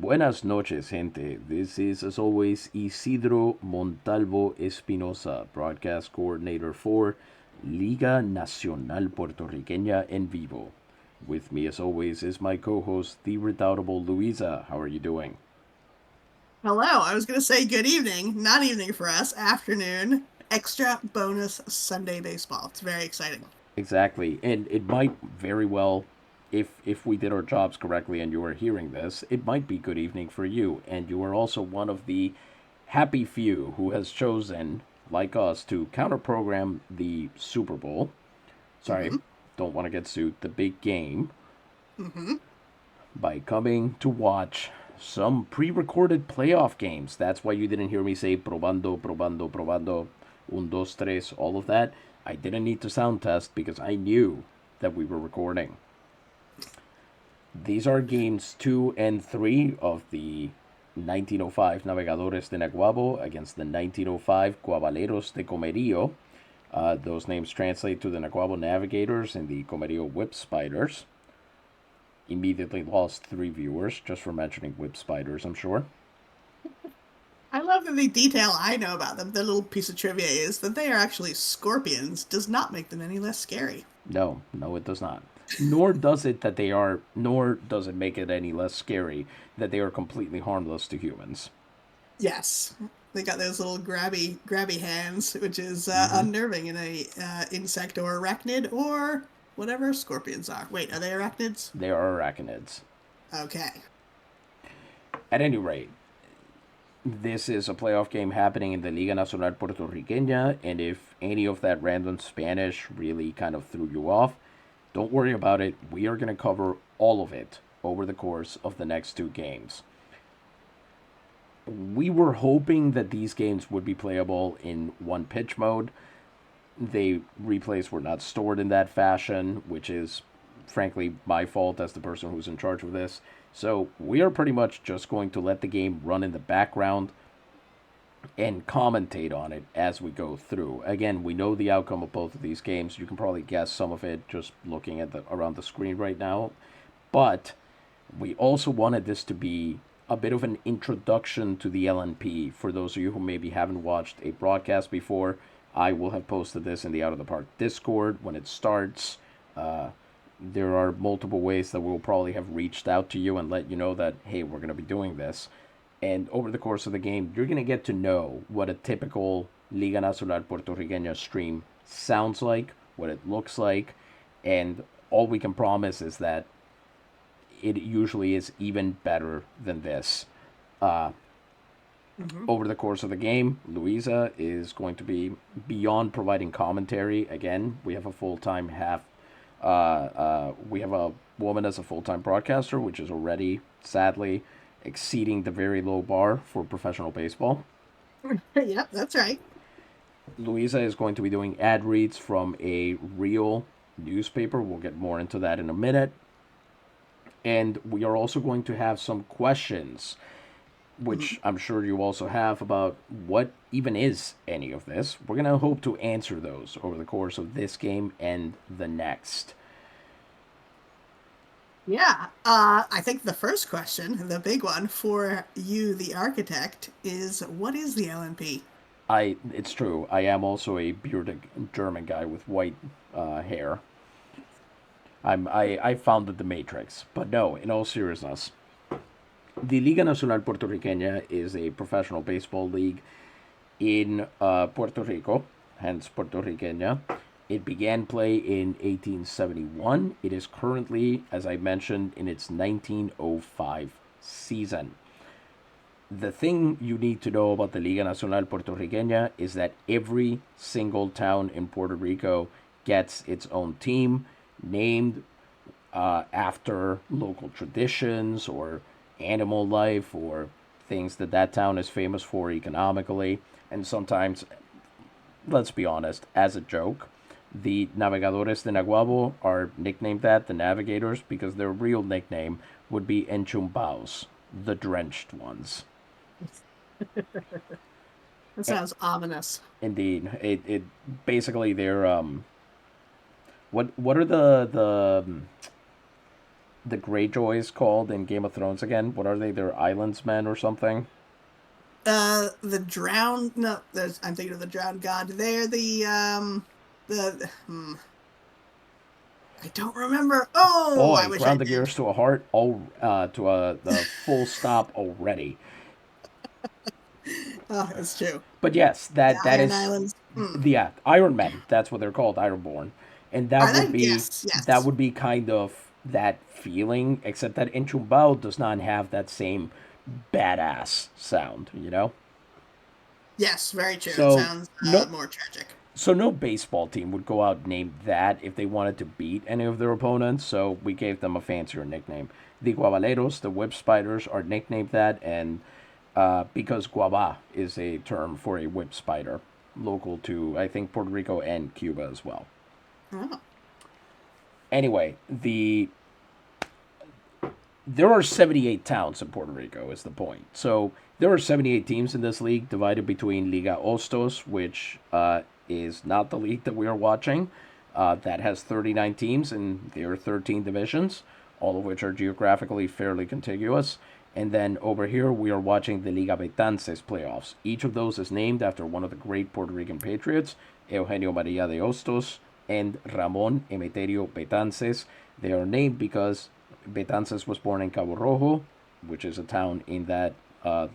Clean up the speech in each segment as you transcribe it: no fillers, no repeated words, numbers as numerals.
Buenas noches, gente. This is, as always, Isidro Montalvo Espinosa, broadcast coordinator for Liga Nacional Puertorriqueña en Vivo. With me, as always, is my co host, the redoubtable Louisa. How are you doing? Hello, I was going to say good evening, not evening for us, afternoon, extra bonus Sunday baseball. It's very exciting. Exactly. And it might very well, if we did our jobs correctly and you are hearing this, it might be good evening for you. And you are also one of the happy few who has chosen, like us, to counter program the Super Bowl. Sorry, Mm-hmm. don't want to get sued. The big game Mm-hmm. by coming to watch some pre recorded playoff games. That's why you didn't hear me say probando, probando, probando, un, dos, tres, all of that. I didn't need to sound test because I knew that we were recording. These are games 2 and 3 of the 1905 Navegadores de Naguabo against the 1905 Guabaleros de Comerío. Those names translate to the Naguabo Navigators and the Comerío Whip Spiders. Immediately lost 3 viewers just for mentioning whip spiders, I'm sure. I love that the detail I know about them, the little piece of trivia is that they are actually scorpions, does not make them any less scary. No, no, it does not. Nor does it make it any less scary that they are completely harmless to humans. Yes, they got those little grabby hands, which is Mm-hmm. unnerving in a insect or arachnid or whatever scorpions are. Wait, are they arachnids? They are arachnids. Okay. At any rate, this is a playoff game happening in the Liga Nacional Puertorriqueña, and if any of that random Spanish really kind of threw you off, don't worry about it. We are going to cover all of it over the course of the next 2 games. We were hoping that these games would be playable in one pitch mode. The replays were not stored in that fashion, which is frankly my fault as the person who's in charge of this. So we are pretty much just going to let the game run in the background and commentate on it as we go through. Again, we know the outcome of both of these games. You can probably guess some of it just looking at the around the screen right now. But we also wanted this to be a bit of an introduction to the LNP for those of you who maybe haven't watched a broadcast before. I will have posted this in the Out of the Park Discord when it starts. Uh, there are multiple ways that we'll probably have reached out to you and let you know that, hey, we're going to be doing this. And over the course of the game, you're going to get to know what a typical Liga Nacional Puertorriqueña stream sounds like, what it looks like, and all we can promise is that it usually is even better than this. Uh, Mm-hmm. Over the course of the game, Louisa is going to be beyond providing commentary. Again, we have a full time we have a woman as a full time broadcaster, which is already sadly exceeding the very low bar for professional baseball. Yep, that's right. Louisa is going to be doing ad reads from a real newspaper. We'll get more into that in a minute. And we are also going to have some questions, Mhm. which I'm sure you also have, about what even is any of this. We're going to hope to answer those over the course of this game and the next. Yeah, I think the first question, the big one for you, the architect, is what is the LNP? It's true. I am also a bearded German guy with white hair. I founded the Matrix, but no. In all seriousness, the Liga Nacional Puertorriqueña is a professional baseball league in Puerto Rico, hence Puertorriqueña. It began play in 1871. It is currently, as I mentioned, in its 1905 season. The thing you need to know about the Liga Nacional Puertorriqueña is that every single town in Puerto Rico gets its own team named after local traditions or animal life or things that that town is famous for economically. And sometimes, let's be honest, as a joke, the Navegadores de Naguabo are nicknamed that, the Navigators, because their real nickname would be Enchumbaos, the drenched ones. That Eh, sounds ominous. Indeed, it basically they're what are the the Greyjoys called in Game of Thrones again? What are they? They're Islands Men or something? The drowned. No, I'm thinking of the drowned god. They're the. I don't remember. Oh, I Boy, wish I ground the did. gears to a halt. Oh, to the full stop already. Oh, it's true. But yes, The that Iron is Islands. the Iron Men. That's what they're called, Ironborn, and Are they? Yes, that yes. would be kind of that feeling, except that Enchumbao does not have that same badass sound, you know. Yes, very true. It So sounds no, more tragic. so no baseball team would go out and name that if they wanted to beat any of their opponents. So we gave them a fancier nickname. The Guabaleros, the Whip Spiders, are nicknamed that, and because guava is a term for a whip spider, local to I think Puerto Rico and Cuba as well. Oh. Anyway, there are 78 towns in Puerto Rico is the point. So there are 78 teams in this league divided between Liga Ostos, which is not the league that we are watching. That has 39 teams and there are 13 divisions, all of which are geographically fairly contiguous. And then over here, we are watching the Liga Betances playoffs. Each of those is named after one of the great Puerto Rican patriots, Eugenio Maria de Hostos and Ramon Emeterio Betances. They are named because Betances was born in Cabo Rojo, which is a town in that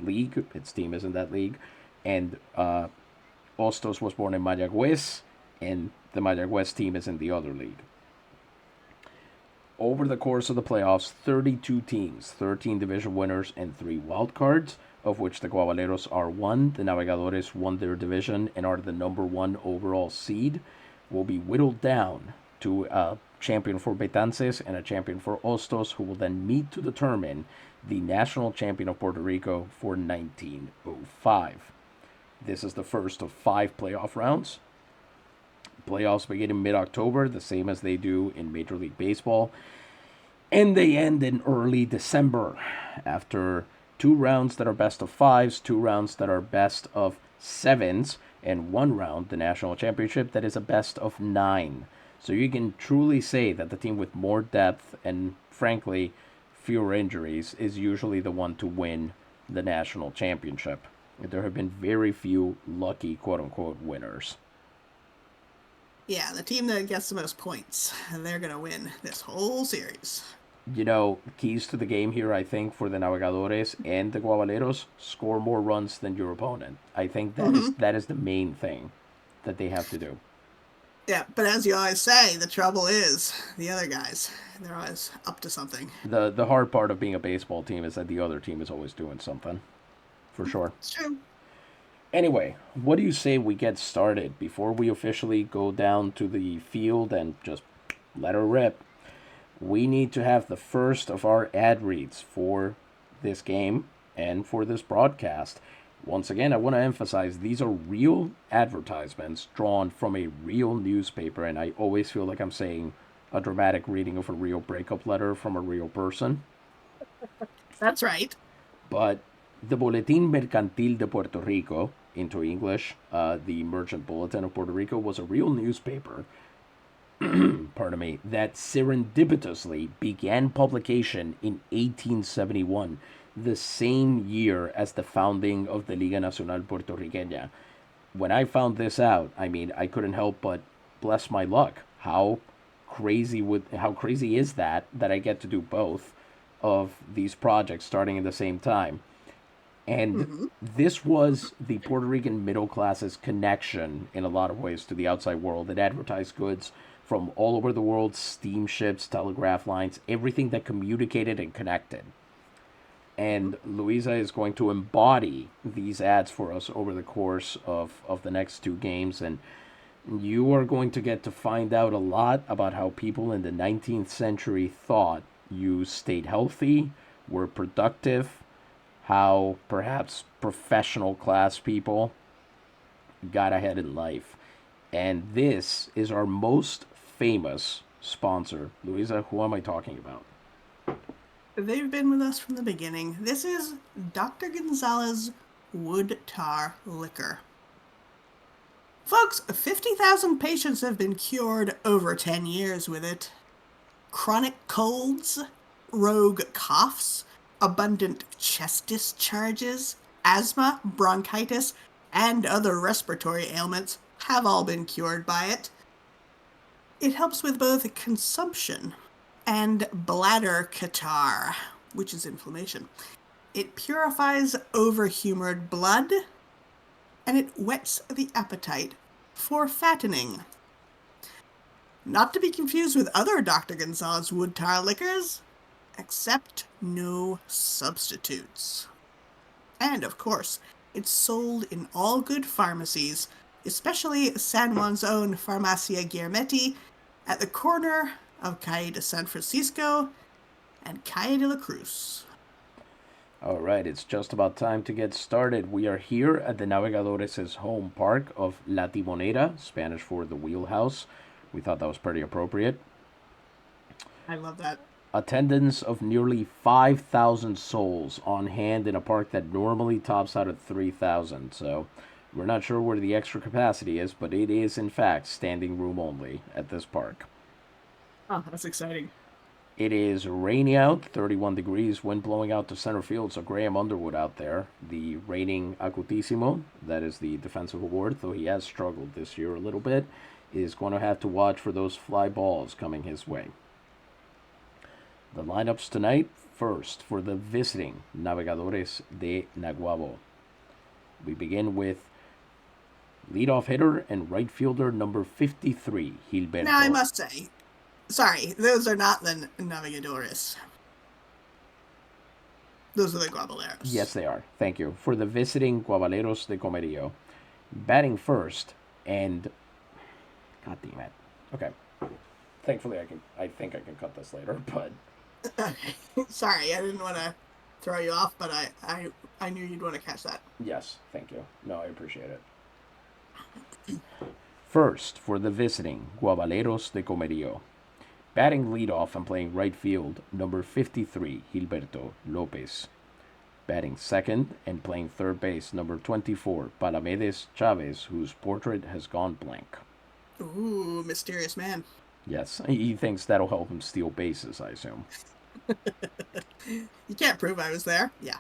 league. Its team is in that league. And Hostos was born in Mayagüez, and the Mayagüez team is in the other league. Over the course of the playoffs, 32 teams, 13 division winners, and 3 wild cards, of which the Guabaleros are one. The Navegadores won their division and are the number 1 overall seed, will be whittled down to a champion for Betances and a champion for Hostos, who will then meet to determine the national champion of Puerto Rico for 1905. This is the first of 5 playoff rounds. Playoffs begin in mid-October, the same as they do in Major League Baseball. And they end in early December after 2 rounds that are best of 5s, 2 rounds that are best of 7s, and 1 round, the national championship, that is a best of 9. So you can truly say that the team with more depth and, frankly, fewer injuries is usually the one to win the national championship. There have been very few lucky quote-unquote winners. Yeah, the team that gets the most points, they're going to win this whole series. You know, keys to the game here, I think, for the Navegadores and the Guabaleros, score more runs than your opponent. I think that is the main thing that they have to do. Yeah, but as you always say, the trouble is the other guys. They're always up to something. The hard part of being a baseball team is that the other team is always doing something, for sure. It's true. Anyway, what do you say we get started before we officially go down to the field and just let her rip? We need to have the first of our ad reads for this game and for this broadcast. Once again, I want to emphasize these are real advertisements drawn from a real newspaper, and I always feel like I'm saying a dramatic reading of a real breakup letter from a real person. That's right. But the Boletín Mercantil de Puerto Rico, into English, the Merchant Bulletin of Puerto Rico, was a real newspaper, pardon me, that serendipitously began publication in 1871, the same year as the founding of the Liga Nacional Puertorriqueña. When I found this out, I mean, I couldn't help but bless my luck. How crazy is that I get to do both of these projects starting at the same time? And this was the Puerto Rican middle class's connection in a lot of ways to the outside world. It advertised goods from all over the world, steamships, telegraph lines, everything that communicated and connected. And Louisa is going to embody these ads for us over the course of the next 2 games. And you are going to get to find out a lot about how people in the 19th century thought you stayed healthy, were productive, how perhaps professional class people got ahead in life. And this is our most famous sponsor. Louisa, who am I talking about? They've been with us from the beginning. This is Dr. Gonzalez Wood Tar Liquor. Folks, 50,000 patients have been cured over 10 years with it. Chronic colds, rogue coughs, abundant chest discharges, asthma, bronchitis, and other respiratory ailments have all been cured by it. It helps with both consumption and bladder catarrh, which is inflammation. It purifies overhumored blood, and it whets the appetite for fattening. Not to be confused with other Dr. Gonzalez wood tar liquors, except no substitutes. And, of course, it's sold in all good pharmacies, especially San Juan's own Farmacia Guermetti at the corner of Calle de San Francisco and Calle de la Cruz. All right, it's just about time to get started. We are here at the Navegadores' home park of La Timonera, Spanish for the wheelhouse. We thought that was pretty appropriate. I love that. Attendance of nearly 5,000 souls on hand in a park that normally tops out at 3,000. So we're not sure where the extra capacity is, but it is, in fact, standing room only at this park. Oh, that's exciting. It is rainy out, 31 degrees, wind blowing out to center field, so Graham Underwood out there, the reigning Acutissimo, that is the defensive award, though he has struggled this year a little bit, is going to have to watch for those fly balls coming his way. The lineups tonight, first for the visiting Navegadores de Naguabo. We begin with leadoff hitter and right fielder number 53, Gilberto. Now, I must say, sorry, those are not the Navegadores. Those are the Guabaleros. Yes, they are. Thank you. For the visiting Guabaleros de Comerío. Batting first, and God damn it. Okay. Thankfully, I think I can cut this later, but sorry, I didn't want to throw you off, but I knew you'd want to catch that. Yes, thank you. No, I appreciate it. First, for the visiting Guabaleros de Comerío. Batting leadoff and playing right field, number 53, Gilberto Lopez. Batting second and playing third base, number 24, Palamedes Chavez, whose portrait has gone blank. Ooh, mysterious man. Yes, he thinks that'll help him steal bases, I assume. You can't prove I was there. Yeah.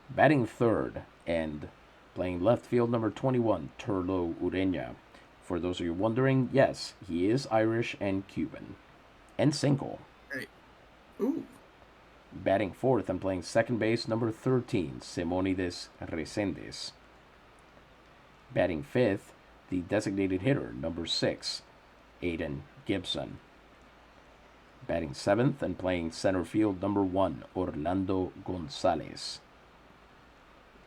Batting third and playing left field, number 21, Turlo Ureña. For those of you wondering, yes, he is Irish and Cuban. And single. Great. Ooh. Batting fourth and playing second base, number 13, Simonides Resendes. Batting fifth, the designated hitter, number 6, Aiden Gibson. Batting seventh and playing center field, number 1, Orlando Gonzalez.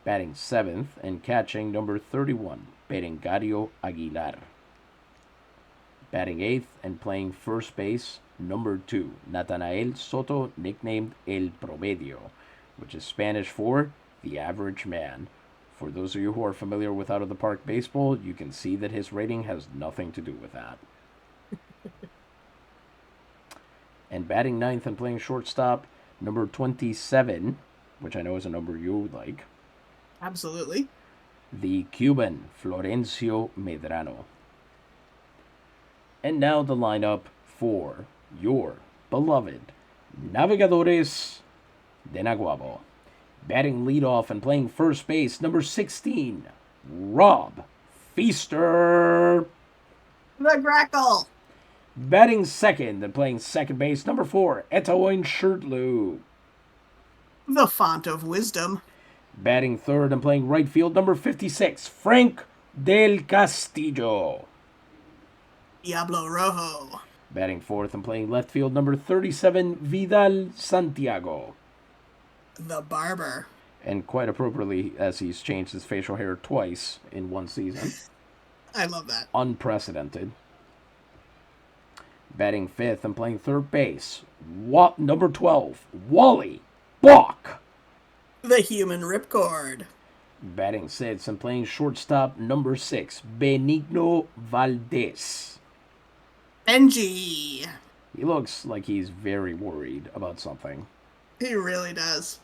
Batting seventh and catching, number 31, Berengario Aguilar. Batting eighth and playing first base, number 2, Natanael Soto, nicknamed El Promedio, which is Spanish for the average man. For those of you who are familiar with Out of the Park baseball, you can see that his rating has nothing to do with that. And batting ninth and playing shortstop, number 27, which I know is a number you would like. Absolutely. The Cuban, Florencio Medrano. And now the lineup for your beloved Navegadores de Naguabo. Batting leadoff and playing first base, number 16, Rob Feaster. The Grackle. Batting second and playing second base, number 4, Etaoin Shirtlu. The Font of Wisdom. Batting third and playing right field, number 56, Frank Del Castillo. Diablo Rojo. Batting fourth and playing left field, number 37, Vidal Santiago. The Barber. And quite appropriately, as he's changed his facial hair twice in one season. I love that. Unprecedented. Batting fifth and playing third base, number 12, Wally Bach. The Human Ripcord. Batting sixth and playing shortstop, number 6, Benigno Valdez. Benji. He looks like he's very worried about something. He really does.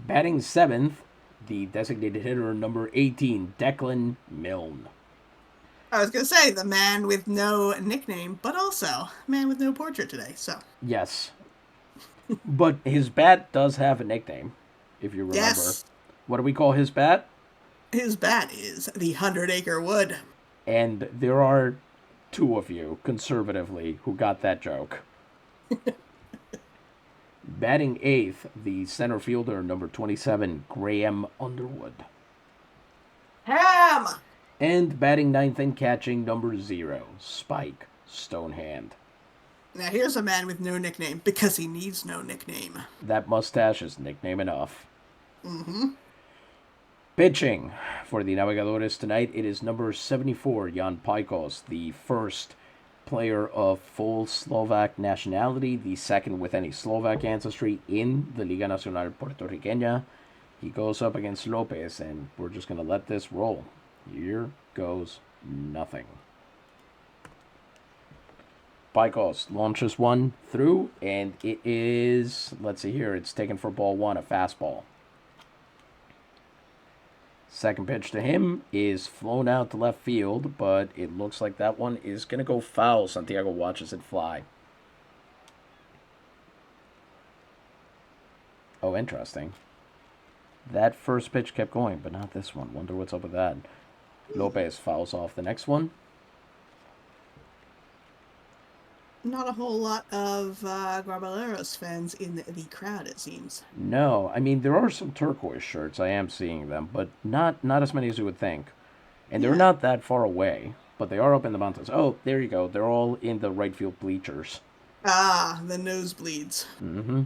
Batting seventh, the designated hitter, number 18, Declan Milne. I was going to say, the man with no nickname, but also man with no portrait today, so. Yes. But his bat does have a nickname, if you remember. Yes, What do we call his bat? his bat is the 100-acre wood. And there are two of you, conservatively, who got that joke. Batting eighth, the center fielder, number 27, Graham Underwood. Ham! And batting ninth and catching, number 0, Spike Stonehand. Now here's a man with no nickname because he needs no nickname. That mustache is nickname enough. Mm-hmm. Pitching for the Navegadores tonight, it is number 74, Jan Pajkos, the first player of full Slovak nationality, the second with any Slovak ancestry in the Liga Nacional Puertorriqueña. He goes up against Lopez, and we're just going to let this roll. Here goes nothing. Pajkos launches one through, and it is, let's see here, it's taken for ball one, a fastball. Second pitch to him is flown out to left field, but it looks like that one is going to go foul. Santiago watches it fly. Oh, interesting. That first pitch kept going, but not this one. Wonder what's up with that. Lopez fouls off the next one. Not a whole lot of Guabaleros fans in the crowd, it seems. No, I mean, there are some turquoise shirts. I am seeing them, but not as many as you would think. And they're not that far away, but they are up in the mountains. Oh, there you go. They're all in the right field bleachers. Ah, the nosebleeds. Mm-hmm.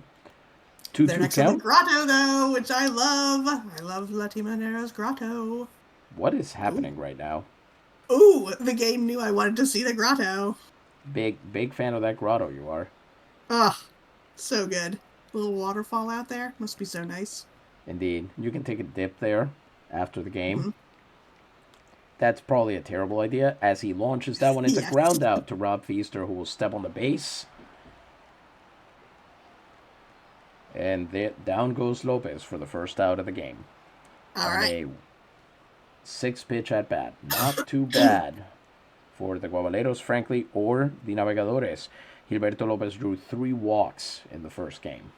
They're 2-2 next to the count. grotto, though, which I love. I love Latimanero's grotto. What is happening right now? Ooh, the game knew I wanted to see the grotto. Big fan of that grotto, you are. Ah, so good. Little waterfall out there. Must be so nice. Indeed. You can take a dip there after the game. Mm-hmm. That's probably a terrible idea, as he launches that one into Yes. ground out to Rob Feaster, who will step on the base. And down goes Lopez for the first out of the game. All on right. a 6-pitch at bat. Not too bad for the Guabaleros, frankly, or the Navegadores. Gilberto Lopez drew 3 walks in the first game.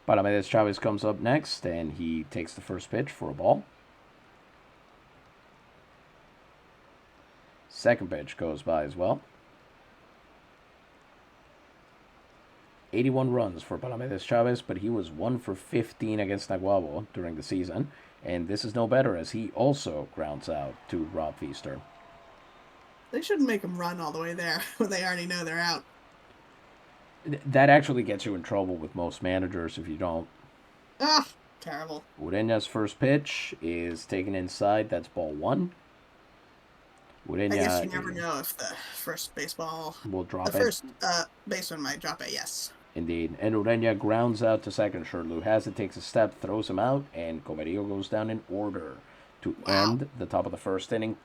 Palamedes Chavez comes up next, and he takes the first pitch for a ball. Second pitch goes by as well. 81 runs for Palamedes Chavez, but he was 1 for 15 against Naguabo during the season. And this is no better, as he also grounds out to Rob Feaster. They shouldn't make them run all the way there when they already know they're out. That actually gets you in trouble with most managers if you don't. Ah, terrible. Ureña's first pitch is taken inside. That's ball 1. Ureña, I guess you never know if the first baseball... will drop The it. first baseman might drop it, yes. Indeed. And Ureña grounds out to second. Shirley has it, takes a step, throws him out, and Comerío goes down in order to end the top of the first inning.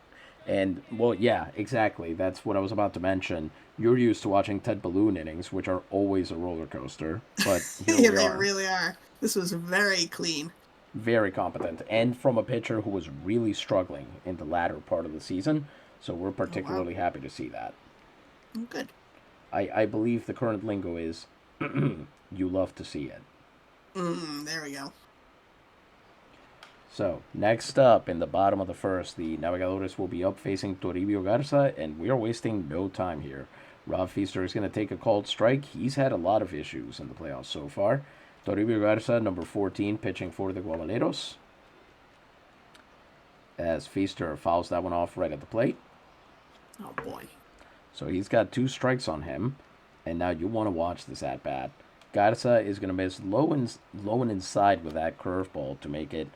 And, well, yeah, exactly. That's what I was about to mention. You're used to watching Ted Balloon innings, which are always a roller coaster. But here Yeah, we they are. really are. This was very clean. Very competent. And from a pitcher who was really struggling in the latter part of the season. So we're particularly happy to see that. Good. I believe the current lingo is you love to see it. There we go. So, next up in the bottom of the first, the Navegadores will be up facing Toribio Garza, and we are wasting no time here. Rob Feaster is going to take a called strike. He's had a lot of issues in the playoffs so far. Toribio Garza, number 14, pitching for the Guabaleros. As Feaster fouls that one off right at the plate. Oh, boy. So he's got 2 strikes on him, and now you want to watch this at-bat. Garza is going to miss low and inside with that curveball to make it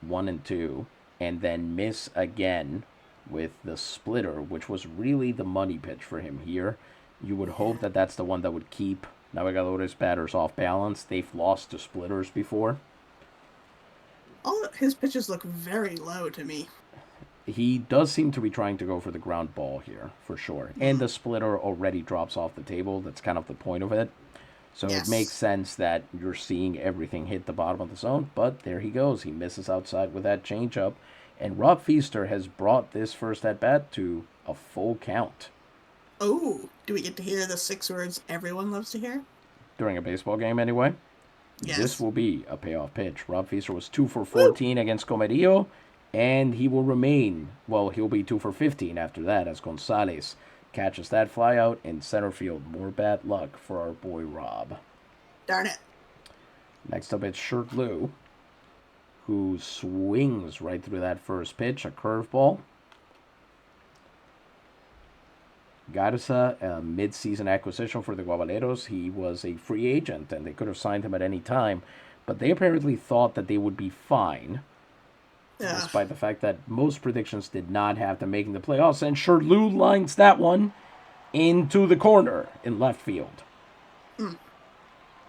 1-2, and then miss again with the splitter, which was really the money pitch for him here. You would hope that that's the one that would keep Navegadores batters off balance. They've lost to splitters before. All of his pitches look very low to me. He does seem to be trying to go for the ground ball here, for sure. And the splitter already drops off the table. That's kind of the point of it. So Yes. it makes sense that you're seeing everything hit the bottom of the zone. But there he goes. He misses outside with that changeup. And Rob Feaster has brought this first at-bat to a full count. Oh, do we get to hear the 6 words everyone loves to hear? During a baseball game, anyway. This Yes. will be a payoff pitch. Rob Feaster was 2 for Woo! 14 against Comerío, and he will remain. Well, he'll be 2 for 15 after that as Gonzalez catches that fly out in center field. More bad luck for our boy Rob. Darn it. Next up, it's Shirt Lou, who swings right through that first pitch, a curveball. Garza, a mid-season acquisition for the Guabaleros. He was a free agent, and they could have signed him at any time, but they apparently thought that they would be fine, Ugh. despite the fact that most predictions did not have them making the playoffs. And Shirley lines that one into the corner in left field.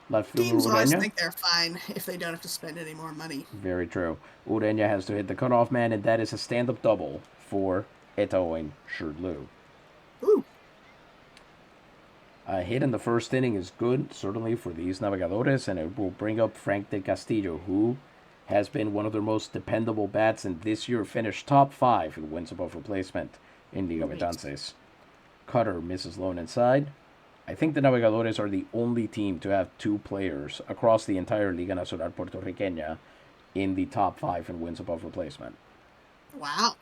Left fielder Teams always Urena. think they're fine if they don't have to spend any more money. Very true. Urena has to hit the cutoff man, and that is a stand-up double for Eto and Shirley. Ooh. A hit in the first inning is good, certainly for these Navegadores, and it will bring up Frank de Castillo, who has been one of their most dependable bats, and this year finished top 5 in wins above replacement in Liga Betances. Cutter misses low and inside. I think the Navegadores are the only team to have 2 players across the entire Liga Nacional Puertorriqueña in the top 5 in wins above replacement. Wow.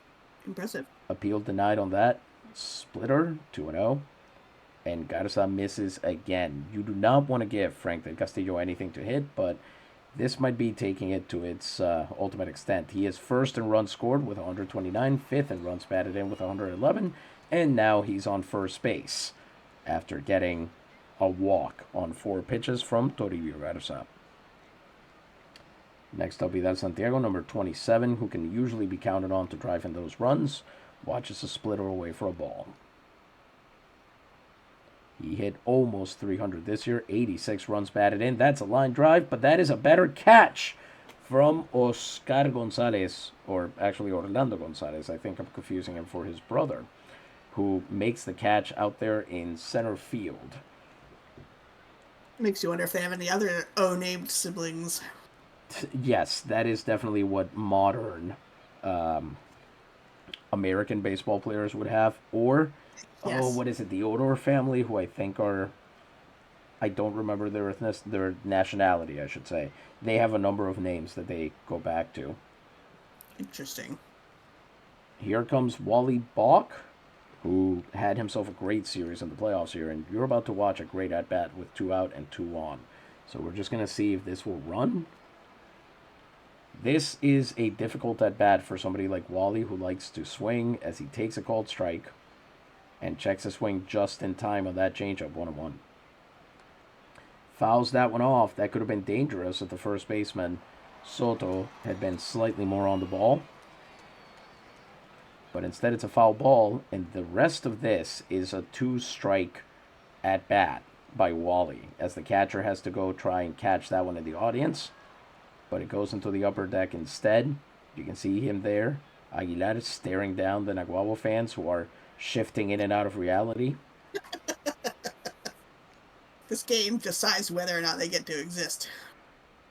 Impressive. Appeal denied on that. Splitter, 2-0. And Garza misses again. You do not want to give Frank del Castillo anything to hit, but this might be taking it to its ultimate extent. He is first in runs scored with 129, fifth in runs batted in with 111, and now he's on first base after getting a walk on 4 pitches from Toribio Garza. Next up, Vidal Santiago, number 27, who can usually be counted on to drive in those runs, watches a splitter away for a ball. He hit almost 300 this year, 86 runs batted in. That's a line drive, but that is a better catch from Oscar Gonzalez, or actually Orlando Gonzalez. I think I'm confusing him for his brother, who makes the catch out there in center field. Makes you wonder if they have any other O-named siblings. Yes, that is definitely what modern American baseball players would have, or Yes. what is it? The Odor family, who I think are, I don't remember their nationality, I should say. They have a number of names that they go back to. Interesting. Here comes Wally Balk, who had himself a great series in the playoffs here, and you're about to watch a great at-bat with 2 out and 2 on. So we're just going to see if this will run. This is a difficult at-bat for somebody like Wally, who likes to swing as he takes a called strike and checks his swing just in time on that changeup, 1-1. Fouls that one off. That could have been dangerous if the first baseman, Soto, had been slightly more on the ball. But instead it's a foul ball, and the rest of this is a 2-strike at-bat by Wally, as the catcher has to go try and catch that one in the audience. But it goes into the upper deck instead. You can see him there. Aguilar staring down the Naguabo fans who are shifting in and out of reality. This game decides whether or not they get to exist.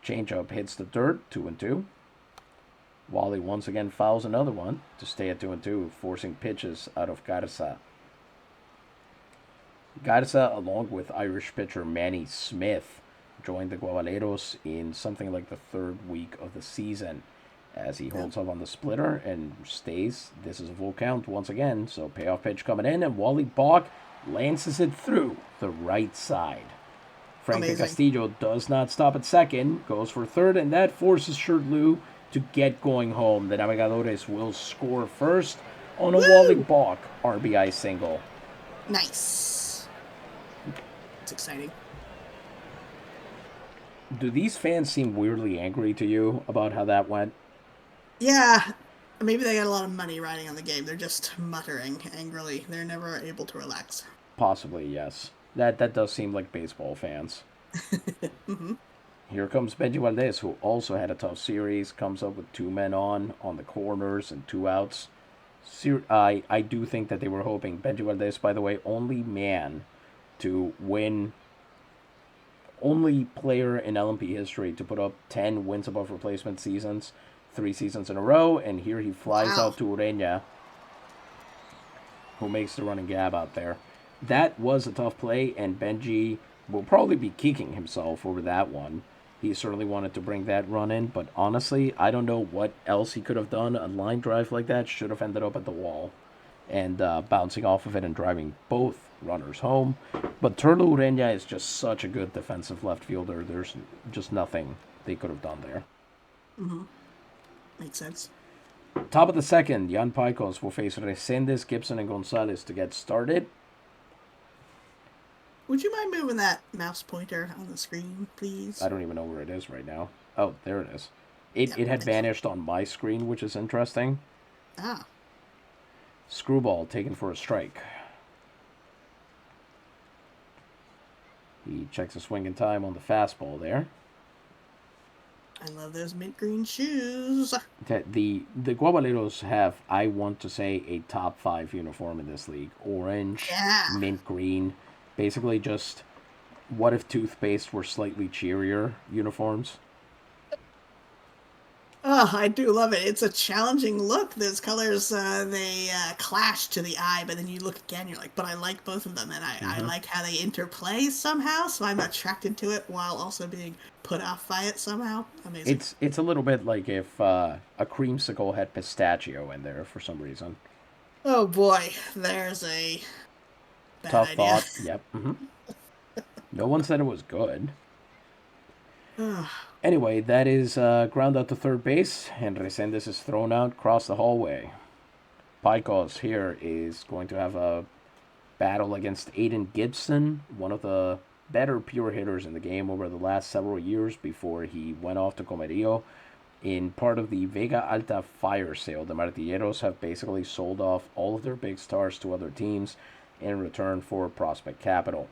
Changeup hits the dirt, 2-2. Wally once again fouls another one to stay at 2-2, forcing pitches out of Garza. Garza, along with Irish pitcher Manny Smith, joined the Guabaleros in something like the 3rd week of the season, as he holds up on the splitter and stays. This is a full count once again, so payoff pitch coming in, and Wally Balk lances it through the right side. Frank de Castillo does not stop at second, goes for third, and that forces Shirley to get going home. The Navegadores will score first on a Wally Balk RBI single. Nice. It's exciting. Do these fans seem weirdly angry to you about how that went? Yeah, maybe they got a lot of money riding on the game. They're just muttering angrily. They're never able to relax. Possibly, yes. That does seem like baseball fans. Mm-hmm. Here comes Benji Valdez, who also had a tough series. Comes up with 2 men on the corners and 2 outs. I do think that they were hoping. Benji Valdez, by the way, only man to win, only player in LMP history to put up 10 wins above replacement seasons, 3 seasons in a row, and here he flies out to Urena, who makes the running gab out there. that was a tough play, and Benji will probably be kicking himself over that one. He certainly wanted to bring that run in, but honestly, I don't know what else he could have done. A line drive like that should have ended up at the wall and bouncing off of it and driving both runners home. But Turtle Ureña is just such a good defensive left fielder. There's just nothing they could have done there. Makes sense. Top of the second, Jan Paicos will face Resendes, Gibson, and Gonzalez to get started. Would you mind moving that mouse pointer on the screen, please? I don't even know where it is right now. Oh, there it is. It had thanks. vanished on my screen, which is interesting. Ah. Screwball taken for a strike. He checks a swing in time on the fastball there. I love those mint green shoes. The Guabaleros have, I want to say, a top 5 uniform in this league. Orange, mint green. Basically just, what if toothpaste were slightly cheerier uniforms? Oh, I do love it. It's a challenging look. Those colors, they clash to the eye, but then you look again, you're like, but I like both of them, and I like how they interplay somehow, so I'm attracted to it while also being put off by it somehow. Amazing. It's a little bit like if a creamsicle had pistachio in there for some reason. Oh boy, there's a bad Tough idea. thought. Yep. No one said it was good. Anyway, that is ground out to third base, and Resendes is thrown out across the hallway. Paicos here is going to have a battle against Aiden Gibson, one of the better pure hitters in the game over the last several years before he went off to Comerío. In part of the Vega Alta fire sale, the Martilleros have basically sold off all of their big stars to other teams in return for prospect capital.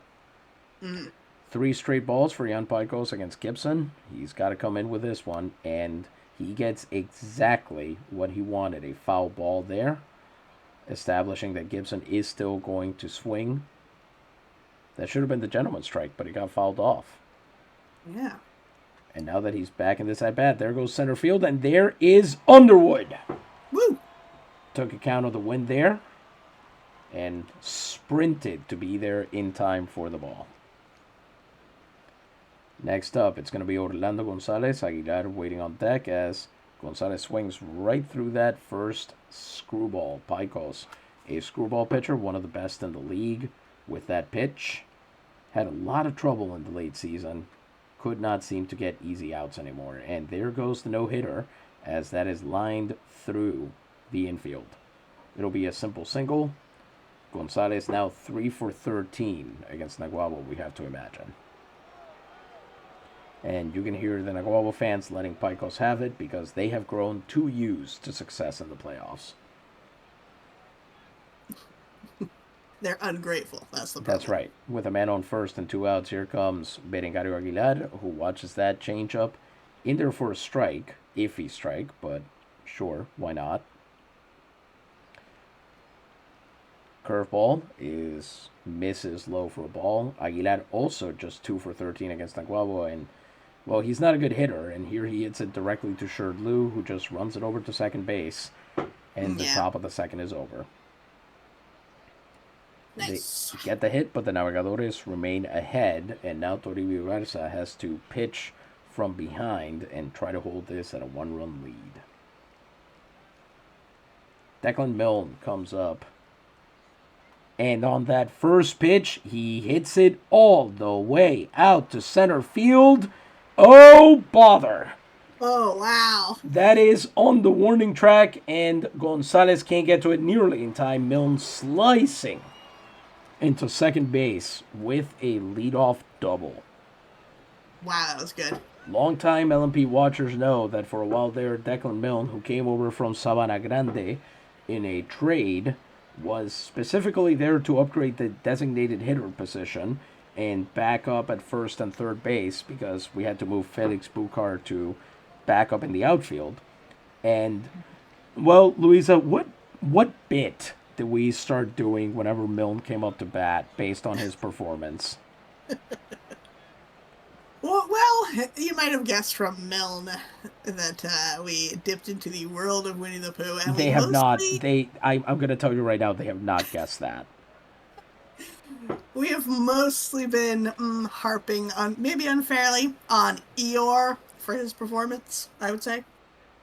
3 straight balls for Jan Paicos against Gibson. He's got to come in with this one, and he gets exactly what he wanted, a foul ball there, establishing that Gibson is still going to swing. That should have been the gentleman's strike, but he got fouled off. Yeah. And now that he's back in this at-bat, there goes center field, and there is Underwood. Woo! Took account of the wind there and sprinted to be there in time for the ball. Next up, it's going to be Orlando Gonzalez. Aguilar waiting on deck as Gonzalez swings right through that first screwball. Paicos, a screwball pitcher, one of the best in the league with that pitch. Had a lot of trouble in the late season. Could not seem to get easy outs anymore. And there goes the no-hitter as that is lined through the infield. It'll be a simple single. Gonzalez now 3 for 13 against Naguabo, we have to imagine. And you can hear the Naguabo fans letting Paicos have it because they have grown too used to success in the playoffs. They're ungrateful. That's the problem. That's right. With a man on first and 2 outs, here comes Berengario Aguilar, who watches that changeup in there for a strike, iffy strike, but sure, why not? Curveball misses low for a ball. Aguilar also just 2 for 13 against Naguabo, and well, he's not a good hitter, and here he hits it directly to Sherdlu, who just runs it over to second base, and the top of the second is over. Nice. They get the hit, but the Navegadores remain ahead, and now Toribio Garza has to pitch from behind and try to hold this at a 1-run lead. Declan Milne comes up, and on that first pitch, he hits it all the way out to center field. Oh, bother. Oh, wow. That is on the warning track, and Gonzalez can't get to it nearly in time. Milne slicing into second base with a leadoff double. Wow, that was good. Longtime LMP watchers know that for a while there, Declan Milne, who came over from Sabana Grande in a trade, was specifically there to upgrade the designated hitter position and back up at first and third base because we had to move Felix Bucar to back up in the outfield. And, well, Louisa, what bit did we start doing whenever Milne came up to bat based on his performance? Well, you might have guessed from Milne that we dipped into the world of Winnie the Pooh. And I'm going to tell you right now, they have not guessed that. We have mostly been harping on, maybe unfairly, on Eeyore for his performance, I would say.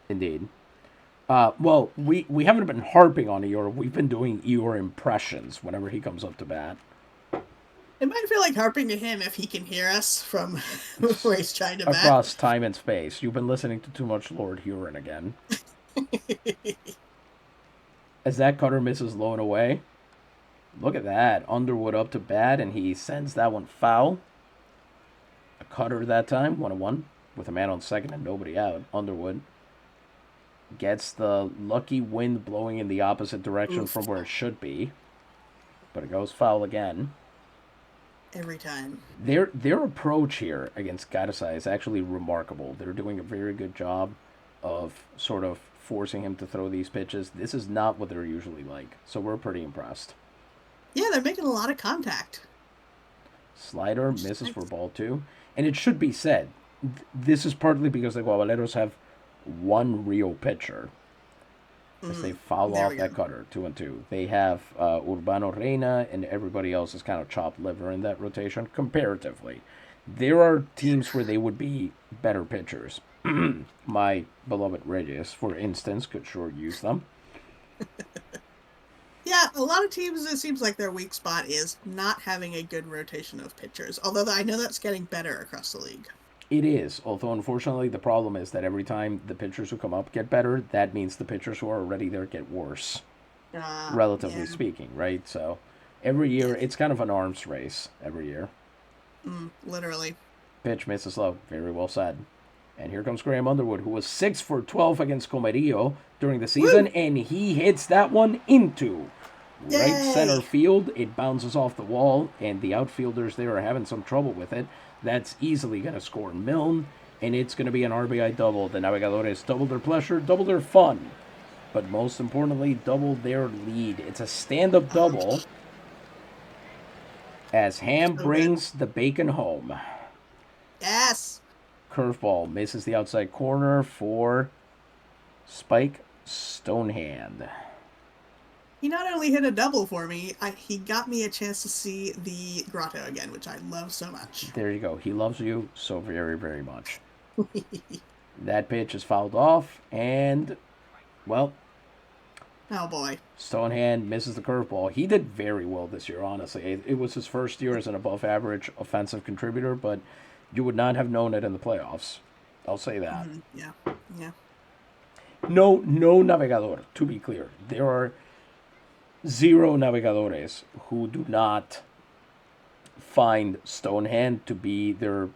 Indeed. Well, we haven't been harping on Eeyore. We've been doing Eeyore impressions whenever he comes up to bat. It might feel like harping to him if he can hear us from where he's trying to bat. Across time and space. You've been listening to too much Lord Huron again. As that cutter misses low and away. Look at that. Underwood up to bat, and he sends that one foul. A cutter that time, 1-1, with a man on second and nobody out. Underwood gets the lucky wind blowing in the opposite direction from where it should be. But it goes foul again. Every time. Their approach here against Garza is actually remarkable. They're doing a very good job of sort of forcing him to throw these pitches. This is not what they're usually like, so we're pretty impressed. Yeah, they're making a lot of contact. Slider misses for ball two. And it should be said, this is partly because the Guabaleros have one real pitcher. As they foul off that cutter, 2-2. They have Urbano Reina, and everybody else is kind of chopped liver in that rotation, comparatively. There are teams where they would be better pitchers. My beloved Reyes, for instance, could sure use them. Yeah, a lot of teams, it seems like their weak spot is not having a good rotation of pitchers. Although I know that's getting better across the league. It is, although unfortunately the problem is that every time the pitchers who come up get better, that means the pitchers who are already there get worse, relatively speaking, right? So every year, it's kind of an arms race every year. Literally. Pitch misses low, very well said. And here comes Graham Underwood, who was 6 for 12 against Comerío during the season, and he hits that one into right center field. It bounces off the wall, and the outfielders there are having some trouble with it. That's easily going to score Milne, and it's going to be an RBI double. The Navegadores double their pleasure, double their fun, but most importantly, double their lead. It's a stand-up double as Ham brings the bacon home. Yes. Curveball misses the outside corner for Spike Stonehand. He not only hit a double for me, he got me a chance to see the grotto again, which I love so much. There you go. He loves you so very, very much. That pitch is fouled off, and, well... Oh, boy. Stonehand misses the curveball. He did very well this year, honestly. It was his first year as an above-average offensive contributor, but you would not have known it in the playoffs. I'll say that. Yeah. No Navegador, to be clear. There are 0 Navegadores who do not find Stonehand to be their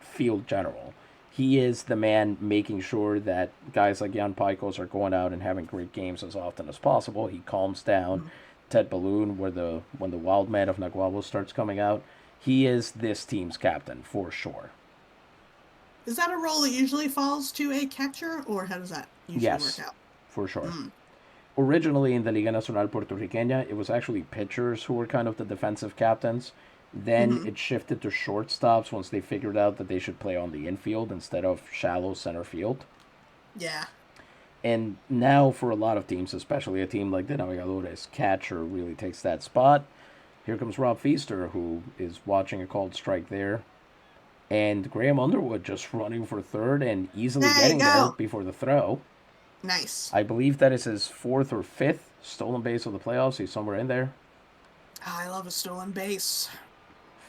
field general. He is the man making sure that guys like Jan Paikos are going out and having great games as often as possible. He calms down Ted Balloon when the wild man of Naguabo starts coming out. He is this team's captain, for sure. Is that a role that usually falls to a catcher, or how does that usually work out? For sure. Originally in the Liga Nacional Puertorriqueña, it was actually pitchers who were kind of the defensive captains. Then it shifted to shortstops once they figured out that they should play on the infield instead of shallow center field. Yeah. And now for a lot of teams, especially a team like the Navegadores, catcher really takes that spot. Here comes Rob Feaster, who is watching a called strike there. And Graham Underwood just running for third and easily getting there before the throw. Nice. I believe that is his 4th or 5th stolen base of the playoffs. He's somewhere in there. I love a stolen base.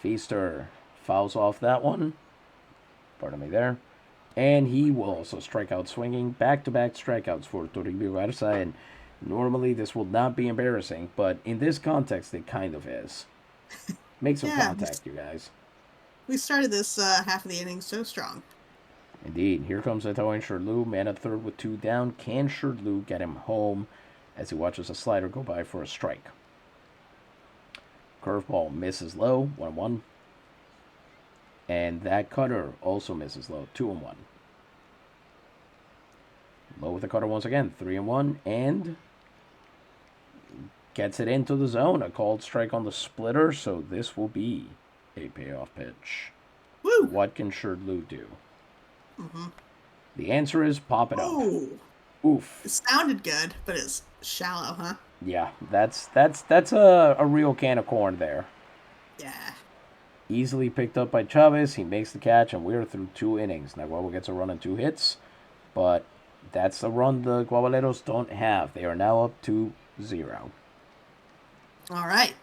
Feaster fouls off that one. Pardon me there. And he will also strike out swinging. Back-to-back strikeouts for Toribio Garza. And normally this will not be embarrassing, but in this context, it kind of is. Make some contact, you guys. We started this half of the inning so strong. Indeed. Here comes Eto'o Shirley, man at third with 2 down. Can Shirley get him home as he watches a slider go by for a strike? Curveball misses low, 1-1. And that cutter also misses low, 2-1. Low with the cutter once again, 3-1, and gets it into the zone. A called strike on the splitter, so this will be a payoff pitch. Woo! What can Shirley do? The answer is pop it up. Oof. It sounded good, but it's shallow, huh? Yeah, that's a real can of corn there. Yeah. Easily picked up by Chavez. He makes the catch, and we're through 2 innings. Naguabo gets a run and 2 hits, but that's a run the Guabaleros don't have. They are now up 2-0. All right.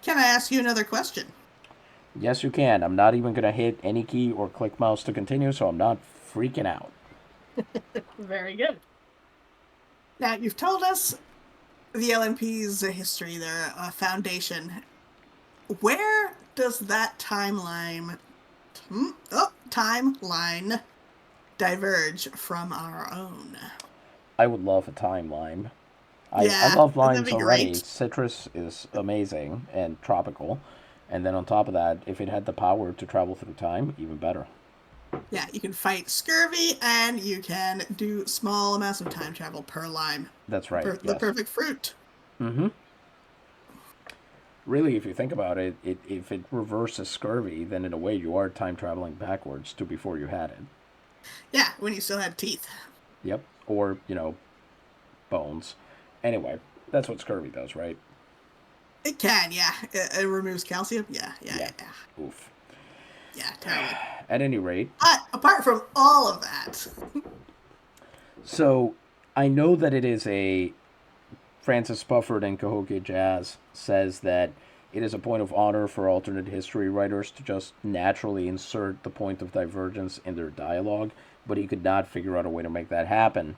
Can I ask you another question? Yes, you can. I'm not even going to hit any key or click mouse to continue, so I'm not freaking out. Very good. Now, you've told us the LNP's history, their foundation. Where does that timeline diverge from our own? I would love a timeline. I Yeah, love that'd lines be already. great. Citrus is amazing and tropical. And then on top of that, if it had the power to travel through time, even better. Yeah, you can fight scurvy and you can do small amounts of time travel per lime. That's right, The yes. perfect fruit. Mm-hmm. Really, if you think about it, if it reverses scurvy, then in a way you are time traveling backwards to before you had it. Yeah, when you still had teeth. Yep. Or, bones. Anyway, that's what scurvy does, right? It can, yeah. It removes calcium. Yeah, Yeah. yeah. Oof. Yeah, terrible. At any rate, But apart from all of that, so I know that it is a Francis Spufford in Cahokia Jazz says that it is a point of honor for alternate history writers to just naturally insert the point of divergence in their dialogue, but he could not figure out a way to make that happen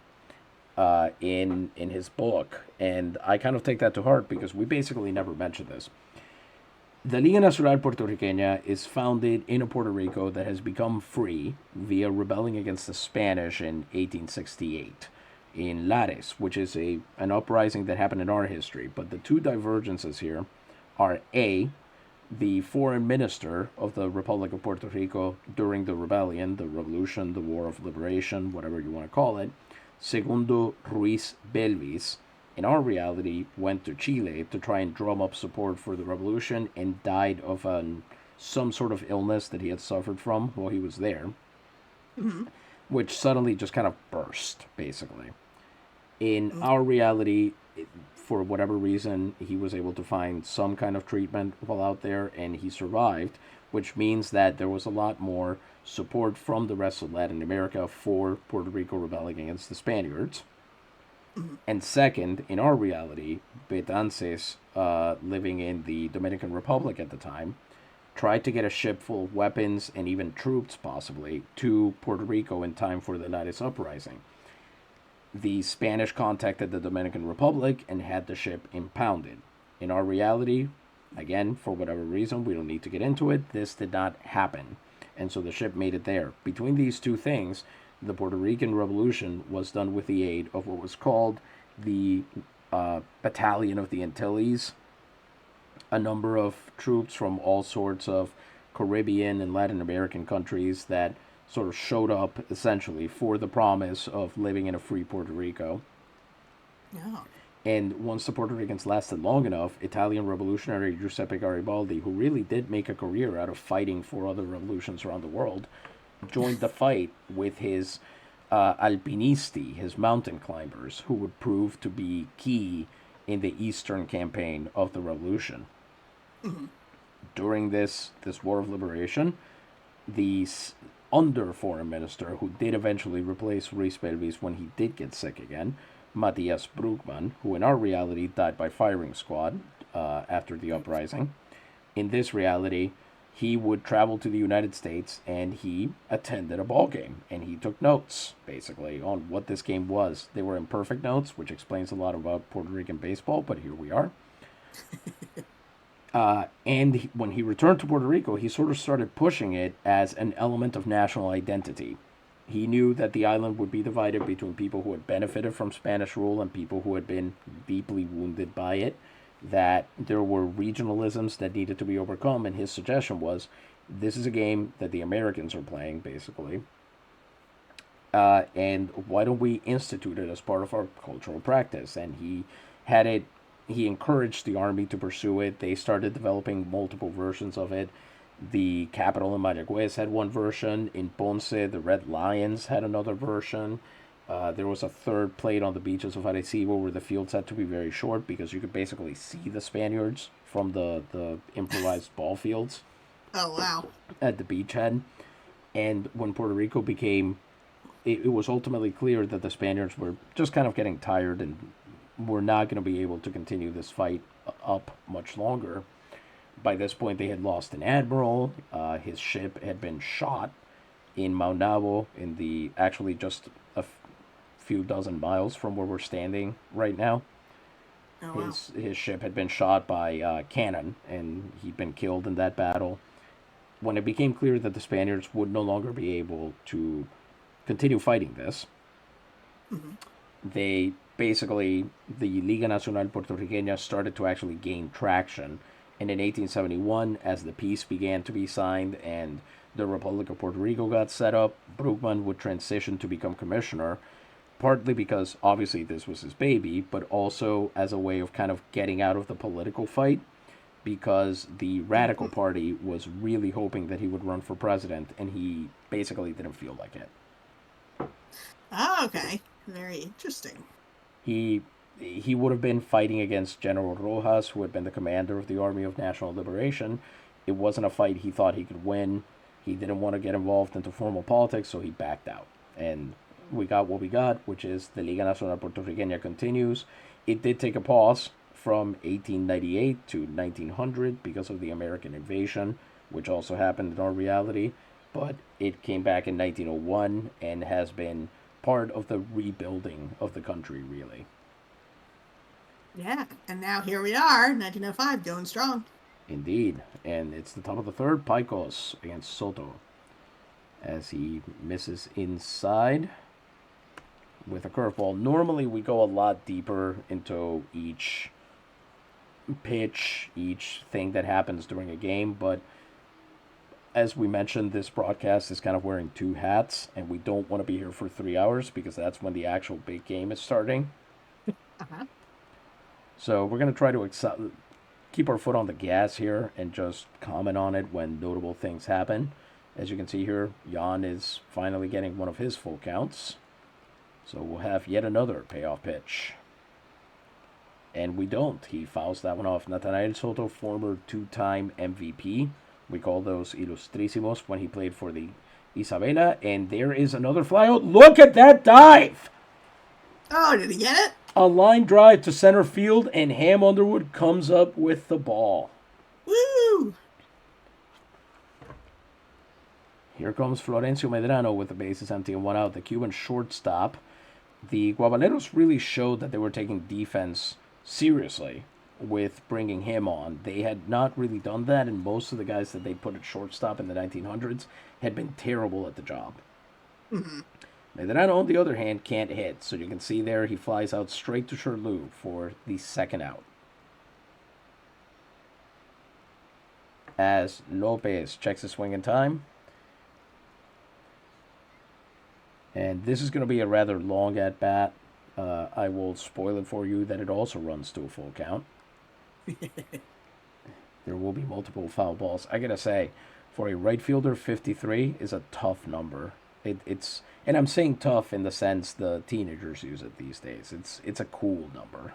in his book, and I kind of take that to heart because we basically never mentioned this. The Liga Nacional Puertorriqueña is founded in a Puerto Rico that has become free via rebelling against the Spanish in 1868 in Lares, which is an uprising that happened in our history. But the two divergences here are A, the foreign minister of the Republic of Puerto Rico during the rebellion, the revolution, the war of liberation, whatever you want to call it, Segundo Ruiz Belvis, in our reality, went to Chile to try and drum up support for the revolution and died of some sort of illness that he had suffered from while he was there, which suddenly just kind of burst, basically. In our reality, for whatever reason, he was able to find some kind of treatment while out there and he survived, which means that there was a lot more support from the rest of Latin America for Puerto Rico rebelling against the Spaniards. And second, in our reality, Betances, living in the Dominican Republic at the time, tried to get a ship full of weapons and even troops, possibly, to Puerto Rico in time for the Lares uprising. The Spanish contacted the Dominican Republic and had the ship impounded. In our reality, again, for whatever reason, we don't need to get into it, this did not happen. And so the ship made it there. Between these two things, the Puerto Rican Revolution was done with the aid of what was called the Battalion of the Antilles, a number of troops from all sorts of Caribbean and Latin American countries that sort of showed up essentially for the promise of living in a free Puerto Rico. yeah. And once the Puerto Ricans lasted long enough, Italian revolutionary Giuseppe Garibaldi, who really did make a career out of fighting for other revolutions around the world, joined the fight with his alpinisti, his mountain climbers, who would prove to be key in the Eastern campaign of the revolution. During this War of Liberation, the under foreign minister, who did eventually replace Ruiz Belvis when he did get sick again, Matias Brugman, who in our reality died by firing squad after the uprising. In this reality, he would travel to the United States and he attended a ball game and he took notes, basically, on what this game was. They were imperfect notes, which explains a lot about Puerto Rican baseball, but here we are. And when he returned to Puerto Rico, he sort of started pushing it as an element of national identity. He knew that the island would be divided between people who had benefited from Spanish rule and people who had been deeply wounded by it, that there were regionalisms that needed to be overcome, and his suggestion was, this is a game that the Americans are playing, basically, and why don't we institute it as part of our cultural practice? And he encouraged the army to pursue it. They started developing multiple versions of it. The capital in Mayagüez had one version. In Ponce, the Red Lions had another version. There was a third played on the beaches of Arecibo where the fields had to be very short because you could basically see the Spaniards from the improvised ball fields Oh, wow. at the beachhead. And when Puerto Rico became, it was ultimately clear that the Spaniards were just kind of getting tired and were not going to be able to continue this fight up much longer. By this point, they had lost an admiral. His ship had been shot in Maunabo, in the actually just a few dozen miles from where we're standing right now. Oh, wow. His ship had been shot by cannon, and he'd been killed in that battle. When it became clear that the Spaniards would no longer be able to continue fighting this, they basically, the Liga Nacional Puertorriqueña started to actually gain traction. And in 1871, as the peace began to be signed and the Republic of Puerto Rico got set up, Brugman would transition to become commissioner, partly because obviously this was his baby, but also as a way of kind of getting out of the political fight, because the Radical Party was really hoping that he would run for president, and he basically didn't feel like it. Oh, okay. Very interesting. He would have been fighting against General Rojas, who had been the commander of the Army of National Liberation. It wasn't a fight he thought he could win. He didn't want to get involved into formal politics, so he backed out. And we got what we got, which is the Liga Nacional Puertorriqueña continues. It did take a pause from 1898 to 1900 because of the American invasion, which also happened in our reality. But it came back in 1901 and has been part of the rebuilding of the country, really. Yeah, and now here we are, 1905, going strong. Indeed. And it's the top of the third. Picos against Soto as he misses inside with a curveball. Normally we go a lot deeper into each pitch, each thing that happens during a game, but as we mentioned, this broadcast is kind of wearing two hats, and we don't want to be here for 3 hours because that's when the actual big game is starting. Uh-huh. So we're going to try to keep our foot on the gas here and just comment on it when notable things happen. As you can see here, Jan is finally getting one of his full counts. So we'll have yet another payoff pitch. And we don't. He fouls that one off. Nathaniel Soto, former two-time MVP. We call those Ilustrísimos when he played for the Isabela. And there is another flyout. Look at that dive! Oh, did he get it? A line drive to center field, and Ham Underwood comes up with the ball. Woo! Here comes Florencio Medrano with the bases empty and one out. The Cuban shortstop. The Guabaleros really showed that they were taking defense seriously with bringing him on. They had not really done that, and most of the guys that they put at shortstop in the 1900s had been terrible at the job. Mm-hmm. Medrano, on the other hand, can't hit, so you can see there he flies out straight to Sherlew for the second out. As Lopez checks his swing in time. And this is going to be a rather long at-bat. I will spoil it for you that it also runs to a full count. There will be multiple foul balls. I got to say, for a right fielder, 53 is a tough number. It's and I'm saying tough in the sense the teenagers use it these days. It's a cool number.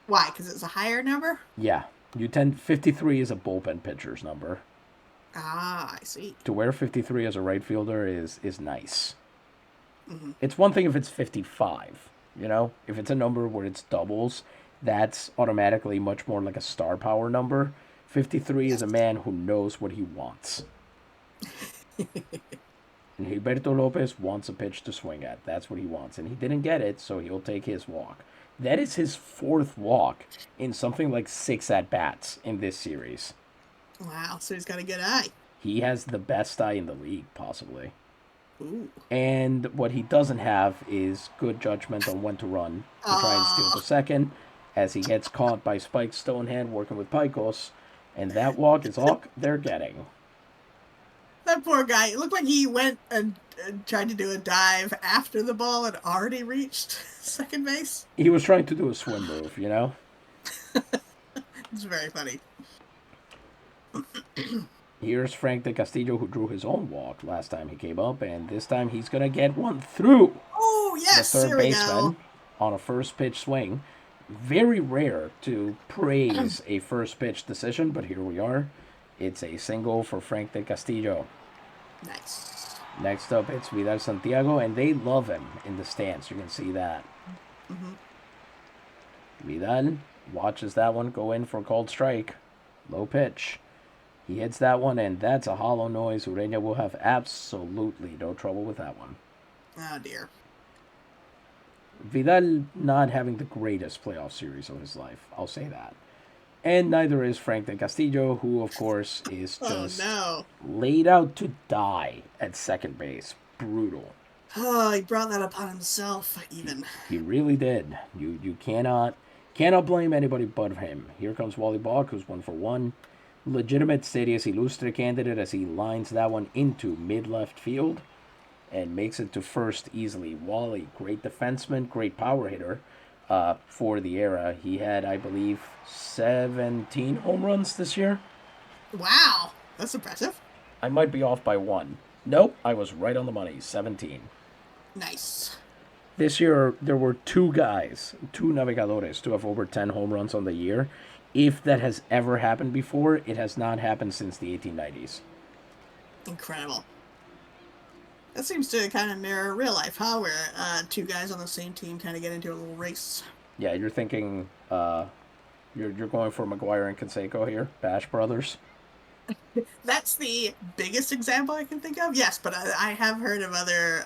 Why? Because it's a higher number? Yeah. 53 is a bullpen pitcher's number. Ah, I see. To wear 53 as a right fielder is nice. Mm-hmm. It's one thing if it's 55, you know? If it's a number where it's doubles, that's automatically much more like a star power number. 53 is a man who knows what he wants. And Gilberto Lopez wants a pitch to swing at. That's what he wants. And he didn't get it, so he'll take his walk. That is his fourth walk in something like 6 at-bats in this series. Wow, so he's got a good eye. He has the best eye in the league, possibly. Ooh. And what he doesn't have is good judgment on when to run to try and steal the second, as he gets caught by Spike Stonehand working with Picos, and that walk is all they're getting. That poor guy. It looked like he went and tried to do a dive after the ball had already reached second base. He was trying to do a swim move, you know? It's very funny. Here's Frank de Castillo, who drew his own walk last time he came up, and this time he's going to get one through Oh, the yes, third here we baseman go. on a first pitch swing. Very rare to praise a first pitch decision, but here we are. It's a single for Frank de Castillo. Nice. Next up, it's Vidal Santiago, and they love him in the stands. You can see that. Mm-hmm. Vidal watches that one go in for a called strike. Low pitch. He hits that one, and that's a hollow noise. Ureña will have absolutely no trouble with that one. Oh, dear. Vidal not having the greatest playoff series of his life. I'll say that. And neither is Frank de Castillo, who, of course, is just laid out to die at second base. Brutal. Oh, he brought that upon himself, even. He really did. You cannot blame anybody but him. Here comes Wally Balk, who's 1-for-1. Legitimate Stadius Illustre candidate as he lines that one into mid-left field and makes it to first easily. Wally, great defenseman, great power hitter for the era. He had, I believe, 17 home runs this year. Wow, that's impressive. I might be off by one. Nope, I was right on the money, 17. Nice. This year, there were two Navegadores, to have over 10 home runs on the year. If that has ever happened before, it has not happened since the 1890s. Incredible. That seems to kind of mirror real life, huh? Where two guys on the same team kind of get into a little race. Yeah, you're thinking, you're going for McGuire and Canseco here, Bash Brothers. That's the biggest example I can think of. Yes, but I have heard of other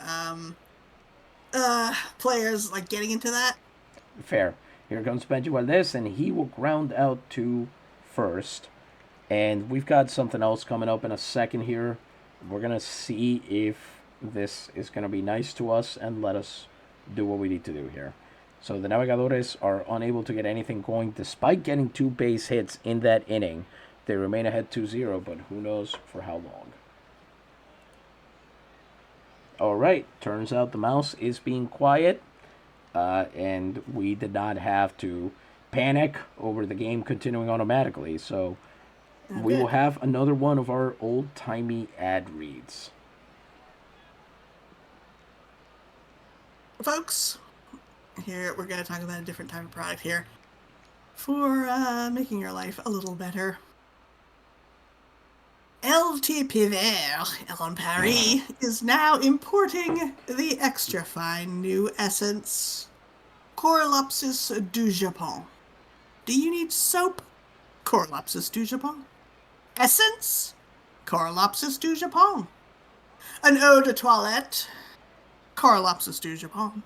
players like getting into that. Fair. Here comes Benji Valdez, and he will ground out to first. And we've got something else coming up in a second here. We're going to see if this is going to be nice to us and let us do what we need to do here. So the Navegadores are unable to get anything going despite getting 2 base hits in that inning. They remain ahead 2-0, but who knows for how long. All right, turns out the mouse is being quiet. And we did not have to panic over the game continuing automatically. So we will have another one of our old-timey ad reads. Folks, here we're going to talk about a different type of product here for making your life a little better. LTP Vert en Paris is now importing the extra fine new essence, Corolopsis du Japon. Do you need soap? Corolopsis du Japon. Essence? Corolopsis du Japon. An eau de toilette? Corolopsis du Japon.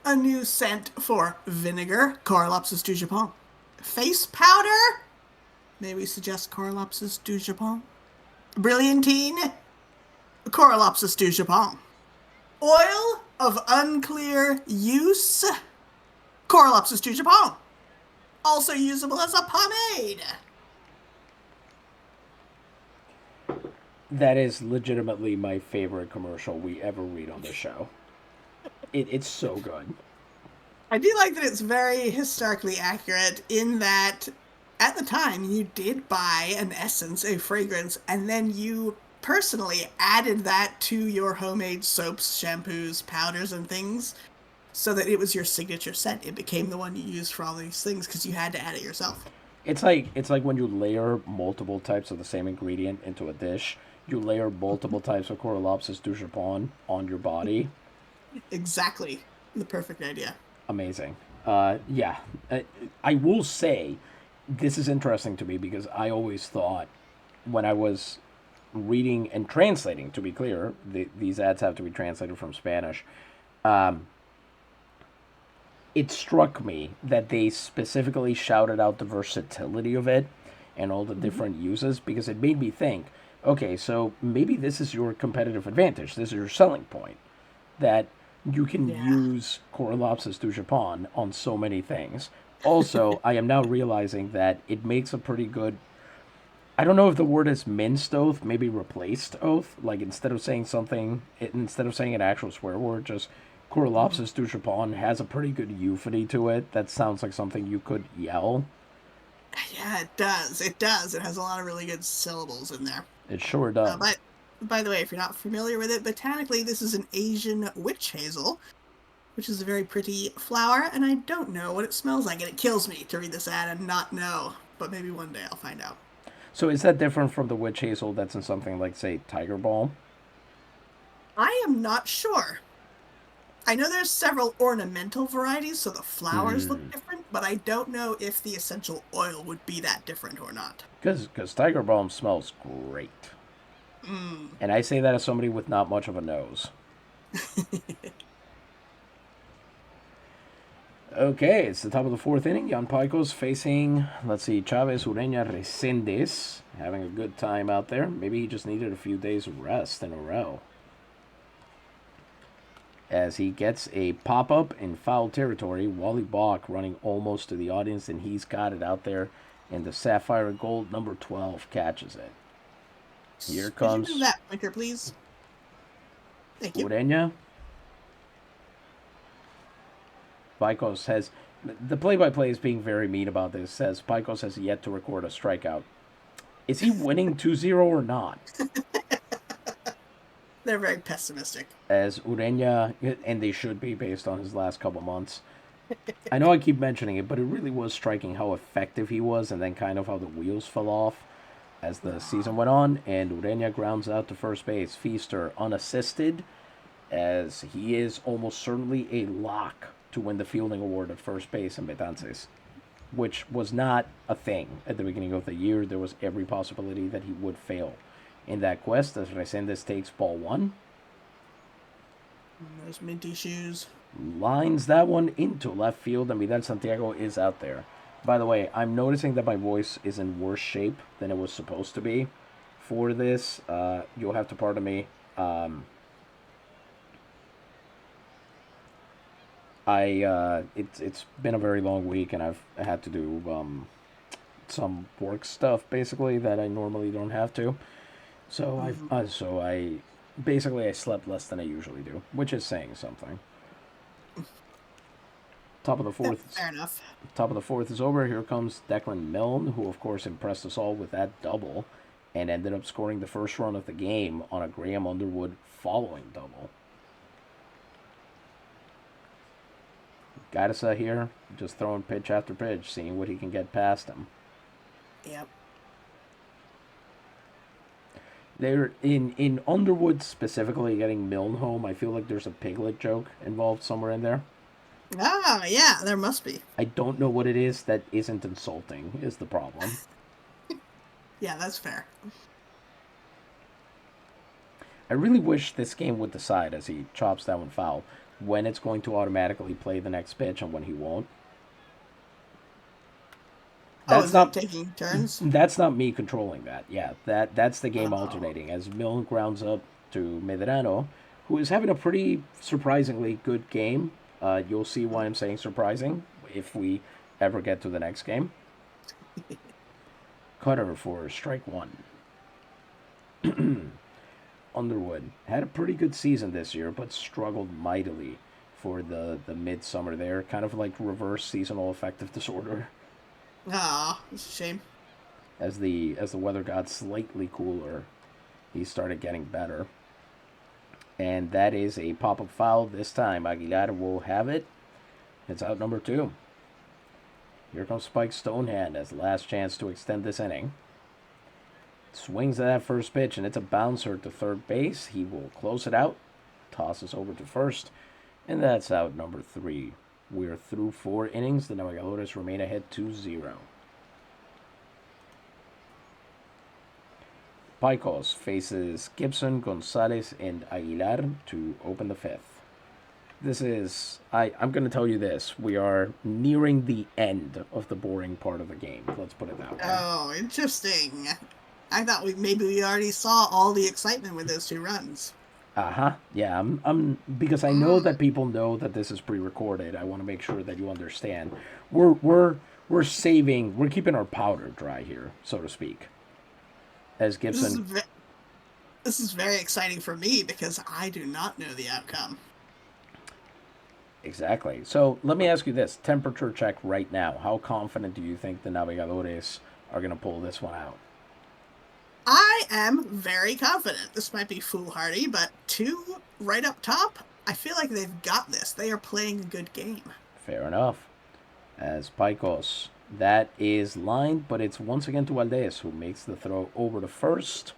A new scent for vinegar? Corolopsis du Japon. Face powder? May we suggest Corolopsis du Japon? Brilliantine? Corolopsis du Japon. Oil of unclear use? Corolopsis du Japon. Also usable as a pomade. That is legitimately my favorite commercial we ever read on this show. It's so good. I do like that it's very historically accurate in that at the time, you did buy an essence, a fragrance, and then you personally added that to your homemade soaps, shampoos, powders, and things so that it was your signature scent. It became the one you used for all these things because you had to add it yourself. It's like when you layer multiple types of the same ingredient into a dish. You layer multiple types of Corolopsis du Japon on your body. Exactly. The perfect idea. Amazing. Yeah. I will say, this is interesting to me because I always thought when I was reading and translating, to be clear, these ads have to be translated from Spanish. It struck me that they specifically shouted out the versatility of it and all the different uses because it made me think, okay, so maybe this is your competitive advantage. This is your selling point, that you can use Corolopsis du Japon on so many things. Also, I am now realizing that it makes a pretty good, I don't know if the word is minced oath, maybe replaced oath. Like instead of saying an actual swear word, just Corolopsis du Japon has a pretty good euphony to it. That sounds like something you could yell. Yeah, it does. It does. It has a lot of really good syllables in there. It sure does. But by the way, if you're not familiar with it, botanically, this is an Asian witch hazel, which is a very pretty flower, and I don't know what it smells like, and it kills me to read this ad and not know. But maybe one day I'll find out. So is that different from the witch hazel that's in something like, say, tiger balm? I am not sure. I know there's several ornamental varieties, so the flowers look different, but I don't know if the essential oil would be that different or not. Because tiger balm smells great. And I say that as somebody with not much of a nose. Okay, it's the top of the fourth inning. Jan Picos facing, let's see, Chavez, Ureña, Resendes. Having a good time out there. Maybe he just needed a few days of rest in a row. As he gets a pop-up in foul territory, Wally Balk running almost to the audience, and he's got it out there. And the Sapphire and Gold, number 12, catches it. Here comes... Could you do that quicker, please? Thank you. Ureña. Picos has... The play-by-play is being very mean about this. Says Picos has yet to record a strikeout. Is he winning 2-0 or not? They're very pessimistic. As Ureña, and they should be based on his last couple months. I know I keep mentioning it, but it really was striking how effective he was and then kind of how the wheels fell off as the season went on. And Ureña grounds out to first base. Feaster unassisted, as he is almost certainly a lock to win the fielding award at first base in Betances, which was not a thing at the beginning of the year. There was every possibility that he would fail in that quest as Resendes takes ball one. Those minty shoes. Lines that one into left field, and Vidal Santiago is out there. By the way, I'm noticing that my voice is in worse shape than it was supposed to be for this. You'll have to pardon me. It's been a very long week, and I've had to do some work stuff basically that I normally don't have to. So I basically I slept less than I usually do, which is saying something. Top of the fourth. Fair enough. Top of the fourth is over. Here comes Declan Milne, who of course impressed us all with that double, and ended up scoring the first run of the game on a Graham Underwood following double. Garza here, just throwing pitch after pitch, seeing what he can get past him. Yep. They're in Underwood specifically getting Milne home. I feel like there's a Piglet joke involved somewhere in there. Ah, yeah, there must be. I don't know what it is that isn't insulting, is the problem. Yeah, that's fair. I really wish this game would decide, as he chops that one foul, when it's going to automatically play the next pitch and when he won't. That's not taking turns? That's not me controlling that. Yeah, that's the game alternating. As Milne grounds up to Medrano, who is having a pretty surprisingly good game. You'll see why I'm saying surprising if we ever get to the next game. Cutter for strike one. Underwood had a pretty good season this year, but struggled mightily for the midsummer there. Kind of like reverse seasonal affective disorder. Ah, it's a shame. As the weather got slightly cooler, he started getting better. And that is a pop-up foul this time. Aguilar will have it. It's out number 2. Here comes Spike Stonehand as last chance to extend this inning. Swings at that first pitch, and it's a bouncer to third base. He will close it out. Tosses over to first. And that's out number 3. We're through 4 innings. The Navegadores remain ahead 2-0. Picos faces Gibson, Gonzalez, and Aguilar to open the 5th. This is... I'm going to tell you this. We are nearing the end of the boring part of the game. Let's put it that way. Oh, interesting. I thought maybe we already saw all the excitement with those 2 runs. Yeah, I'm because I know that people know that this is pre-recorded. I want to make sure that you understand. We're saving. We're keeping our powder dry here, so to speak. As Gibson, this is very exciting for me because I do not know the outcome. Exactly. So let me ask you this. Temperature check right now. How confident do you think the Navegadores are going to pull this one out? I am very confident. This might be foolhardy, but two right up top, I feel like they've got this. They are playing a good game. Fair enough. As Paikos, that is lined, but it's once again to Valdez who makes the throw over to first,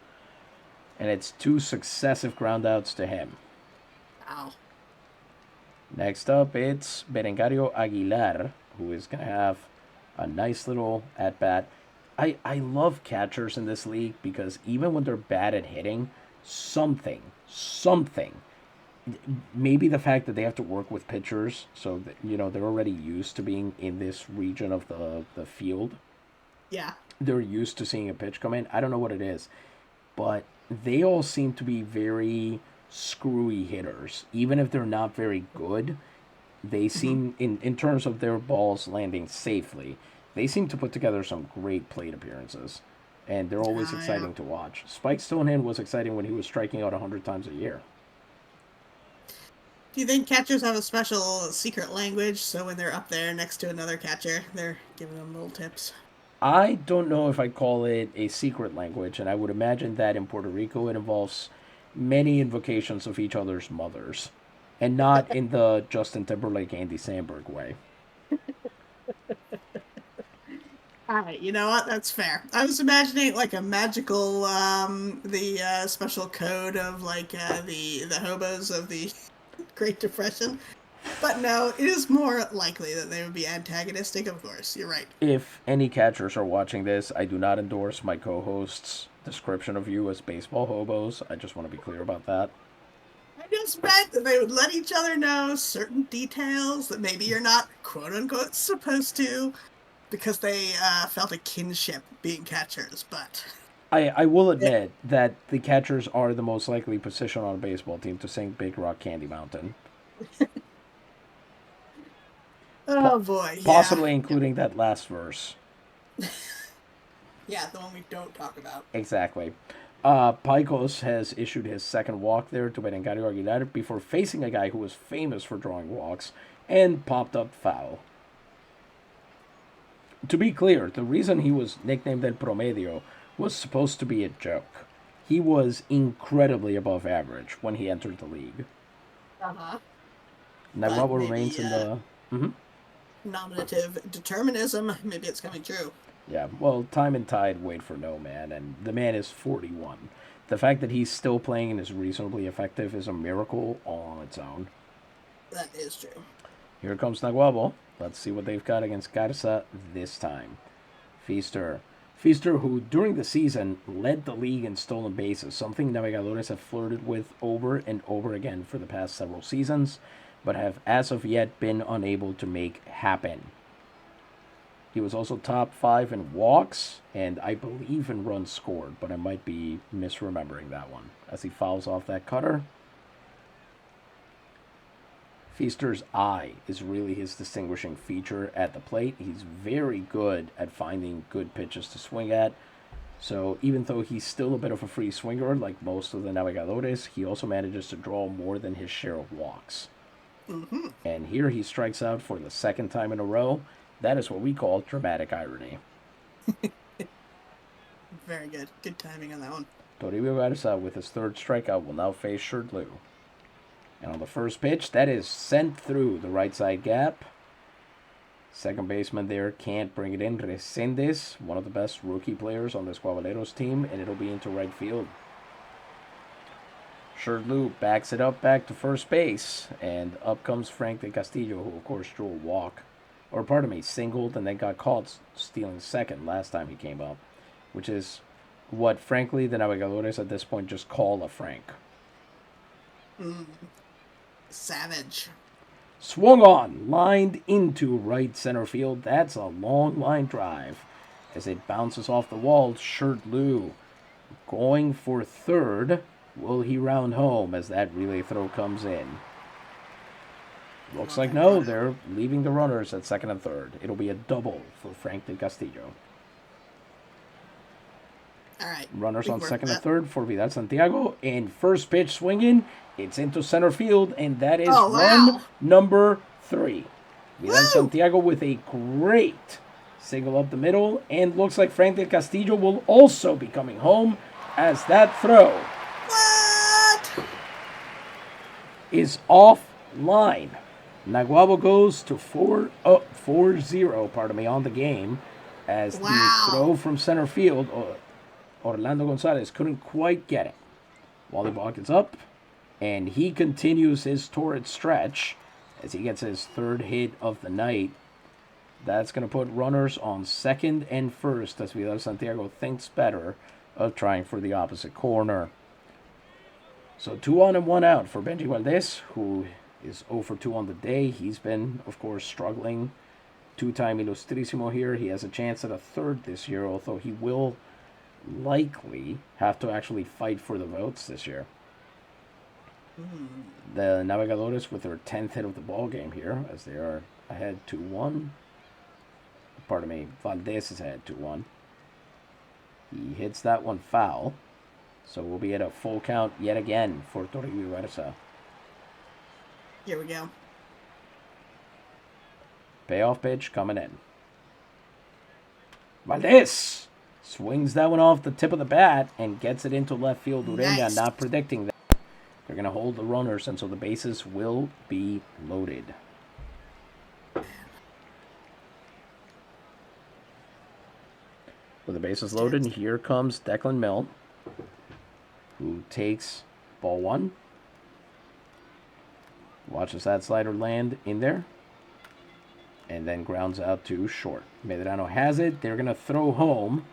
and it's two successive groundouts to him. Wow. Next up, it's Berengario Aguilar, who is going to have a nice little at bat. I love catchers in this league because even when they're bad at hitting, something, maybe the fact that they have to work with pitchers, so that, they're already used to being in this region of the field. Yeah. They're used to seeing a pitch come in. I don't know what it is, but they all seem to be very screwy hitters. Even if they're not very good, they seem, in terms of their balls landing safely, they seem to put together some great plate appearances. And they're always exciting to watch. Spike Stonehand was exciting when he was striking out 100 times a year. Do you think catchers have a special secret language, so when they're up there next to another catcher, they're giving them little tips? I don't know if I'd call it a secret language, and I would imagine that in Puerto Rico it involves many invocations of each other's mothers, and not in the Justin Timberlake, Andy Samberg way. All right, you know what? That's fair. I was imagining like a magical, the special code of like the hobos of the Great Depression. But no, it is more likely that they would be antagonistic, of course. You're right. If any catchers are watching this, I do not endorse my co-host's description of you as baseball hobos. I just want to be clear about that. I just meant that they would let each other know certain details that maybe you're not quote unquote supposed to, because they felt a kinship being catchers. But I will admit that the catchers are the most likely position on a baseball team to sing Big Rock Candy Mountain. Oh boy, Possibly including that last verse. Yeah, the one we don't talk about. Exactly. Paikos has issued his second walk there to Berengario Aguilar before facing a guy who was famous for drawing walks and popped up foul. To be clear, the reason he was nicknamed El Promedio was supposed to be a joke. He was incredibly above average when he entered the league. Uh-huh. Naguabo remains in the... Nominative determinism, maybe it's coming true. Yeah, well, time and tide wait for no man, and the man is 41. The fact that he's still playing and is reasonably effective is a miracle all on its own. That is true. Here comes Naguabo. Let's see what they've got against Garza this time. Feaster, who during the season led the league in stolen bases, something Navegadores have flirted with over and over again for the past several seasons, but have as of yet been unable to make happen. He was also top 5 in walks, and I believe in runs scored, but I might be misremembering that one. As he fouls off that cutter. Feaster's eye is really his distinguishing feature at the plate. He's very good at finding good pitches to swing at. So even though he's still a bit of a free swinger, like most of the Navegadores, he also manages to draw more than his share of walks. Mm-hmm. And here he strikes out for the second time in a row. That is what we call dramatic irony. Very good. Good timing on that one. Toribio Garza, with his third strikeout, will now face Shirtley. And on the first pitch, that is sent through the right side gap. Second baseman there can't bring it in. Resendes, one of the best rookie players on this Guabaleros team, and it'll be into right field. Shirtley backs it up back to first base, and up comes Frank de Castillo, who of course drew a walk. Or pardon me, singled and then got caught stealing second last time he came up, which is what, frankly, the Navegadores at this point just call a Frank. Savage. Swung on, lined into right center field. That's a long line drive. As it bounces off the wall, Shirtley going for third. Will he round home as that relay throw comes in? Looks like no, they're leaving the runners at second and third. It'll be a double for Frank de Castillo. All right. Runners on second and third for Vidal Santiago. And first pitch swinging. It's into center field, and that is run number 3. Vidal Woo! Santiago with a great single up the middle, and looks like Frank del Castillo will also be coming home as that throw What? is offline. Naguabo goes to 4-0, on the game, as Wow. the throw from center field, Orlando Gonzalez couldn't quite get it. Wally Balk is up, and he continues his torrid stretch as he gets his 3rd hit of the night. That's going to put runners on 2nd and 1st as Vidal Santiago thinks better of trying for the opposite corner. So 2 on and 1 out for Benji Valdez, who is 0 for 2 on the day. He's been, of course, struggling. 2-time Ilustrísimo here. He has a chance at a 3rd this year, although he will likely have to actually fight for the votes this year. The Navegadores with their 10th hit of the ball game here, as they are ahead 2-1. Pardon me, Valdez is ahead 2-1. He hits that one foul, so we'll be at a full count yet again for Toribio Versa. Here we go. Payoff pitch coming in. Valdez swings that one off the tip of the bat and gets it into left field. Ureña Nice. not predicting that. They're going to hold the runners, and so the bases will be loaded. With the bases loaded, here comes Declan Milne, who takes ball 1. Watches that slider land in there, and then grounds out to short. Medrano has it. They're going to throw home,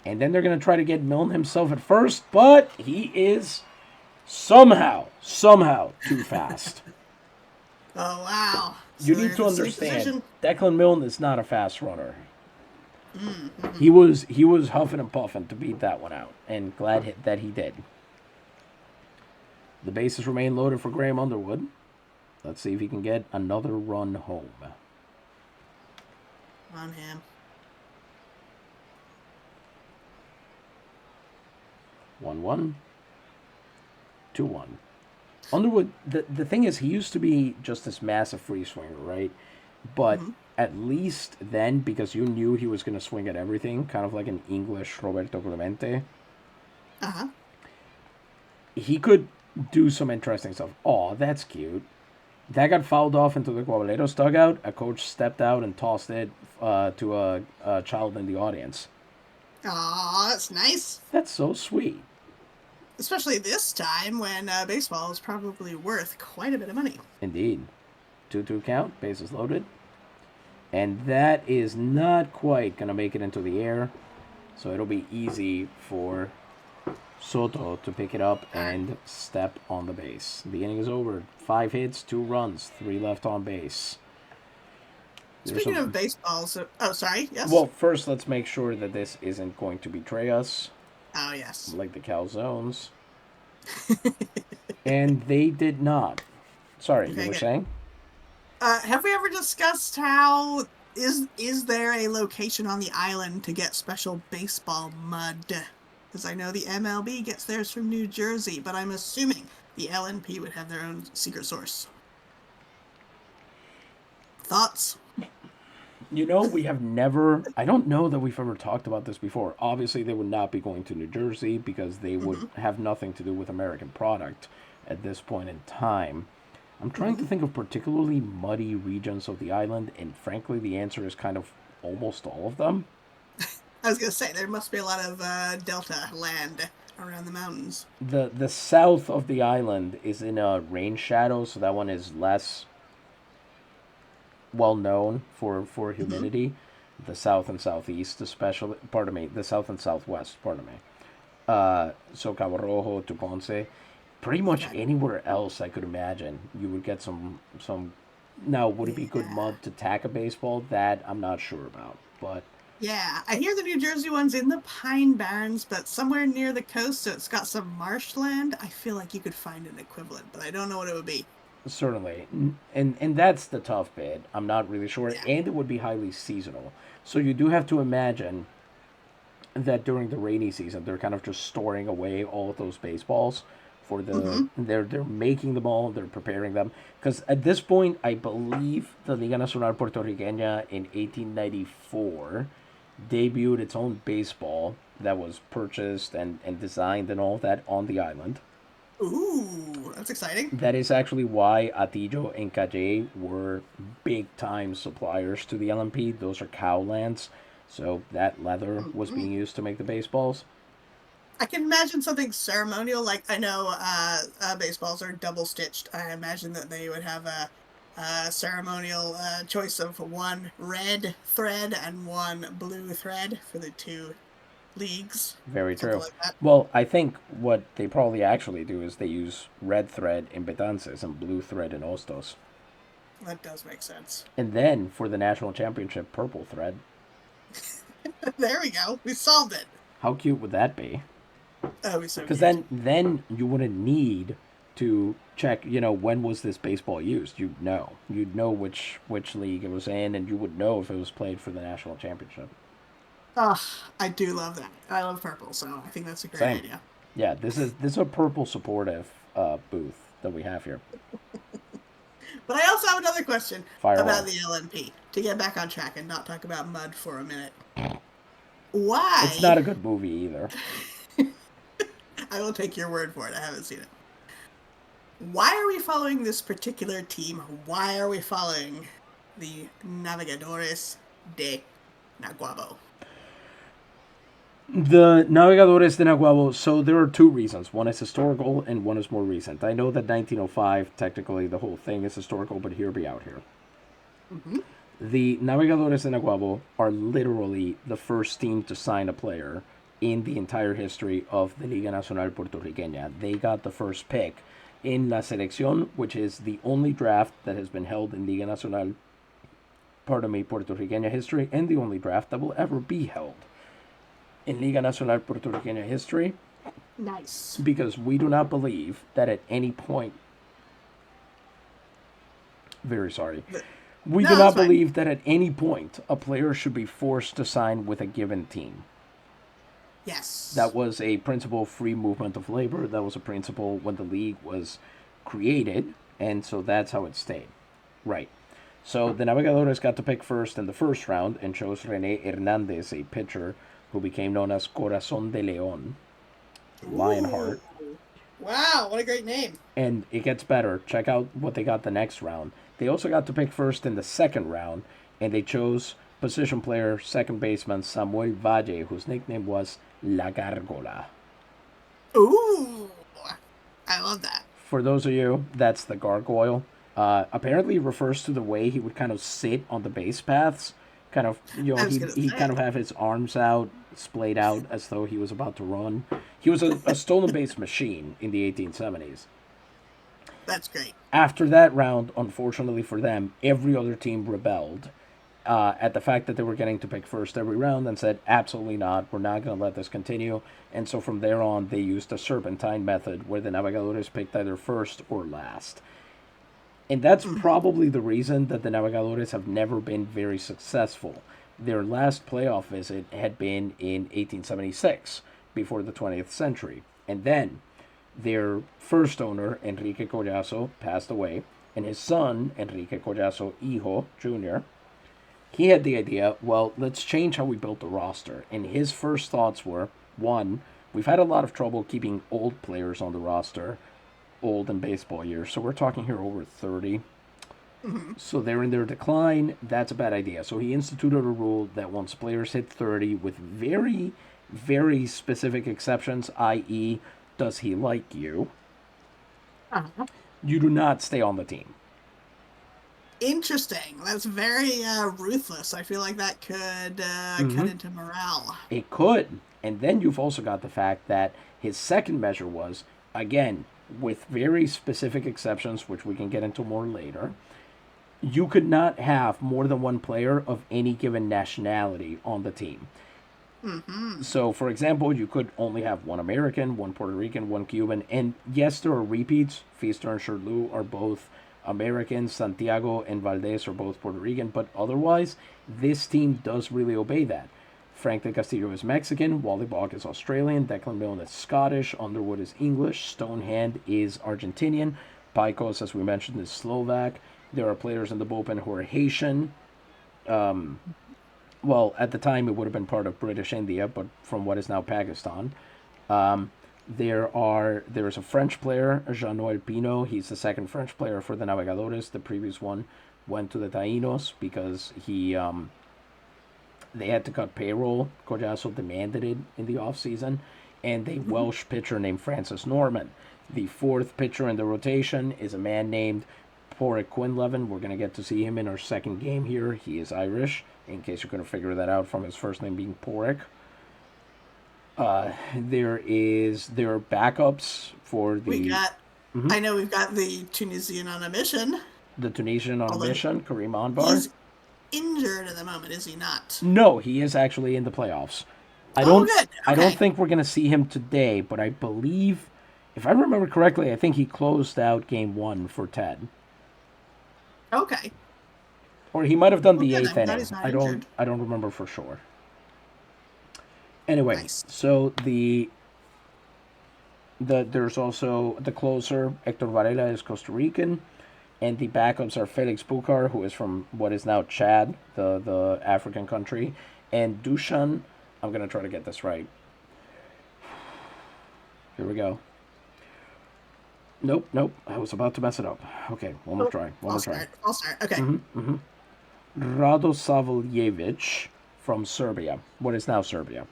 and then they're going to try to get Milne himself at first, but he is somehow too fast. Oh, wow. You So need they're to in a safe understand, position. Declan Milne is not a fast runner. He was huffing and puffing to beat that one out, and glad that he did. The bases remain loaded for Graham Underwood. Let's see if he can get another run home. On him. 1-1. 2-1. Underwood, the thing is, he used to be just this massive free swinger, right? But at least then, because you knew he was going to swing at everything, kind of like an English Roberto Clemente, he could do some interesting stuff. Oh, that's cute. That got fouled off into the Guabaleros dugout. A coach stepped out and tossed it to a child in the audience. Aw, that's nice. That's so sweet. Especially this time when baseball is probably worth quite a bit of money. Indeed. 2-2 count, bases loaded. And that is not quite going to make it into the air. So it'll be easy for Soto to pick it up and step on the base. The inning is over. 5 hits, 2 runs, 3 left on base. Speaking of baseballs, oh, sorry, yes? Well, first let's make sure that this isn't going to betray us. Oh, yes. Like the Calzones. And they did not. Sorry, Okay, you were good. saying? Have we ever discussed how is there a location on the island to get special baseball mud? Because I know the MLB gets theirs from New Jersey, but I'm assuming the LNP would have their own secret source. Thoughts? You know, we have never... I don't know that we've ever talked about this before. Obviously, they would not be going to New Jersey because they would have nothing to do with American product at this point in time. I'm trying to think of particularly muddy regions of the island, and frankly, the answer is kind of almost all of them. I was going to say, there must be a lot of delta land around the mountains. The south of the island is in a rain shadow, so that one is less well known for humidity. The south and southeast, especially, the south and southwest, so Cabo Rojo to Ponce, pretty much anywhere else I could imagine you would get some. Now, would it be good mud to tack a baseball? That I'm not sure about, but yeah, I hear the New Jersey one's in the Pine Barrens, but somewhere near the coast, so it's got some marshland. I feel like you could find an equivalent, but I don't know what it would be. certainly, and that's the tough bit. I'm not really sure, and it would be highly seasonal. So you do have to imagine that during the rainy season, they're kind of just storing away all of those baseballs for the they're making them all, they're preparing them, because at this point I believe the Liga Nacional Puertorriqueña in 1894 debuted its own baseball that was purchased and designed and all that on the island. Ooh, that's exciting. That is actually why Atillo and Calle were big time suppliers to the LMP. Those are cow lands, so that leather was being used to make the baseballs. I can imagine something ceremonial. Like, I know baseballs are double stitched. I imagine that they would have a ceremonial choice of one red thread and one blue thread for the two leagues. Very Something true. like that. Well, I think what they probably actually do is they use red thread in Betances and blue thread in Ostos. That does make sense. And then for the national championship, purple thread. There we go. We solved it. How cute would that be? That would be so Because cute. then you wouldn't need to check, when was this baseball used? You'd know. You'd know which league it was in, and you would know if it was played for the national championship. Oh, I do love that. I love purple, so I think that's a great Same. idea. Yeah, this is a purple supportive booth that we have here. But I also have another question Fire about away. the LNP to get back on track and not talk about mud for a minute. Why? It's not a good movie either. I will take your word for it. I haven't seen it. Why are we following this particular team? Why are we following the Navegadores de Naguabo? The Navegadores de Naguabo, so there are two reasons. One is historical and one is more recent. I know that 1905, technically the whole thing is historical, but hear me out here. The Navegadores de Naguabo are literally the first team to sign a player in the entire history of the Liga Nacional Puertorriqueña. They got the first pick in La Selección, which is the only draft that has been held in Liga Nacional, Puertorriqueña history, and the only draft that will ever be held in Liga Nacional Puertorriqueña history, Nice. because we do not believe that at any point, very sorry, we No, do not that's fine. believe that at any point a player should be forced to sign with a given team. Yes. That was a principle of free movement of labor. That was a principle when the league was created, and so that's how it stayed. Right. So the Navegadores got to pick first in the first round and chose Rene Hernandez, a pitcher who became known as Corazon de León, Lionheart. Ooh. Wow, what a great name. And it gets better. Check out what they got the next round. They also got to pick first in the second round, and they chose position player, second baseman Samuel Valle, whose nickname was La Gargola. Ooh. I love that. For those of you, that's the gargoyle. Apparently, it refers to the way he would kind of sit on the base paths. Kind of, I was gonna he'd say. kind of have his arms out, splayed out as though he was about to run. He was a stolen base machine in the 1870s. That's great. After that round, unfortunately for them, every other team rebelled at the fact that they were getting to pick first every round and said, absolutely not, we're not going to let this continue. And so from there on, they used a serpentine method where the Navegadores picked either first or last. And that's probably the reason that the Navegadores have never been very successful. Their last playoff visit had been in 1876, before the 20th century. And then their first owner, Enrique Collazo, passed away, and his son, Enrique Collazo Hijo Jr., he had the idea, well, let's change how we built the roster. And his first thoughts were, one, we've had a lot of trouble keeping old players on the roster, old in baseball years. So we're talking here over 30. So they're in their decline. That's a bad idea. So he instituted a rule that once players hit 30, with very, very specific exceptions, i.e., does he like you, you do not stay on the team. Interesting. That's very ruthless. I feel like that could cut into morale. It could. And then you've also got the fact that his second measure was, again, with very specific exceptions, which we can get into more later, you could not have more than one player of any given nationality on the team. So, for example, you could only have one American, one Puerto Rican, one Cuban, and yes, there are repeats. Feaster and Sherlew are both Americans, Santiago and Valdez are both Puerto Rican, but otherwise, this team does really obey that. Frank de Castillo is Mexican, Wally Bogg is Australian, Declan Milne is Scottish, Underwood is English, Stonehand is Argentinian, Pykos, as we mentioned, is Slovak. There are players in the bullpen who are Haitian. Well, at the time it would have been part of British India, but from what is now Pakistan. There's a French player, Jean-Noel Pino. He's the second French player for the Navegadores. The previous one went to the Taínos because they had to cut payroll. Collazo demanded it in the offseason. And a Welsh pitcher named Francis Norman. The fourth pitcher in the rotation is a man named Porrick Quinlevin. We're going to get to see him in our second game here. He is Irish, in case you're going to figure that out from his first name being Porrick. There are backups for the... I know we've got the Tunisian on a mission. The Tunisian on a mission, Kareem Anbar. He's injured at the moment, is he not? No, he is actually in the playoffs. Good. Okay. I don't think we're going to see him today, but I believe, if I remember correctly, I think he closed out game 1 for Ted. Okay. Or he might have done the 8th inning. I don't remember for sure. Anyway, nice. So there's also the closer, Hector Varela is Costa Rican, and the backups are Felix Bucar, who is from what is now Chad, the African country, and Dushan, I'm going to try to get this right. Here we go. Nope, I was about to mess it up. Okay, one more try. I'll start. Okay. Radosavljevic from Serbia, what is now Serbia.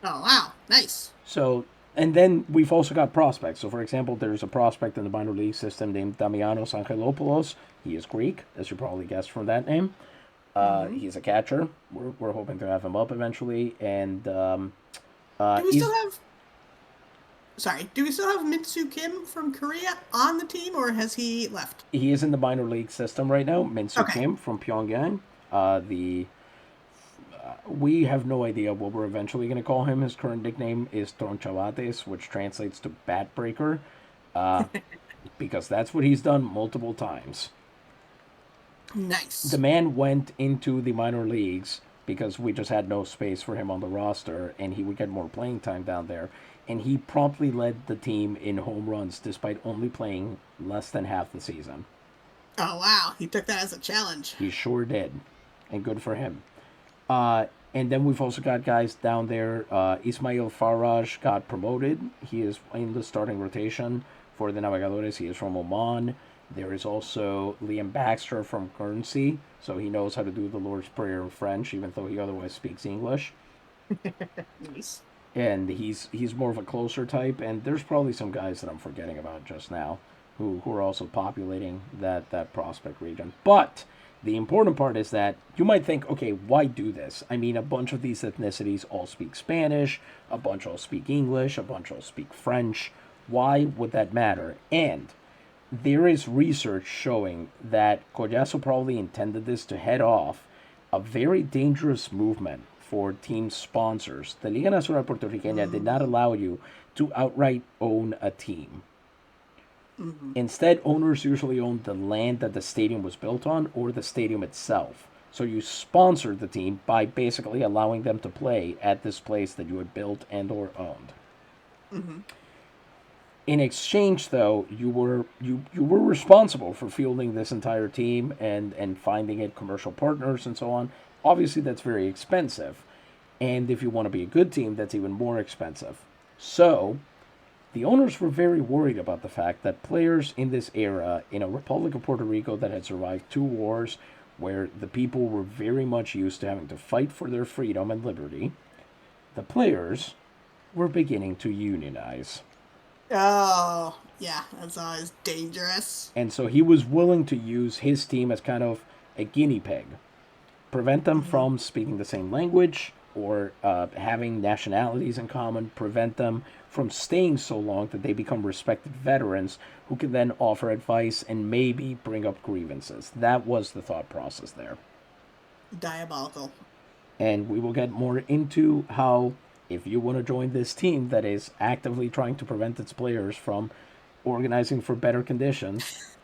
Oh, wow. Nice. So, and then we've also got prospects. So, for example, there's a prospect in the minor league system named Damianos Angelopoulos. He is Greek, as you probably guessed from that name. He's a catcher. We're hoping to have him up eventually. And do we still have Minsu Kim from Korea on the team, or has he left? He is in the minor league system right now. Minsu Kim from Pyongyang. We have no idea what we're eventually going to call him. His current nickname is Tronchavates, which translates to bat breaker, because that's what he's done multiple times. Nice. The man went into the minor leagues because we just had no space for him on the roster, and he would get more playing time down there. And he promptly led the team in home runs despite only playing less than half the season. Oh, wow. He took that as a challenge. He sure did. And good for him. And then we've also got guys down there. Ismail Faraj got promoted. He is in the starting rotation for the Navegadores. He is from Oman. There is also Liam Baxter from Guernsey. So he knows how to do the Lord's Prayer in French, even though he otherwise speaks English. Nice. And he's more of a closer type. And there's probably some guys that I'm forgetting about just now who are also populating that prospect region. But the important part is that you might think, okay, why do this? I mean, a bunch of these ethnicities all speak Spanish, a bunch all speak English, a bunch all speak French. Why would that matter? And there is research showing that Collazo probably intended this to head off a very dangerous movement for team sponsors. The Liga Nacional Puertorriqueña did not allow you to outright own a team. Instead, owners usually owned the land that the stadium was built on or the stadium itself. So you sponsored the team by basically allowing them to play at this place that you had built and or owned. In exchange, though, you were responsible for fielding this entire team and finding it commercial partners and so on. Obviously, that's very expensive. And if you want to be a good team, that's even more expensive. So the owners were very worried about the fact that players in this era, in a Republic of Puerto Rico that had survived 2 wars, where the people were very much used to having to fight for their freedom and liberty, the players were beginning to unionize. Oh, yeah, that's always dangerous. And so he was willing to use his team as kind of a guinea pig. Prevent them from speaking the same language or having nationalities in common, prevent them from staying so long that they become respected veterans who can then offer advice and maybe bring up grievances. That was the thought process there. Diabolical. And we will get more into how, if you want to join this team that is actively trying to prevent its players from organizing for better conditions,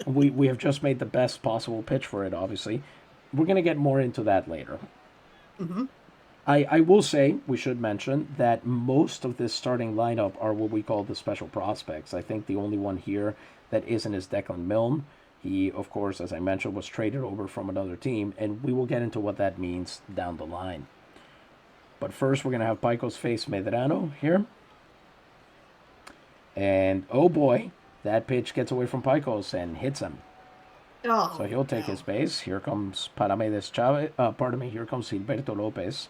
we have just made the best possible pitch for it, obviously. We're going to get more into that later. I will say, we should mention, that most of this starting lineup are what we call the special prospects. I think the only one here that isn't is Declan Milne. He, of course, as I mentioned, was traded over from another team, and we will get into what that means down the line. But first, we're going to have Picos face Medrano here. And, oh boy, that pitch gets away from Picos and hits him. Oh, So he'll take his base. Here comes Paramedes Chavez. Here comes Gilberto Lopez.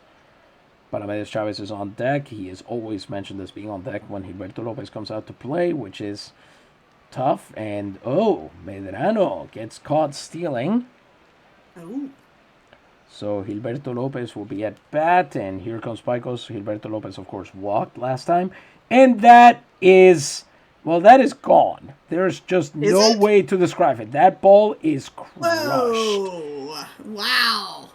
Paramedes Chavez is on deck. He is always mentioned as being on deck when Gilberto Lopez comes out to play, which is tough. And, oh, Medrano gets caught stealing. Oh. So Gilberto Lopez will be at bat, and here comes Picos. Gilberto Lopez, of course, walked last time. And that is gone. There's just no way to describe it. That ball is crushed. Whoa. Wow.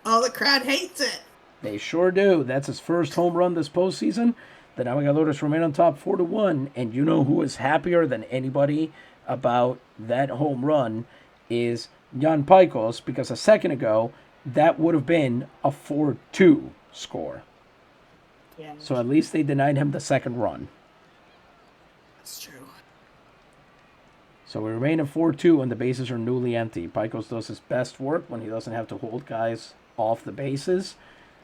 Oh, the crowd hates it. They sure do. That's his first home run this postseason. The Navegadores remain on top 4-1. And you know who is happier than anybody about that home run is Jan Picos, because a second ago, that would have been a 4-2 score. Yeah. So at least they denied him the second run. That's true. So we remain at 4-2 and the bases are newly empty. Picos does his best work when he doesn't have to hold guys off the bases.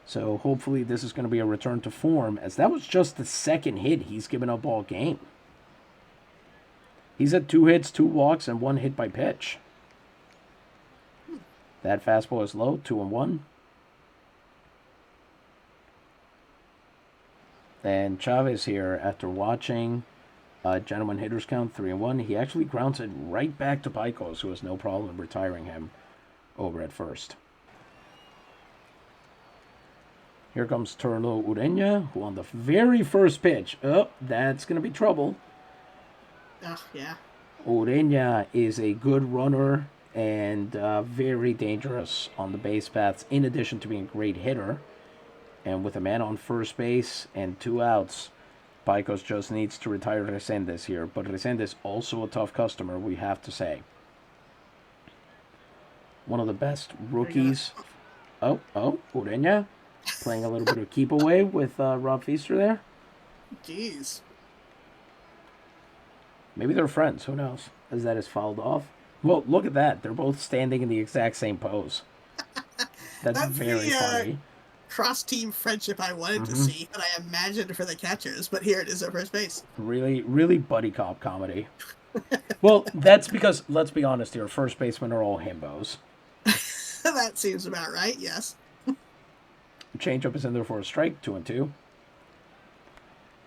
So hopefully this is going to be a return to form, as that was just the second hit he's given up all game. He's at 2 hits, 2 walks, and 1 hit by pitch. That fastball is low, 2-1. And Chavez here, after watching gentleman hitters count 3-1, he actually grounds it right back to Picos, who has no problem retiring him over at first. Here comes Turlo Ureña, who on the very first pitch, that's going to be trouble. Oh, yeah. Ureña is a good runner and very dangerous on the base paths, in addition to being a great hitter. And with a man on first base and 2 outs, Picos just needs to retire Resendes here. But Resendes also a tough customer, we have to say. One of the best rookies. Oh, Ureña playing a little bit of keep away with Rob Feaster there. Jeez. Maybe they're friends, who knows, as that is fouled off. Well, look at that. They're both standing in the exact same pose. That's very funny. Cross-team friendship I wanted to see, and I imagined for the catchers, but here it is at first base. Really, really buddy cop comedy. Well, that's because, let's be honest here, first basemen are all himbos. That seems about right, yes. Changeup is in there for a strike, 2-2.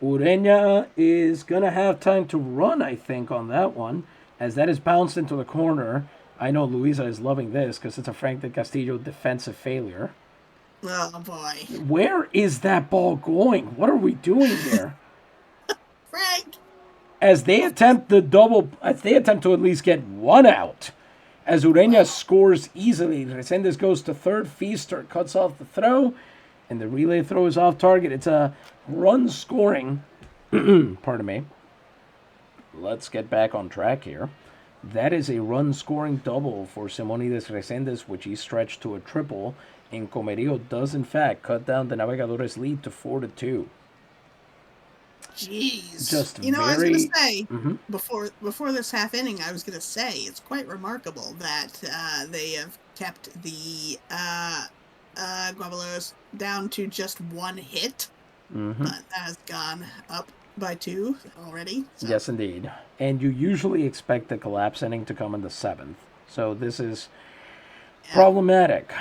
Ureña is going to have time to run, I think, on that one, as that is bounced into the corner. I know Louisa is loving this because it's a Frank de Castillo defensive failure. Oh, boy. Where is that ball going? What are we doing here? Frank! As they attempt to at least get 1 out. As Ureña scores easily, Resendes goes to third, Feaster cuts off the throw, and the relay throw is off target. It's a run scoring, pardon me. Let's get back on track here. That is a run scoring double for Simonides Resendes, which he stretched to a triple. And Comerío does, in fact, cut down the Navegadores lead to 4-2. Jeez. Just I was going to say, Mm-hmm. before this half inning, I was going to say, it's quite remarkable that they have kept the Guabaleros down to just 1 hit. Mm-hmm. But that has gone up by 2 already. So. Yes, indeed. And you usually expect the collapse inning to come in the 7th. So this is problematic.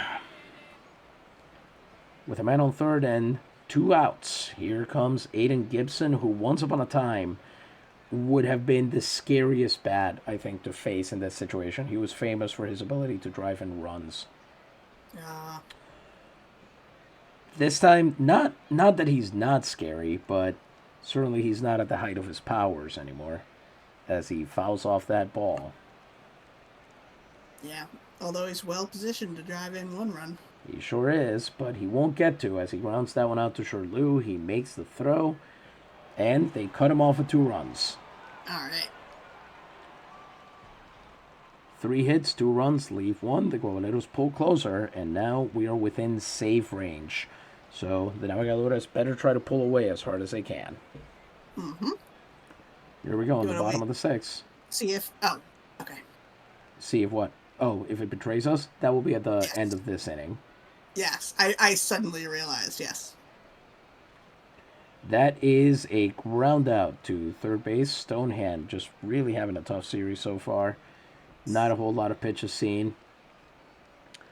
With a man on third and 2 outs, here comes Aiden Gibson, who once upon a time would have been the scariest bat, I think, to face in this situation. He was famous for his ability to drive in runs. This time, not that he's not scary, but certainly he's not at the height of his powers anymore, as he fouls off that ball. Yeah, although he's well positioned to drive in 1 run. He sure is, but he won't get to as he grounds that one out to Shirley. He makes the throw, and they cut him off with 2 runs. All right. 3 hits, 2 runs, leave 1. The Guabaleros pull closer, and now we are within save range. So the Navegadores better try to pull away as hard as they can. Mm-hmm. Here we go, on the Doing bottom away. of the 6th. See if... Oh, okay. See if what? Oh, if it betrays us, that will be at the Yes. end of this inning. Yes, I suddenly realized, yes. That is a ground out to third base. Stonehand just really having a tough series so far. Not a whole lot of pitches seen.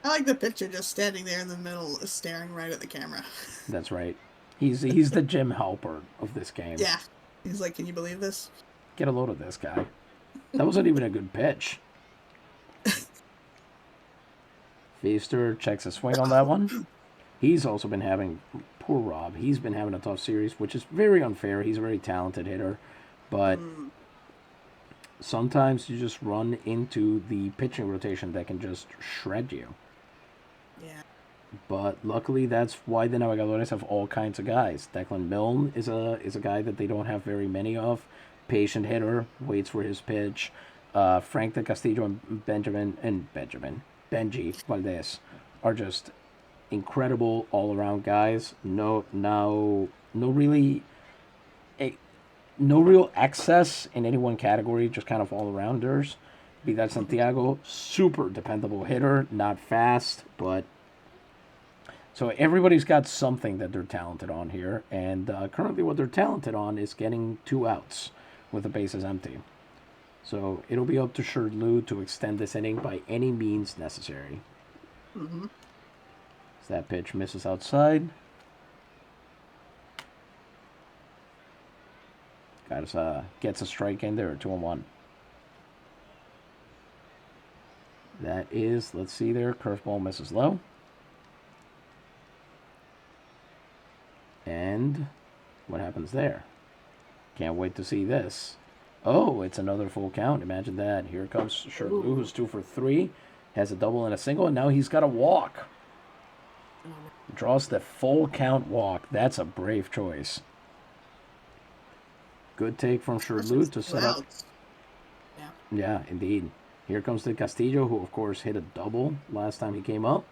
I like the picture just standing there in the middle, staring right at the camera. That's right. He's the Jim Halpert of this game. Yeah. He's like, can you believe this? Get a load of this guy. That wasn't even a good pitch. Feaster checks a swing on that one. He's also been having, poor Rob, he's been having a tough series, which is very unfair. He's a very talented hitter. But sometimes you just run into the pitching rotation that can just shred you. Yeah. But luckily, that's why the Navegadores have all kinds of guys. Declan Milne is a guy that they don't have very many of. Patient hitter, waits for his pitch. Frank de Castillo and Benji Valdez are just incredible all-around guys. No real excess in any one category, just kind of all-arounders. Be that Santiago, super dependable hitter, not fast, but so everybody's got something that they're talented on here, and currently what they're talented on is getting 2 outs with the bases empty. So it'll be up to Shirley to extend this inning by any means necessary. Mm-hmm. As that pitch misses outside. Gets a strike in there, 2-1. That is, let's see there, curveball misses low. And what happens there? Can't wait to see this. Oh, it's another full count. Imagine that. Here comes Shirley, who's 2 for 3. Has a double and a single, and now he's got a walk. Draws the full count walk. That's a brave choice. Good take from Shirley to set up. Yeah, indeed. Here comes the Castillo, who, of course, hit a double last time he came up.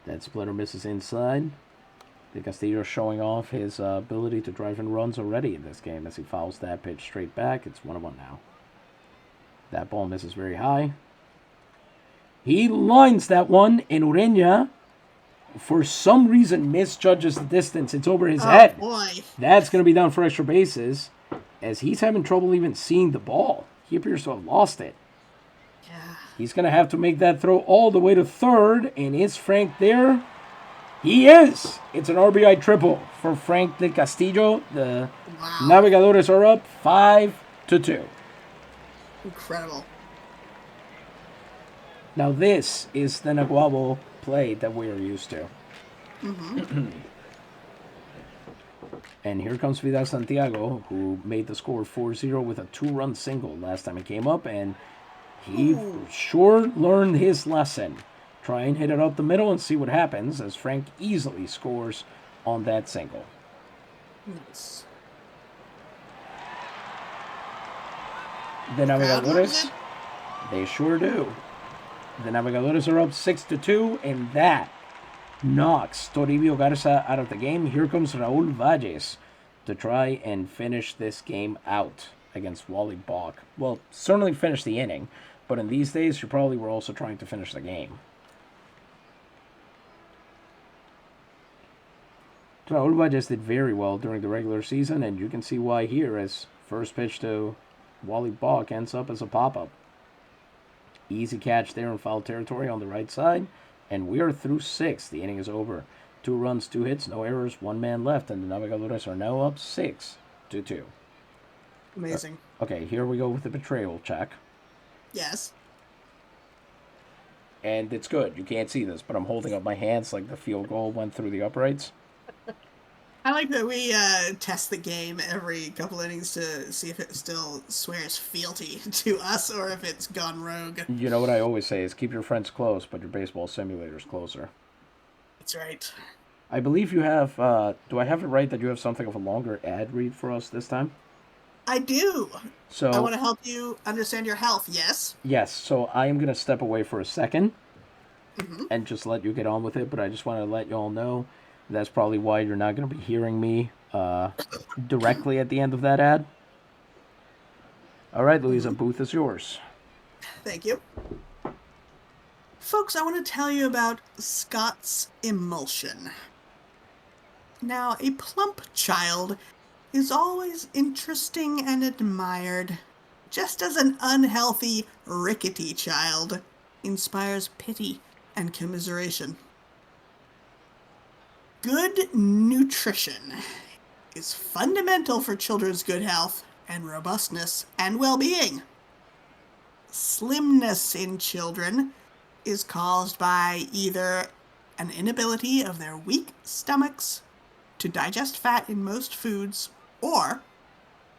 That splitter misses inside. The Castillo showing off his ability to drive in runs already in this game as he fouls that pitch straight back. It's 1-1 now. That ball misses very high. He lines that one, and Ureña, for some reason, misjudges the distance. It's over his head. Boy. That's going to be down for extra bases, as he's having trouble even seeing the ball. He appears to have lost it. Yeah. He's going to have to make that throw all the way to third, and is Frank there? He is. It's an RBI triple for Frank de Castillo. The Navegadores are up 5-2. Incredible. Now this is the Naguabo play that we are used to. Mm-hmm. And here comes Vidal Santiago, who made the score 4-0 with a 2-run single last time he came up, and he sure learned his lesson. Try and hit it up the middle and see what happens, as Frank easily scores on that single. Nice. The Navegadores, they sure do. The Navegadores are up 6-2, and that knocks Toribio Garza out of the game. Here comes Raul Valles to try and finish this game out against Wally Bach. Well, certainly finish the inning, but in these days, you probably were also trying to finish the game. Raul Valles did very well during the regular season, and you can see why here, as first pitch to Wally Bach ends up as a pop-up. Easy catch there in foul territory on the right side, and we are through 6. The inning is over. 2 runs, 2 hits, no errors, 1 man left, and the Navegadores are now up 6-2. Amazing. Okay, here we go with the betrayal check. Yes. And it's good. You can't see this, but I'm holding up my hands like the field goal went through the uprights. I like that we test the game every couple innings to see if it still swears fealty to us or if it's gone rogue. You know what I always say is keep your friends close, but your baseball simulator's closer. That's right. I believe you have, do I have it right that you have something of a longer ad read for us this time? I do. I So, want to help you understand your health, yes? yes, so I am going to step away for a second Mm-hmm. and just let you get on with it, but I just want to let you all know that's probably why you're not going to be hearing me directly at the end of that ad. All right, Louisa, Mm-hmm. booth is yours. Thank you. Folks, I want to tell you about Scott's emulsion. Now, a plump child is always interesting and admired, just as an unhealthy, rickety child inspires pity and commiseration. Good nutrition is fundamental for children's good health and robustness and well-being. Slimness in children is caused by either an inability of their weak stomachs to digest fat in most foods, or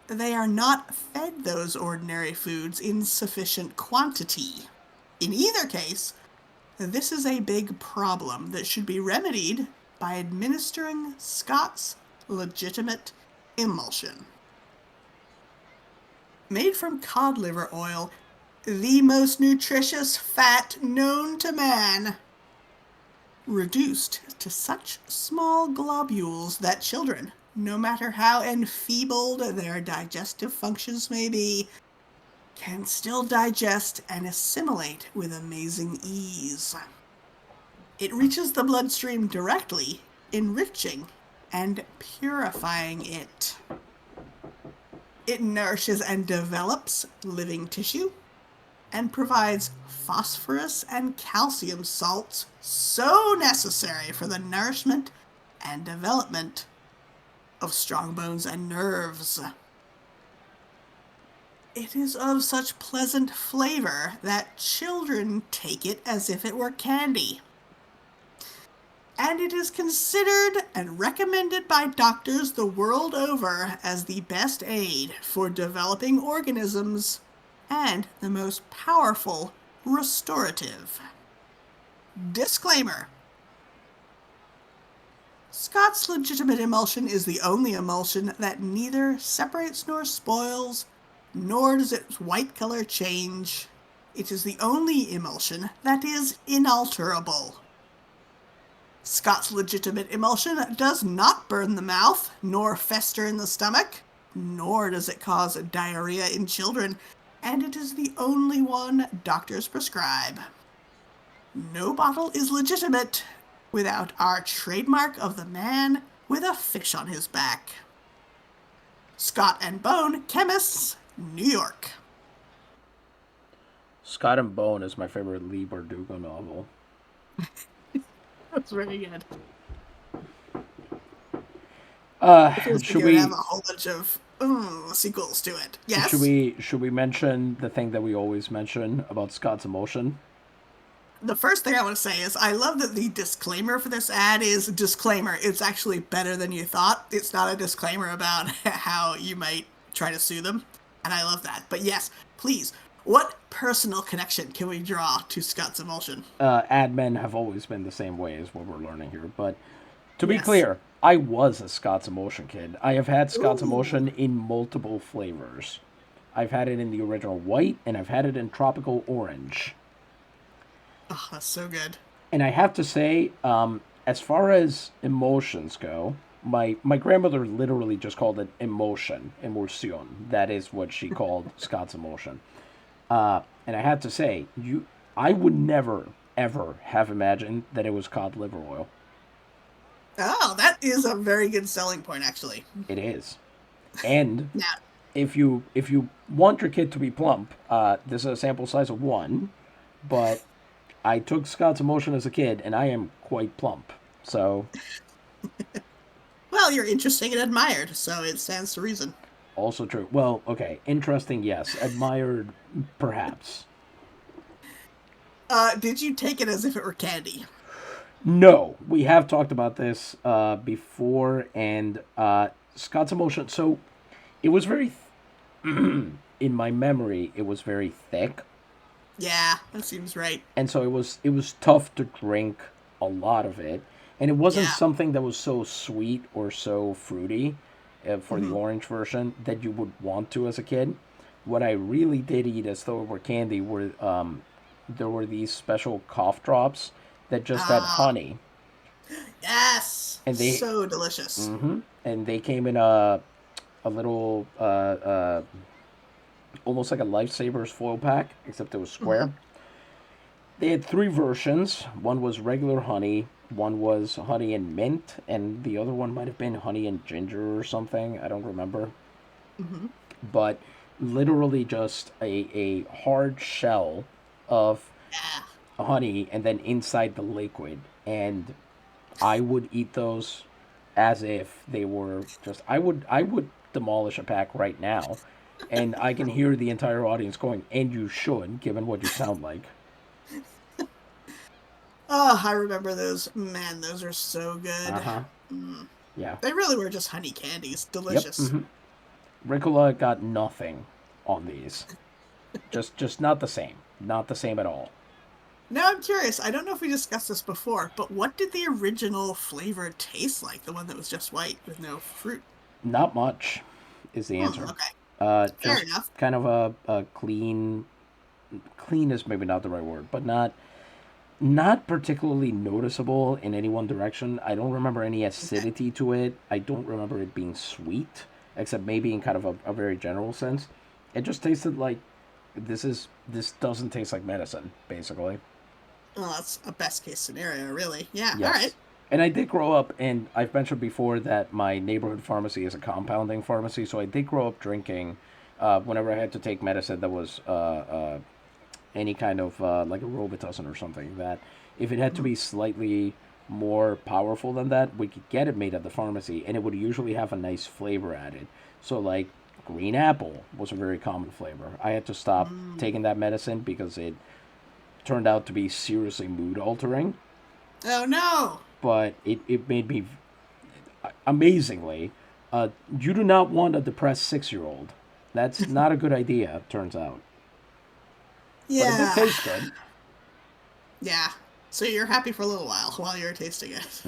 they are not fed those ordinary foods in sufficient quantity. In either case, this is a big problem that should be remedied by administering Scott's legitimate emulsion. Made from cod liver oil, the most nutritious fat known to man, reduced to such small globules that children, no matter how enfeebled their digestive functions may be, can still digest and assimilate with amazing ease. It reaches the bloodstream directly, enriching and purifying it. It nourishes and develops living tissue and provides phosphorus and calcium salts so necessary for the nourishment and development of strong bones and nerves. It is of such pleasant flavor that children take it as if it were candy. And it is considered and recommended by doctors the world over as the best aid for developing organisms and the most powerful restorative. Disclaimer: Scott's legitimate emulsion is the only emulsion that neither separates nor spoils, nor does its white color change. It is the only emulsion that is inalterable. Scott's legitimate emulsion does not burn the mouth, nor fester in the stomach, nor does it cause diarrhea in children, and it is the only one doctors prescribe. No bottle is legitimate without our trademark of the man with a fish on his back. Scott and Bone, Chemists, New York. Scott and Bone is my favorite Lee Bardugo novel. That's very good. It feels like Should it would have we a whole bunch of sequels to it. should Yes? we should we mention the thing that we always mention about Scott's emotion? The first thing I want to say is I love that the disclaimer for this ad is disclaimer. It's actually better than you thought. It's not a disclaimer about how you might try to sue them. And I love that. But yes, please, what personal connection can we draw to Scott's emulsion? Ad men have always been the same way as what we're learning here. But to be Yes. clear, I was a Scott's emotion kid. I have had Scott's Ooh. emotion in multiple flavors. I've had it in the original white, and I've had it in tropical orange. Oh, that's so good. And I have to say, as far as emotions go, my grandmother literally just called it emotion, emotion. That is what she called Scott's emotion. And I have to say, I would never ever have imagined that it was cod liver oil. Oh, that is a very good selling point, actually. It is, and Now, if you want your kid to be plump, this is a sample size of one, but I took Scott's emotion as a kid, and I am quite plump. So well, you're interesting and admired, so it stands to reason. also true. Well, okay, interesting, yes. Admired, perhaps. Did you take it as if it were candy? No, we have talked about this before, and Scott's emotion. So it was very, in my memory, it was very thick, Yeah, that seems right. and so it was tough to drink a lot of it, and it wasn't Yeah. something that was so sweet or so fruity. for the orange version that you would want to as a kid. What I really did eat as though it were candy were there were these special cough drops that just had Ah, honey, yes, and so delicious. and they came in a little almost like a Lifesavers foil pack, except it was Hmm. square. They had three versions. One was regular honey, one was honey and mint, and the other one might have been honey and ginger or something. I don't remember. Hmm. But literally just a hard shell of Yeah. honey and then inside the liquid. And I would eat those as if they were just I would demolish a pack right now. And I can hear the entire audience going, and you should, given what you sound like. Oh, I remember those. Man, those are so good. Uh-huh. Mm. Yeah. They really were just honey candies. Yep. Delicious. Ricola got nothing on these. Just not the same. Not the same at all. Now I'm curious. I don't know if we discussed this before, but what did the original flavor taste like? The one that was just white with no fruit? Not much is the Hmm, answer. okay. Fair Just enough. kind of a clean is maybe not the right word, but not particularly noticeable in any one direction. I don't remember any Okay. acidity to it. I don't remember it being sweet, except maybe in kind of a very general sense. It just tasted like this doesn't taste like medicine, basically. Well, that's a best case scenario, really. Yeah, all right. Yes. And I did grow up, and I've mentioned before that my neighborhood pharmacy is a compounding pharmacy, so I did grow up drinking whenever I had to take medicine that was any kind of like a Robitussin or something, that if it had to Mhm. be slightly more powerful than that, we could get it made at the pharmacy, and it would usually have a nice flavor added. So, like, green apple was a very common flavor. I had to stop Mm. taking that medicine because it turned out to be seriously mood altering, Oh, no. but it made me amazingly. You do not want a depressed 6-year-old. That's not a good idea, turns out. But it did Yeah. taste good. Yeah. So you're happy for a little while you're tasting it.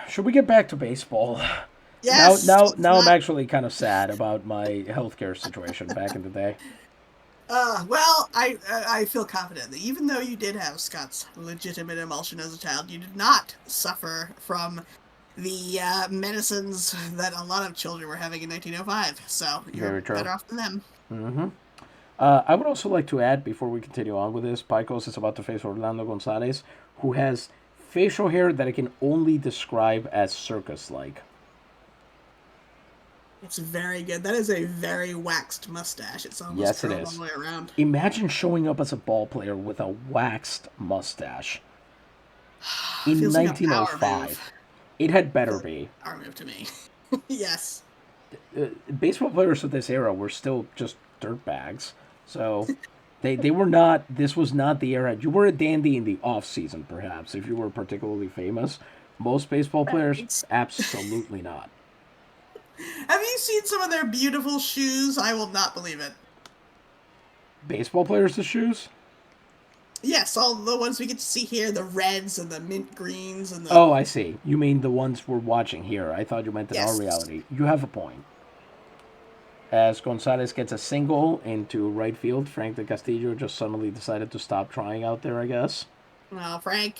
Should we get back to baseball? Now, Yes. now, Let's now I'm not. actually kind of sad about my healthcare situation back in the day. Well, I feel confident that even though you did have Scott's legitimate emulsion as a child, you did not suffer from the medicines that a lot of children were having in 1905. So you're Very true. better off than them. I would also like to add before we continue on with this, Picos is about to face Orlando Gonzalez, who has facial hair that I can only describe as circus-like. It's very good. That is a very waxed mustache. It's almost Yes, it curled all is. the way around. Imagine showing up as a ball player with a waxed mustache in Feels like a power move. 1905. It had better Feels like be. a power move to me. Yes. Baseball players of this era were still just dirtbags. So they were not. This was not the era. You were a dandy in the off season, perhaps, if you were particularly famous. Most baseball players, Right. absolutely not. Have you seen some of their beautiful shoes? I will not believe it. Baseball players' the shoes? Yes, all the ones we get to see here, the reds and the mint greens and the Oh, I see. You mean the ones we're watching here. I thought you meant in our yes. reality. You have a point. As Gonzalez gets a single into right field, Frank de Castillo just suddenly decided to stop trying out there, I guess. Well, Frank.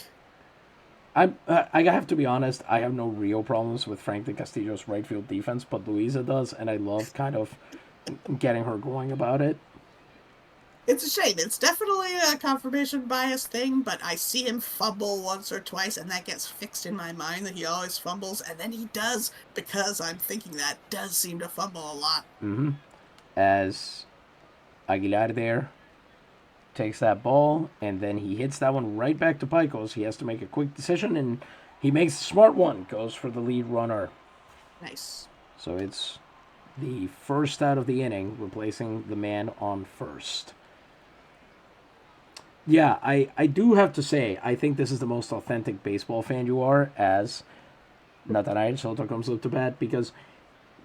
I have to be honest. I have no real problems with Frank de Castillo's right field defense, but Louisa does, and I love kind of getting her going about it. It's a shame. It's definitely a confirmation bias thing, but I see him fumble once or twice, and that gets fixed in my mind that he always fumbles, and then he does, because I'm thinking that, does seem to fumble a lot. As Aguilar there takes that ball, and then he hits that one right back to Picos. He has to make a quick decision, and he makes a smart one. Goes for the lead runner. Nice. So it's the first out of the inning, replacing the man on first. Yeah, I do have to say, I think this is the most authentic baseball fan you are, as Nathaniel Soto comes up to bat, because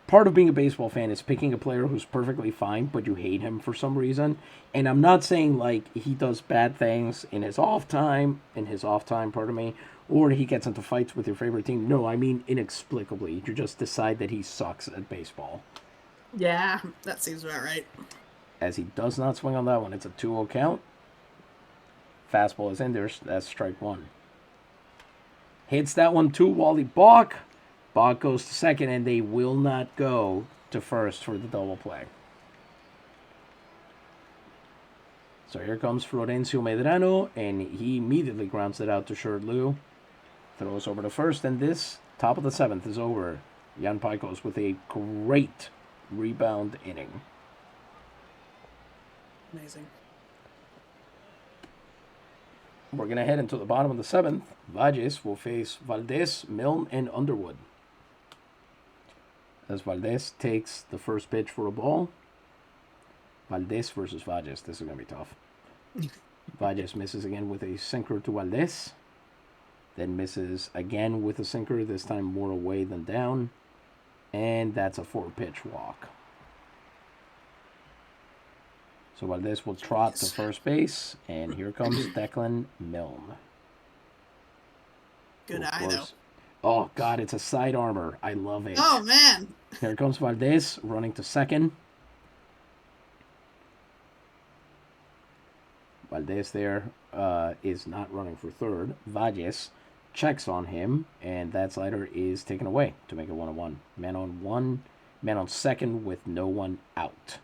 part of being a baseball fan is picking a player who's perfectly fine, but you hate him for some reason. And I'm not saying like he does bad things in his off time, pardon me, or he gets into fights with your favorite team. No, I mean inexplicably. You just decide that he sucks at baseball. Yeah, that seems about right. As he does not swing on that one. It's a 2-0 count. Fastball is in there. That's strike one. Hits that one too, Wally Balk. Balk goes to second, and they will not go to first for the double play. So here comes Florencio Medrano, and he immediately grounds it out to short Lou. Throws over to first, and this top of the seventh is over. Jan Picos with a great rebound inning. Amazing. We're going to head into the bottom of the seventh. Valles will face Valdez, Milne, and Underwood. As Valdez takes the first pitch for a ball. Valdez versus Valles. This is going to be tough. Valles misses again with a sinker to Valdez. Then misses again with a sinker, this time more away than down. And that's a 4-pitch walk. So Valdez will trot to first base, and here comes Declan Milne. Good eye, though. Oh, God, it's a side armor. I love it. Oh, man. Here comes Valdez running to second. Valdez there is not running for third. Valles checks on him, and that slider is taken away to make it 1-1. Man on second with no one out.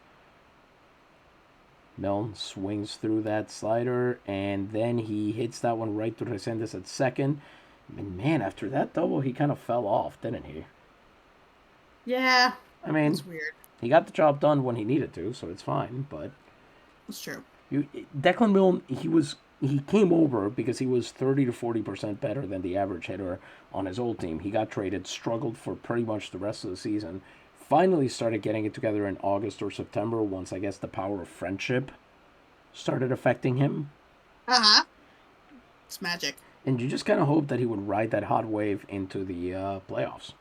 Milne swings through that slider, and then he hits that one right to Resendes at second. And man, after that double, he kind of fell off, didn't he? Yeah. I mean, it's weird. He got the job done when he needed to, so it's fine. But it's true. Declan Milne, he came over because he was 30 to 40% better than the average hitter on his old team. He got traded, struggled for pretty much the rest of the season. Finally started getting it together in August or September once, I guess, the power of friendship started affecting him. Uh-huh. It's magic. And you just kind of hope that he would ride that hot wave into the playoffs,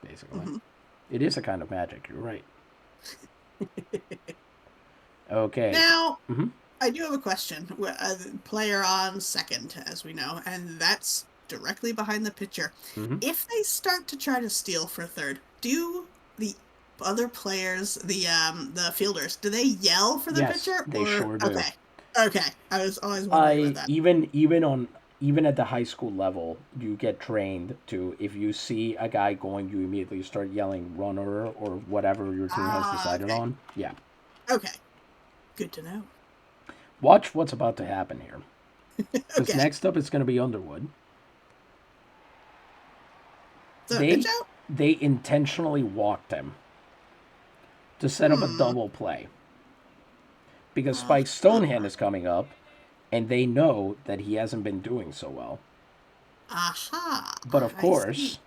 basically. Mm-hmm. It is a kind of magic. You're right. Okay. Now, I do have a question. Player on second, as we know, and that's directly behind the pitcher. Mm-hmm. If they start to try to steal for third, do the other players, the fielders, do they yell for the pitcher? They sure do. Okay. I was always wondering about that. Even at the high school level, you get trained to, if you see a guy going, you immediately start yelling runner or whatever your team has decided on. Yeah. Okay. Good to know. Watch what's about to happen here. Because next up it's going to be Underwood. So pitch out? They intentionally walked him to set up a double play. Because Spike Stonehand is coming up, and they know that he hasn't been doing so well. Aha! But of course,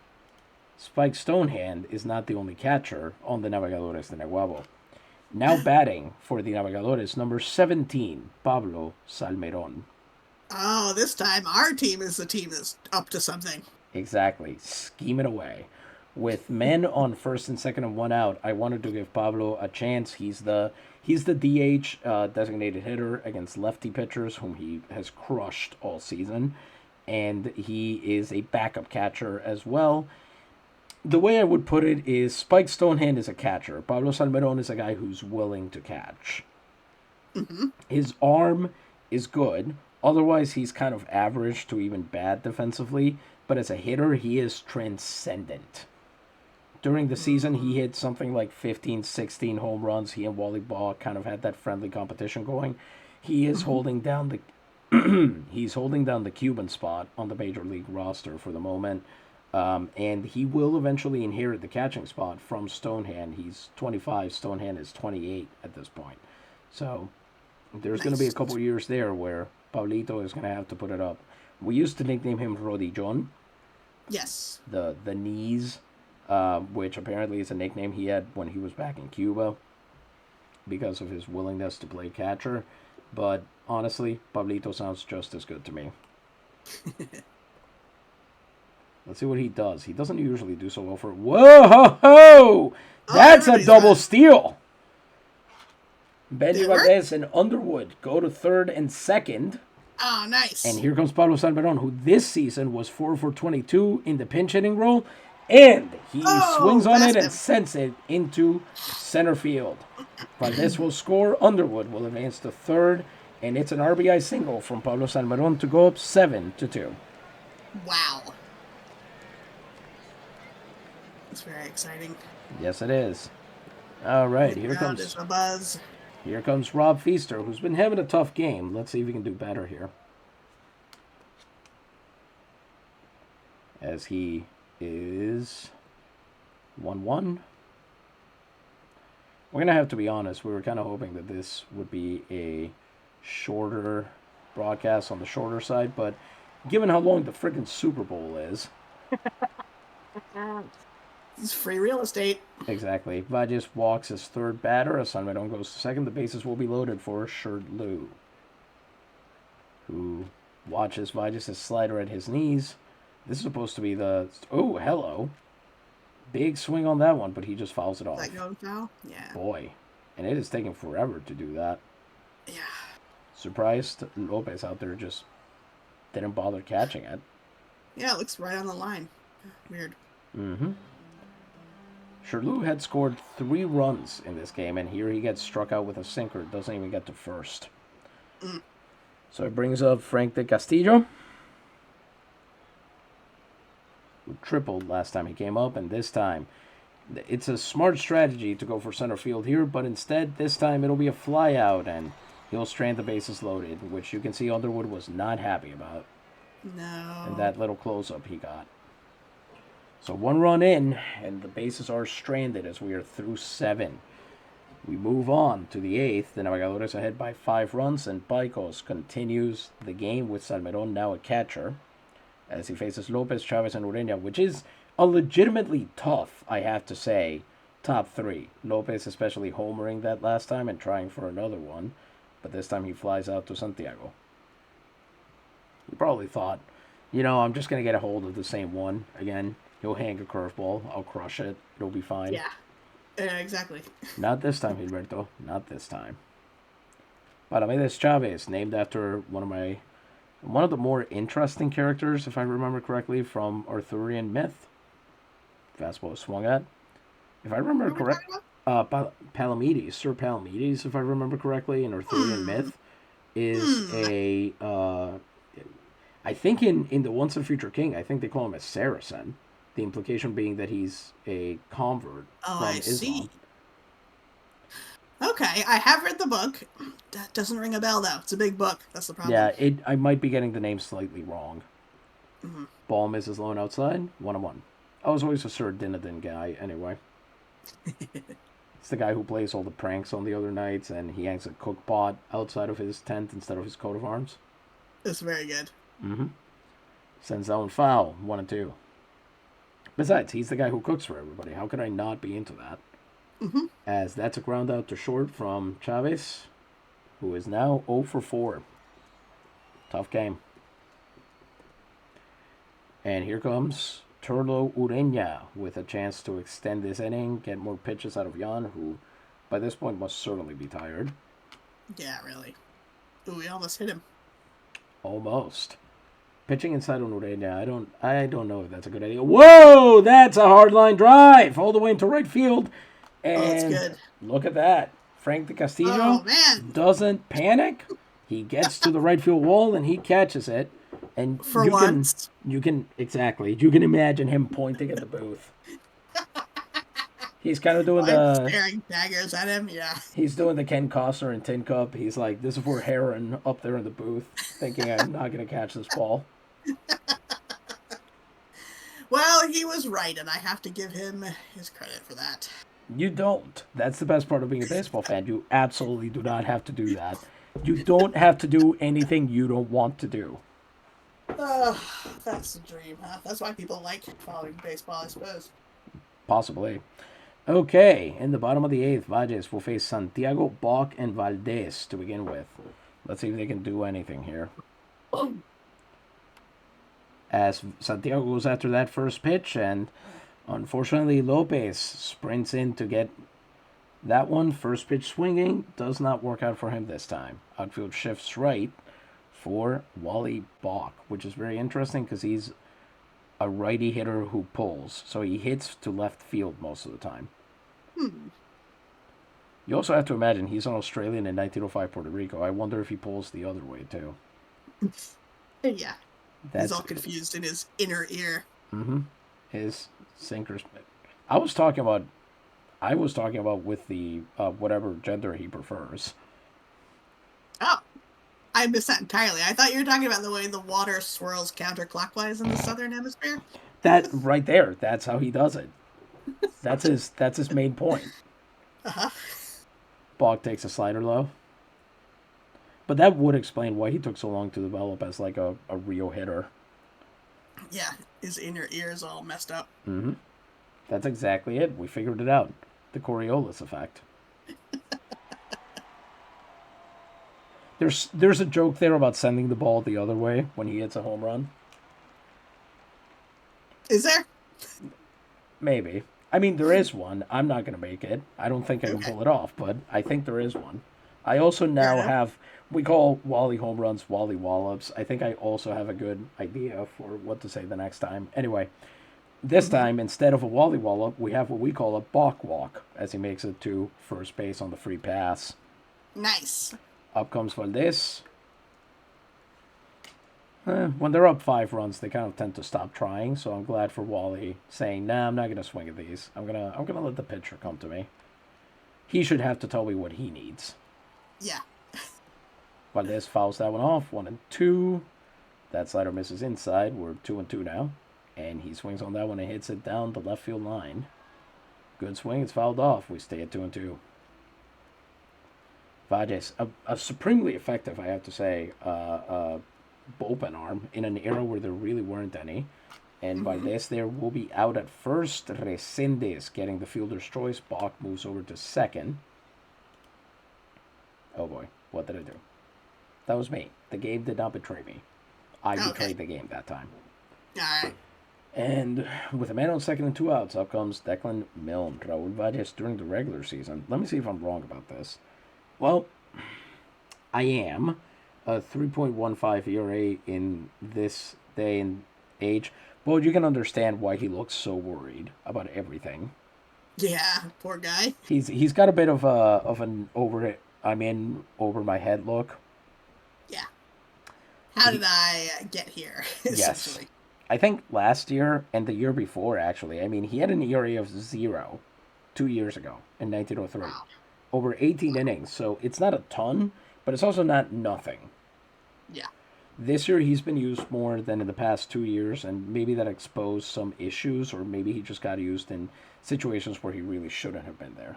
Spike Stonehand is not the only catcher on the Navegadores de Naguabo. Now batting for the Navegadores, number 17, Pablo Salmeron. Oh, this time our team is the team that's up to something. Exactly. Scheme it away. With men on first and second and one out, I wanted to give Pablo a chance. He's the DH designated hitter against lefty pitchers whom he has crushed all season. And he is a backup catcher as well. The way I would put it is Spike Stonehand is a catcher. Pablo Salmeron is a guy who's willing to catch. Mm-hmm. His arm is good. Otherwise, he's kind of average to even bad defensively. But as a hitter, he is transcendent. During the season, he hit something like 15, 16 home runs. He and Wally Ball kind of had that friendly competition going. He is holding down the Cuban spot on the major league roster for the moment. And he will eventually inherit the catching spot from Stonehand. He's 25. Stonehand is 28 at this point. So there's going to be a couple years there where Pablito is going to have to put it up. We used to nickname him Rodillon. Yes. The knees, which apparently is a nickname he had when he was back in Cuba because of his willingness to play catcher. But honestly, Pablito sounds just as good to me. Let's see what he does. He doesn't usually do so well for... Whoa! That's a double steal! Benny Valdez and Underwood go to third and second. Oh, nice. And here comes Pablo Salmerón, who this season was 4 for 22 in the pinch hitting role. And he swings on it and sends it into center field. Valdez will score. Underwood will advance to third. And it's an RBI single from Pablo Salmerón to go up 7-2. Wow. That's very exciting. Yes, it is. All right, Here comes a buzz. Here comes Rob Feaster, who's been having a tough game. Let's see if he can do better here. As he is 1-1. We're going to have to be honest. We were kind of hoping that this would be a shorter broadcast on the shorter side, but given how long the freaking Super Bowl is... It's free real estate. Exactly. Vages walks as third batter. As Salmerón goes to second. The bases will be loaded for Shirley, who watches Vages' slider at his knees. This is supposed to be the... Oh, hello. Big swing on that one, but he just fouls it off. Is that going foul? Yeah. Boy. And it is taking forever to do that. Yeah. Surprised Lopez out there just didn't bother catching it. Yeah, it looks right on the line. Weird. Mm-hmm. Shirley had scored 3 runs in this game, and here he gets struck out with a sinker. Doesn't even get to first. So it brings up Frank de Castillo, who tripled last time he came up, and this time it's a smart strategy to go for center field here, but instead this time it'll be a fly out, and he'll strand the bases loaded, which you can see Underwood was not happy about. No. And that little close-up he got. So 1 run in, and the bases are stranded as we are through 7. We move on to the 8th. The Navegadores ahead by 5 runs, and Paicos continues the game with Salmerón now a catcher as he faces Lopez, Chavez, and Ureña, which is a legitimately tough, I have to say, top 3. Lopez especially homering that last time and trying for another one, but this time he flies out to Santiago. He probably thought, I'm just going to get a hold of the same one again. He'll hang a curveball. I'll crush it. It'll be fine. Yeah, exactly. Not this time, Gilberto. Not this time. Paramedes Chavez, named after one of the more interesting characters, if I remember correctly, from Arthurian myth. Fastball swung at. If I remember correctly, Palamedes, Sir Palamedes, if I remember correctly, in Arthurian myth, is a... I think in the Once and Future King, I think they call him a Saracen. The implication being that he's a convert from Islam. See. Okay, I have read the book. That doesn't ring a bell, though. It's a big book. That's the problem. Yeah, I might be getting the name slightly wrong. Mm-hmm. Ball misses low and outside. 1-1. I was always a Sir Dinadin guy, anyway. It's the guy who plays all the pranks on the other nights, and he hangs a cook pot outside of his tent instead of his coat of arms. It's very good. Mm-hmm. Sends that one foul. 1-2. Besides, he's the guy who cooks for everybody. How could I not be into that? Mm-hmm. As that's a ground out to short from Chavez, who is now 0 for 4. Tough game. And here comes Turlo Ureña with a chance to extend this inning, get more pitches out of Jan, who by this point must certainly be tired. Yeah, really. Ooh, we almost hit him. Almost. Pitching inside on Ureña, I don't know if that's a good idea. Whoa! That's a hard line drive all the way into right field. And that's good. Look at that. Frank de Castillo doesn't panic. He gets to the right field wall and he catches it. And for once. You can imagine him pointing at the booth. He's kind of doing staring daggers at him, yeah. He's doing the Ken Costner in Tin Cup. He's like, this is for Heron up there in the booth, thinking I'm not going to catch this ball. Well, he was right, and I have to give him his credit for that. You don't. That's the best part of being a baseball fan. You absolutely do not have to do that. You don't have to do anything you don't want to do. That's the dream, huh? That's why people like following baseball, I suppose. Possibly. Okay, in the bottom of the 8th, Vages will face Santiago, Bach, and Valdez to begin with. Let's see if they can do anything here. As Santiago goes after that first pitch, and unfortunately Lopez sprints in to get that one. First pitch swinging, does not work out for him this time. Outfield shifts right for Wally Bach, which is very interesting because he's a righty hitter who pulls. So he hits to left field most of the time. You also have to imagine he's an Australian in 1905 Puerto Rico. I wonder if he pulls the other way, too. Yeah. That's He's all confused in his inner ear. his sinkers. I was talking about with the whatever gender he prefers. Oh, I missed that entirely. I thought you were talking about the way the water swirls counterclockwise in the southern hemisphere. That right there, that's how he does it. That's his main point. Bog takes a slider low. But that would explain why he took so long to develop as like a real hitter. Yeah, his inner ear is all messed up. That's exactly it. We figured it out. The Coriolis effect. There's a joke there about sending the ball the other way when he hits a home run. Is there? Maybe. I mean, there is one. I'm not going to make it. I don't think I can pull it off, but I think there is one. I also now have, we call Wally home runs Wally Wallops. I think I also have a good idea for what to say the next time. Anyway, this time, instead of a Wally Wallop, we have what we call a Bach Walk, as he makes it to first base on the free pass. Nice. Up comes Valdez. When they're up 5 runs, they kind of tend to stop trying. So I'm glad for Wally saying, "Nah, I'm not gonna swing at these. I'm gonna let the pitcher come to me. He should have to tell me what he needs." Yeah. Valdez fouls that one off. 1-2. That slider misses inside. We're 2-2 now, and he swings on that one and hits it down the left field line. Good swing. It's fouled off. We stay at 2-2. Valdez, a supremely effective, I have to say, bullpen arm in an era where there really weren't any. And Valdez there will be out at first. Resendez getting the fielder's choice. Bach moves over to second. Oh boy, what did I do? That was me. The game did not betray me. I betrayed the game that time. Alright. And with a man on second and 2 outs, up comes Declan Milne. Raul Valdez during the regular season. Let me see if I'm wrong about this. Well, I am. A 3.15 ERA in this day and age. But you can understand why he looks so worried about everything. Yeah, poor guy. He's got a bit of an over my head look. Yeah. How did I get here? Yes. I think last year and the year before, actually. I mean, he had an ERA of 0 2 years ago in 1903. Wow. Over 18 innings. So it's not a ton, but it's also not nothing. Yeah. This year he's been used more than in the past 2 years, and maybe that exposed some issues, or maybe he just got used in situations where he really shouldn't have been there.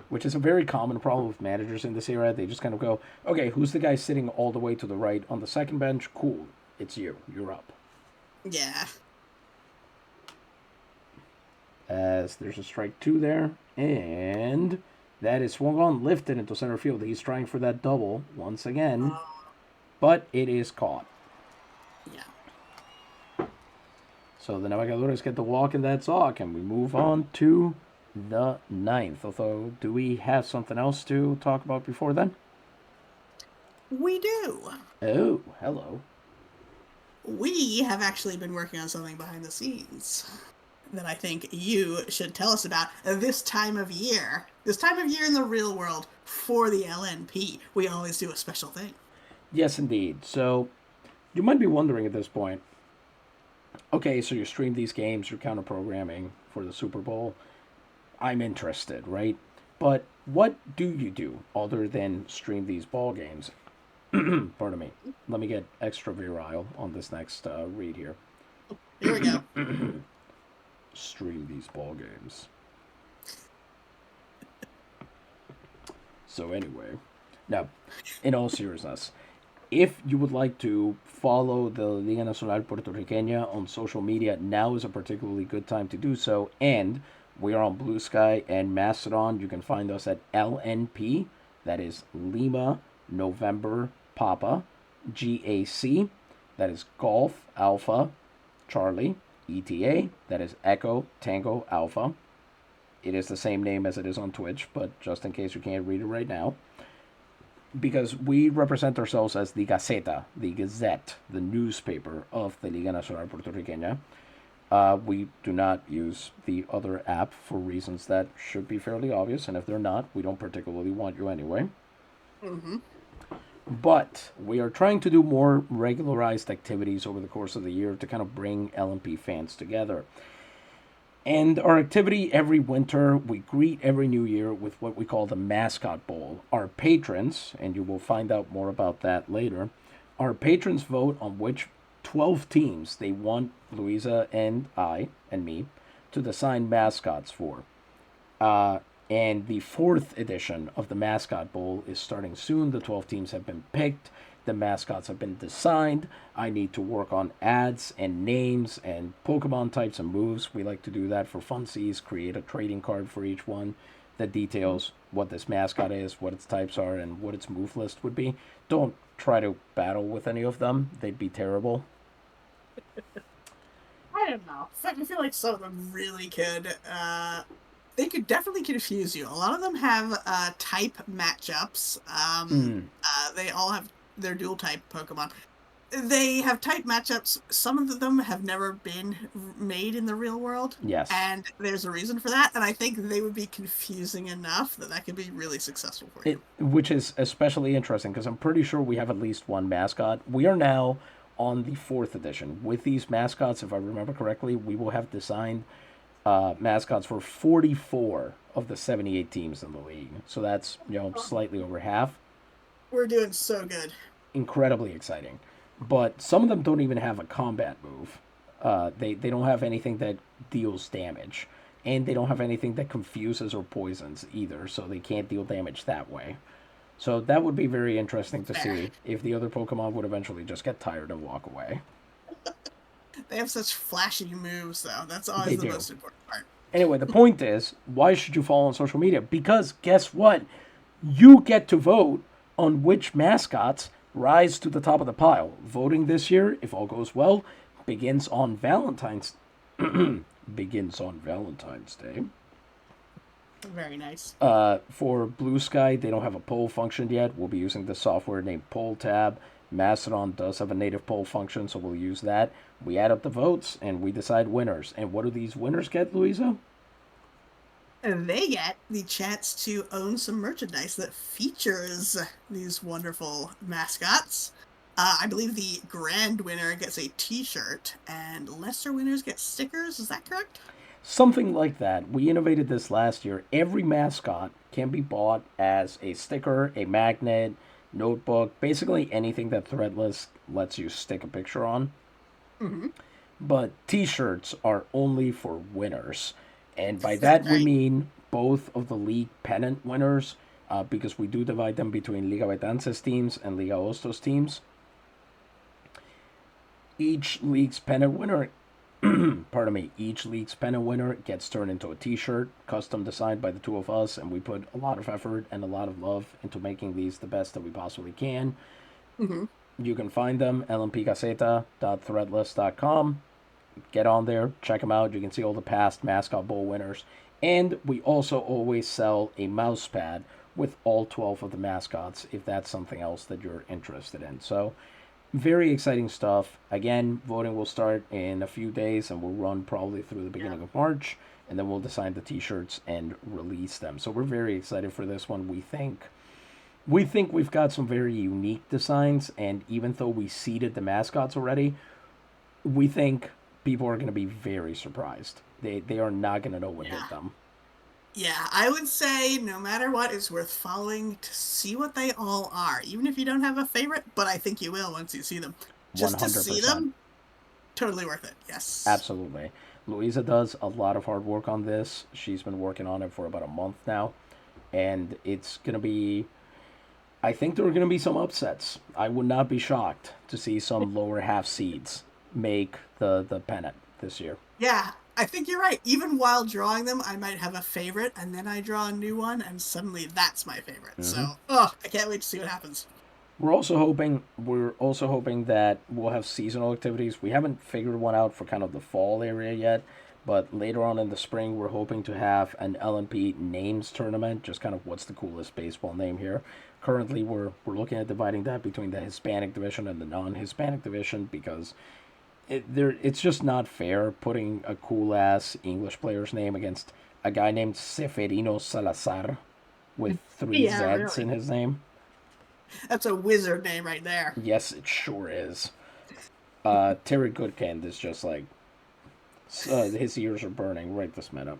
Which is a very common problem with managers in this era. They just kind of go, okay, who's the guy sitting all the way to the right on the second bench? Cool, it's you. You're up. Yeah. As there's a strike 2 there, and that is swung on, lifted into center field. He's trying for that double once again, but it is caught. Yeah. So the Navegadores get the walk, and that's all. Can we move on to the 9th? Although, do we have something else to talk about before then? We do. Oh, hello. We have actually been working on something behind the scenes that I think you should tell us about this time of year. This time of year in the real world for the LNP. We always do a special thing. Yes, indeed. So, you might be wondering at this point, okay, so you stream these games, you're counter programming for the Super Bowl. I'm interested, right? But what do you do other than stream these ball games? Pardon me. Let me get extra virile on this next read here. Here we go. Stream these ball games. So anyway, now, in all seriousness, if you would like to follow the Liga Nacional Puertorriqueña on social media, now is a particularly good time to do so. And we are on Blue Sky and Mastodon. You can find us at LNP. That is Lima November Papa GAC. That is Golf Alpha Charlie ETA. That is Echo Tango Alpha. It is the same name as it is on Twitch, but just in case you can't read it right now. because we represent ourselves as the Gaceta, the Gazette, the newspaper of the Liga Nacional Puertorriqueña. We do not use the other app for reasons that should be fairly obvious, and if they're not, we don't particularly want you anyway. Mm-hmm. But we are trying to do more regularized activities over the course of the year to kind of bring LMP fans together. And our activity every winter, we greet every new year with what we call the Mascot Bowl. Our patrons, and you will find out more about that later, our patrons vote on which 12 teams they want Louisa and I and me to design mascots for. And the fourth edition of the Mascot Bowl is starting soon. The 12 teams have been picked. The mascots have been designed. I need to work on ads and names and Pokemon types and moves. We like to do that for funsies, create a trading card for each one that details what this mascot is, what its types are, and what its move list would be. Don't try to battle with any of them. They'd be terrible. I don't know. I feel like some of them really could. They could definitely confuse you. A lot of them have type matchups. They all have their dual type Pokemon. They have type matchups. Some of them have never been made in the real world. Yes. And there's a reason for that. And I think they would be confusing enough that could be really successful for you. Which is especially interesting because I'm pretty sure we have at least one mascot. We are now on the fourth edition. With these mascots, if I remember correctly, we will have designed mascots for 44 of the 78 teams in the league. So that's, slightly over half. We're doing so good. Incredibly exciting. But some of them don't even have a combat move. They don't have anything that deals damage. And they don't have anything that confuses or poisons either. So they can't deal damage that way. So that would be very interesting to see if the other Pokemon would eventually just get tired and walk away. They have such flashy moves, though. That's always the most important part. Anyway, the point is, why should you follow on social media? Because guess what? You get to vote on which mascots rise to the top of the pile. Voting this year, if all goes well, begins on Valentine's Day. Very nice. For Blue Sky, they don't have a poll function yet. We'll be using the software named Poll Tab. Mastodon does have a native poll function, so we'll use that. We add up the votes, and we decide winners. And what do these winners get, Louisa? They get the chance to own some merchandise that features these wonderful mascots. I believe the grand winner gets a t-shirt, and lesser winners get stickers. Is that correct? Something like that. We innovated this last year. Every mascot can be bought as a sticker, a magnet, notebook, basically anything that Threadless lets you stick a picture on. Mm-hmm. But t-shirts are only for winners. And by that we mean both of the league pennant winners, because we do divide them between Liga Betances teams and Liga Hostos teams. Each league's pennant winner each league's pennant winner gets turned into a t-shirt, custom designed by the two of us, and we put a lot of effort and a lot of love into making these the best that we possibly can. Mm-hmm. You can find them, lmpgaceta.threadless.com. Get on there, check them out. You can see all the past Mascot Bowl winners. And we also always sell a mouse pad with all 12 of the mascots if that's something else that you're interested in. So, very exciting stuff. Again, voting will start in a few days and will run probably through the beginning of March. And then we'll design the t-shirts and release them. So we're very excited for this one. We think we've got some very unique designs. And even though we seeded the mascots already, we think people are going to be very surprised. They are not going to know what hit them. Yeah, I would say no matter what, it's worth following to see what they all are. Even if you don't have a favorite, but I think you will once you see them. Just 100%. To see them, totally worth it, yes. Absolutely. Louisa does a lot of hard work on this. She's been working on it for about a month now. And it's going to be... I think there are going to be some upsets. I would not be shocked to see some lower half seeds make the pennant this year. Yeah, I think you're right. Even while drawing them, I might have a favorite, and then I draw a new one, and suddenly that's my favorite. Mm-hmm. So, I can't wait to see what happens. We're also hoping that we'll have seasonal activities. We haven't figured one out for kind of the fall area yet, But later on in the spring, we're hoping to have an LMP names tournament, just kind of what's the coolest baseball name here. Currently, we're looking at dividing that between the Hispanic division and the non-Hispanic division because it's just not fair putting a cool-ass English player's name against a guy named Seferino Salazar with three Yeah, Zs really. in his name. That's a wizard name right there. Yes, it sure is. Terry Goodkind is just like, his ears are burning right this minute.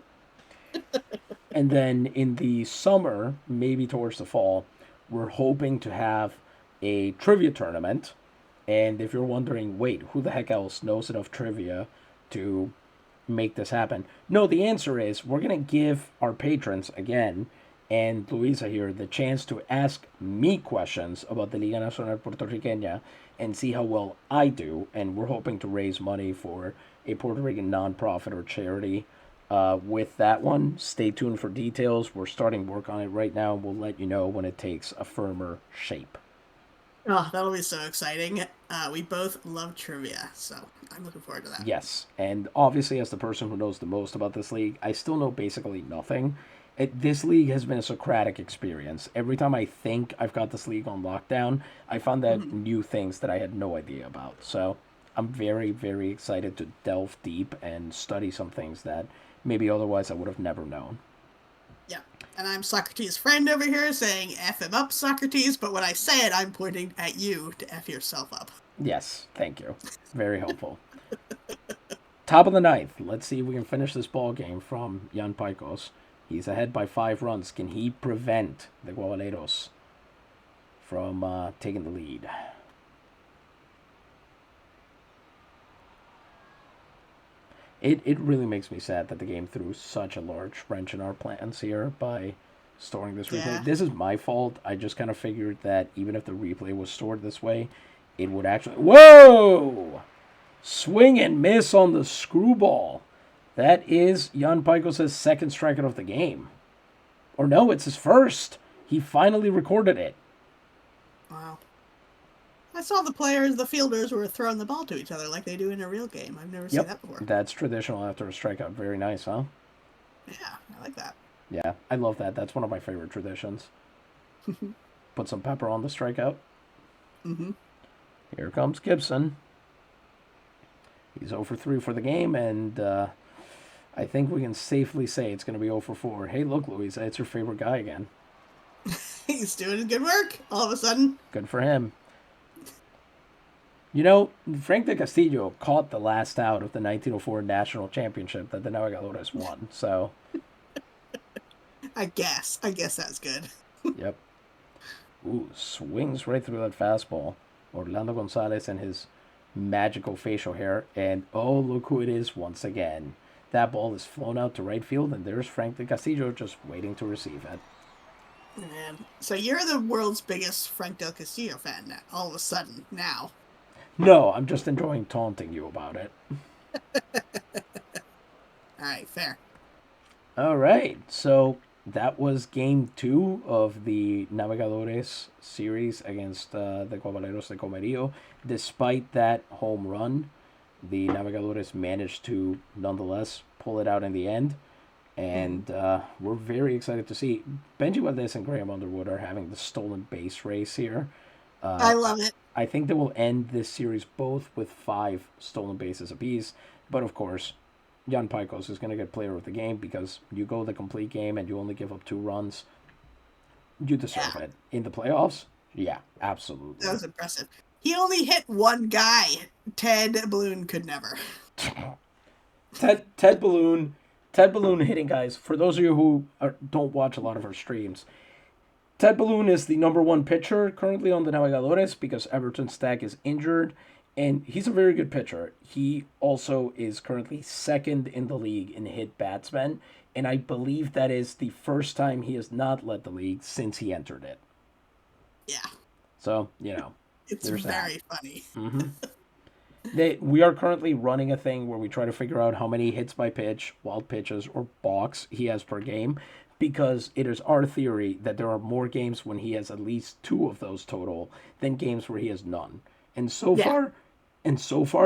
And then in the summer, maybe towards the fall, we're hoping to have a trivia tournament. And if you're wondering, wait, who the heck else knows enough trivia to make this happen? No, the answer is we're going to give our patrons, again, and Luisa here, the chance to ask me questions about the Liga Nacional Puertorriqueña and see how well I do. And we're hoping to raise money for a Puerto Rican nonprofit or charity. With that one, stay tuned for details. We're starting work on it right now. We'll let you know when it takes a firmer shape. Oh, that'll be so exciting. We both love trivia, so I'm looking forward to that. Yes, and obviously, as the person who knows the most about this league, I still know basically nothing. This league has been a Socratic experience. Every time I think I've got this league on lockdown, I found out Mhm. new things that I had no idea about. So I'm very, very excited to delve deep and study some things that maybe otherwise I would have never known. Yeah. And I'm Socrates' friend over here saying F him up, Socrates, but when I say it, I'm pointing at you to F yourself up. Yes, thank you. Very helpful. Top of the ninth. Let's see if we can finish this ball game from Jan Paikos. He's ahead by 5 runs. Can he prevent the Guabaleros from taking the lead? It really makes me sad that the game threw such a large wrench in our plans here by storing this replay. Yeah. This is my fault. I just kind of figured that even if the replay was stored this way, it would actually... Whoa! Swing and miss on the screwball. That is Jan Paikos' second strikeout of the game. Or no, it's his first. He finally recorded it. Wow. I saw the fielders were throwing the ball to each other like they do in a real game. I've never seen that before. That's traditional after a strikeout. Very nice, huh? Yeah, I like that. Yeah, I love that. That's one of my favorite traditions. Put some pepper on the strikeout. Mm-hmm. Here comes Gibson. He's 0 for 3 for the game, and I think we can safely say it's going to be 0 for 4. Hey, look, Louisa, it's your favorite guy again. He's doing good work all of a sudden. Good for him. You know, Frank de Castillo caught the last out of the 1904 national championship that the Navegadores won. So, I guess that's good. yep. Ooh, swings right through that fastball. Orlando Gonzalez and his magical facial hair. And, oh, look who it is once again. That ball is flown out to right field, and there's Frank de Castillo just waiting to receive it. Man, so you're the world's biggest Frank Del Castillo fan now, all of a sudden, now. No, I'm just enjoying taunting you about it. Alright, fair. All right, so that was game 2 of the Navegadores series against the Guabaleros de Comerío. Despite that home run, the Navegadores managed to nonetheless pull it out in the end. And we're very excited to see Benji Valdez and Graham Underwood are having the stolen base race here. I love it. I think they will end this series both with 5 stolen bases apiece. But of course, Jan Paikos is going to get player of the game because you go the complete game and you only give up 2 runs. You deserve it. In the playoffs? Yeah, absolutely. That was impressive. He only hit one guy. Ted Balloon could never. Ted Balloon hitting guys. For those of you who don't watch a lot of our streams, Ted Balloon is the number 1 pitcher currently on the Navegadores because Everton Stack is injured, and he's a very good pitcher. He also is currently 2nd in the league in hit batsmen, and I believe that is the first time he has not led the league since he entered it. Yeah. So, you know. It's very funny. Mm-hmm. We are currently running a thing where we try to figure out how many hits by pitch, wild pitches, or balks he has per game, because it is our theory that there are more games when he has at least 2 of those total than games where he has none. And so far,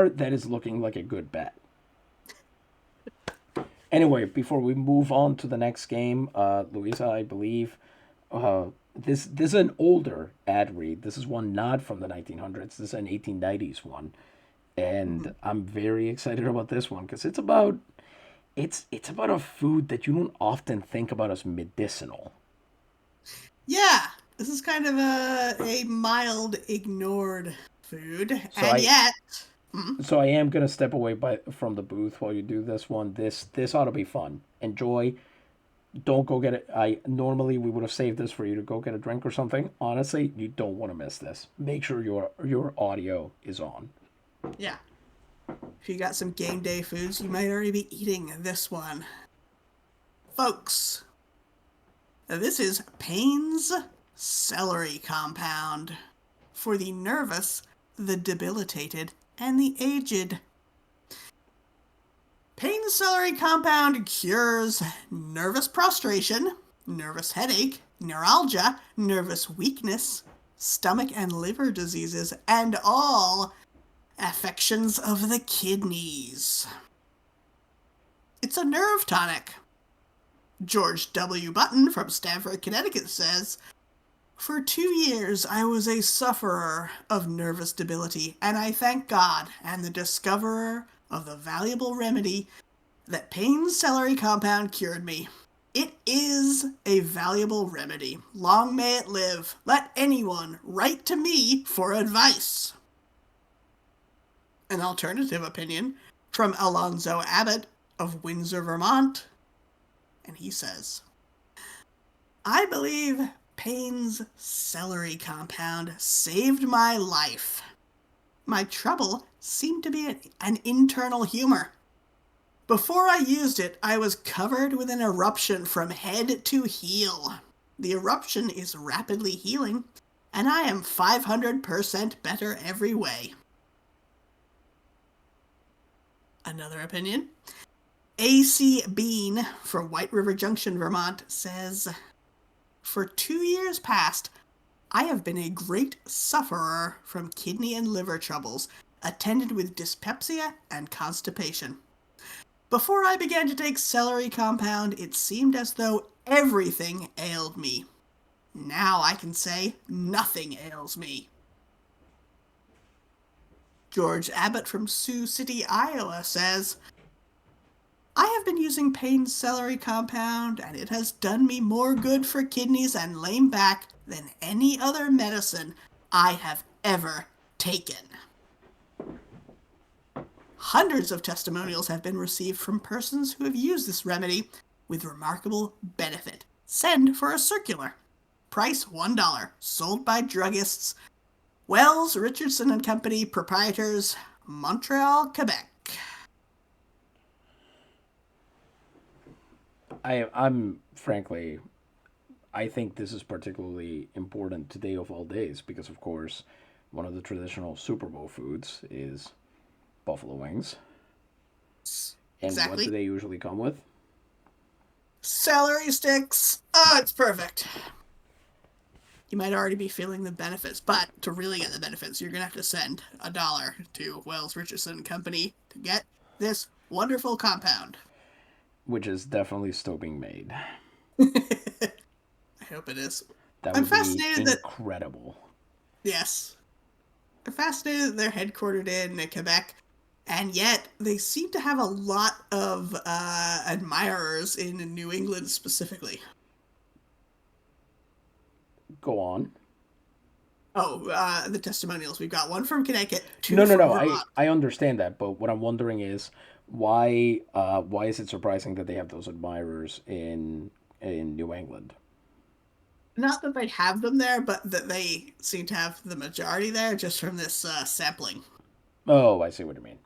that is looking like a good bet. Anyway, before we move on to the next game, Louisa, I believe this is an older ad read. This is one not from the 1900s. This is an 1890s one, and I'm very excited about this one because it's about a food that you don't often think about as medicinal. Yeah, this is kind of a mild ignored food, So and I yet, so I am gonna step away from the booth while you do this one. This ought to be fun. Enjoy. Don't go get it. I normally we would have saved this for you to go get a drink or something. Honestly, you don't want to miss this. Make sure your audio is on. yeah, if you got some game day foods, you might already be eating this one. Folks, this is Payne's celery compound for the nervous, the debilitated, and the aged. Payne's celery compound cures nervous prostration, nervous headache, neuralgia, nervous weakness, stomach and liver diseases, and all affections of the kidneys. It's a nerve tonic. George W. Button from Stamford, Connecticut says, "For 2 years I was a sufferer of nervous debility, and I thank God and the discoverer of the valuable remedy that Payne's celery compound cured me. It is a valuable remedy. Long may it live. Let anyone write to me for advice." An alternative opinion from Alonzo Abbott of Windsor, Vermont, and he says, "I believe Payne's celery compound saved my life. My trouble seemed to be an internal humor. Before I used it, I was covered with an eruption from head to heel. The eruption is rapidly healing, and I am 500% better every way." Another opinion. A.C. Bean from White River Junction, Vermont says, "For 2 years past, I have been a great sufferer from kidney and liver troubles, attended with dyspepsia and constipation. Before I began to take celery compound, it seemed as though everything ailed me. Now I can say nothing ails me." George Abbott from Sioux City, Iowa says, "I have been using Payne's celery compound, and it has done me more good for kidneys and lame back than any other medicine I have ever taken." Hundreds of testimonials have been received from persons who have used this remedy with remarkable benefit. Send for a circular. Price $1. Sold by druggists. Wells, Richardson and Company, proprietors, Montreal, Quebec. I'm frankly, I think this is particularly important today of all days because, of course, one of the traditional Super Bowl foods is buffalo wings. And what do Exactly. they usually come with? Celery sticks. Oh, it's perfect. You might already be feeling the benefits, but to really get the benefits, you're going to have to send $1 to Wells, Richardson and Company to get this wonderful compound. Which is definitely still being made. I hope it is. That I'm would be fascinated that, incredible. yes, I'm fascinated that they're headquartered in Quebec, and yet they seem to have a lot of admirers in New England specifically. Go on. Oh, the testimonials. We've got one from Connecticut, No, two no, from no. Vermont. I understand that, but what I'm wondering is why is it surprising that they have those admirers in New England? Not that they have them there, but that they seem to have the majority there just from this sampling. Oh, I see what you mean.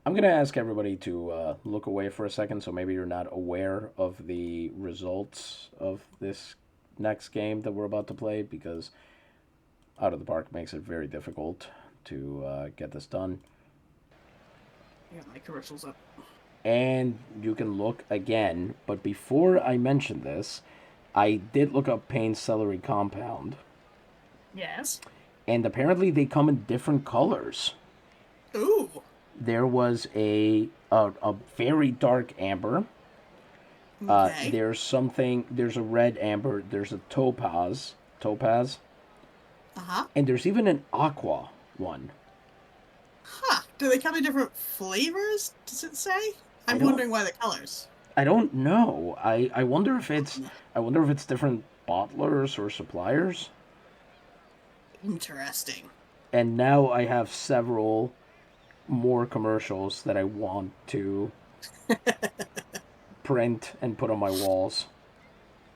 I'm gonna ask everybody to look away for a second, so maybe you're not aware of the results of this next game that we're about to play, because out of the park makes it very difficult to get this done. I got my commercials up. And you can look again, but before I mention this, I did look up Payne's celery compound, Yes. and apparently they come in different colors. Ooh. There was a very dark amber, Okay. There's a red amber, there's a topaz, Uh-huh. and there's even an aqua one. Huh. Do they come in different flavors? Does it say? I I'm don't wondering why the colors. I don't know. I wonder if it's different bottlers or suppliers. Interesting. And now I have several more commercials that I want to print and put on my walls.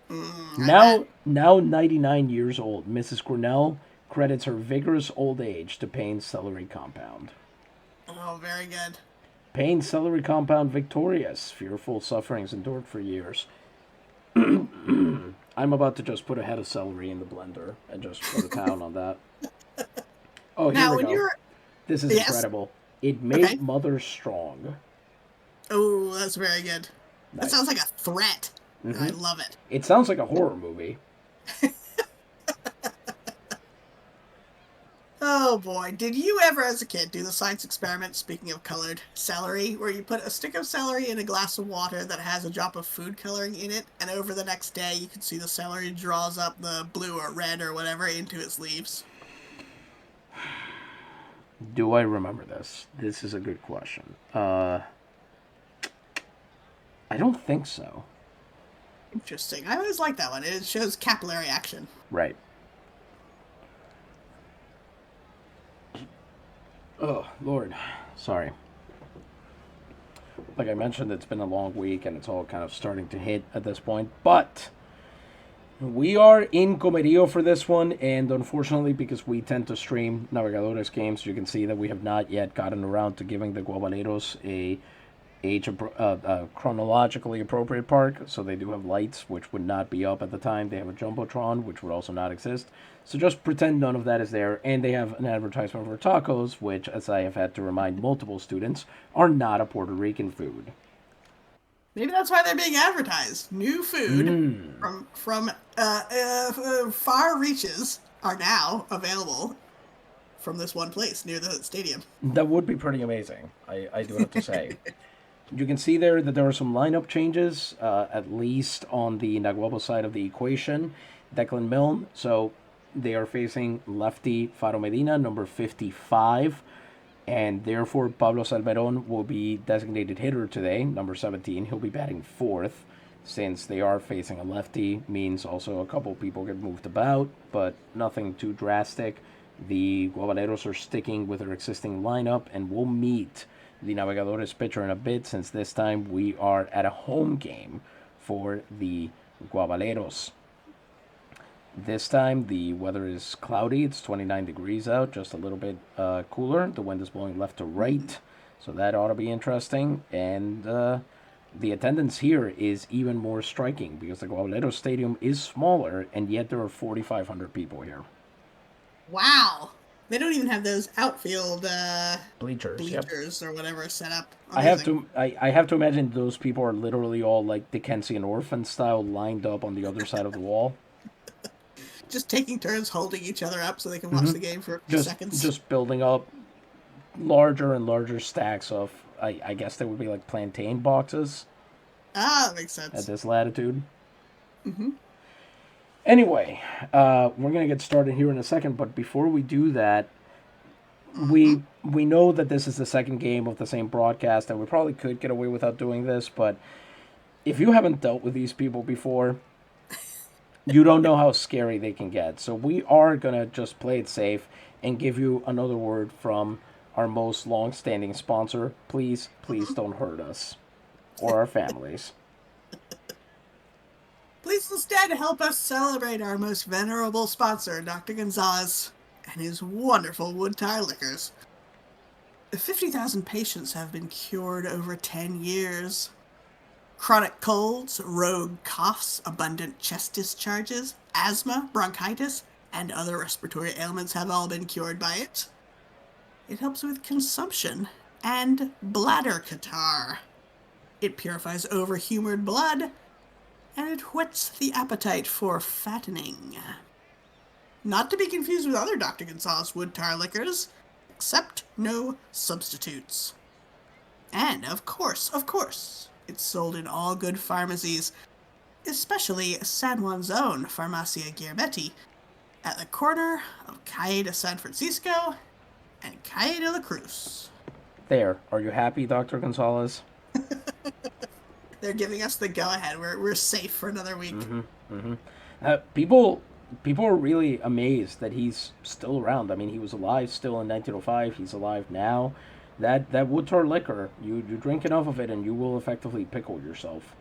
I bet. Now 99 years old, Mrs. Cornell credits her vigorous old age to Payne's celery compound. Oh, very good. Payne's celery compound victorious, fearful sufferings endured for years. I'm about to just put a head of celery in the blender and just go to town on that. Oh, here Now, we when go. you're This is yes, incredible. It made okay. mothers strong. Oh, that's very good. That sounds Nice. like a threat. I love it. It sounds like a horror movie. Oh boy, did you ever as a kid do the science experiment, speaking of colored celery, where you put a stick of celery in a glass of water that has a drop of food coloring in it, and over the next day you can see the celery draws up the blue or red or whatever into its leaves? Do I remember this? This is a good question. I don't think so. Interesting. I always like that one. It shows capillary action. Right. Oh, Lord. Sorry. Like I mentioned, it's been a long week and it's all kind of starting to hit at this point. But we are in Comerío for this one, and unfortunately, because we tend to stream Navegadores games, you can see that we have not yet gotten around to giving the Guabaleros a chronologically appropriate park. So they do have lights, which would not be up at the time. They have a jumbotron, which would also not exist. So just pretend none of that is there. And they have an advertisement for tacos, which, as I have had to remind multiple students, are not a Puerto Rican food. Maybe that's why they're being advertised. New food from far reaches are now available from this one place near the stadium. That would be pretty amazing, I do have to say. You can see there that there are some lineup changes, at least on the Naguabo side of the equation. Declan Milne, so they are facing lefty Faro Medina, number 55, and therefore Pablo Salmeron will be designated hitter today, number 17. He'll be batting fourth. Since they are facing a lefty, means also a couple people get moved about, but nothing too drastic. The Guabaleros are sticking with their existing lineup and will meet the Navegadores pitcher in a bit, since this time we are at a home game for the Guabaleros. This time the weather is cloudy. It's 29 degrees out, just a little bit cooler. The wind is blowing left to right, so that ought to be interesting. And the attendance here is even more striking because the Guabaleros Stadium is smaller, and yet there are 4,500 people here. Wow. They don't even have those outfield Bleachers, yep. or whatever set up. I have to imagine those people are literally all like Dickensian orphan style, lined up on the other side of the wall. Just taking turns holding each other up so they can watch the game for a few seconds. Just building up larger and larger stacks of, I guess they would be like plantain boxes. Ah, that makes sense. At this latitude. Anyway, we're going to get started here in a second, but before we do that, we know that this is the second game of the same broadcast, and we probably could get away without doing this, but if you haven't dealt with these people before, you don't know how scary they can get. So we are going to just play it safe and give you another word from our most long-standing sponsor. Please don't hurt us or our families. Please instead help us celebrate our most venerable sponsor, Dr. Gonzalez, and his wonderful wood tire liquors. 50,000 patients have been cured over 10 years. Chronic colds, rogue coughs, abundant chest discharges, asthma, bronchitis, and other respiratory ailments have all been cured by it. It helps with consumption and bladder catarrh. It purifies overhumored blood, and it whets the appetite for fattening. Not to be confused with other Dr. Gonzalez wood tire liquors, except no substitutes. And of course, It's sold in all good pharmacies, especially San Juan's own Farmacia Guermetti, at the corner of Calle de San Francisco and Calle de la Cruz. There. Are you happy, Dr. Gonzalez? They're giving us the go-ahead. We're safe for another week. People are really amazed that he's still around. I mean, he was alive still in 1905. He's alive now. That wood tar liquor, you drink enough of it and you will effectively pickle yourself.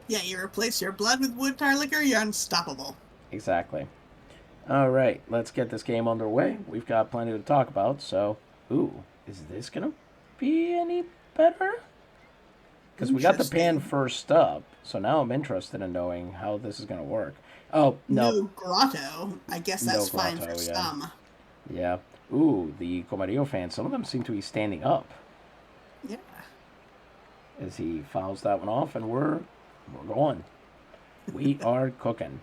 Yeah, you replace your blood with wood tar liquor, you're unstoppable. Exactly. All right, let's get this game underway. We've got plenty to talk about, so... Ooh, is this going to be any better? Because we got the pan first up, so now I'm interested in knowing how this is going to work. Oh, no. No grotto. I guess that's No fine grotto, for yeah. some. Yeah. Ooh, the Comerío fans, some of them seem to be standing up. Yeah. As he fouls that one off, and we're going. We are cooking.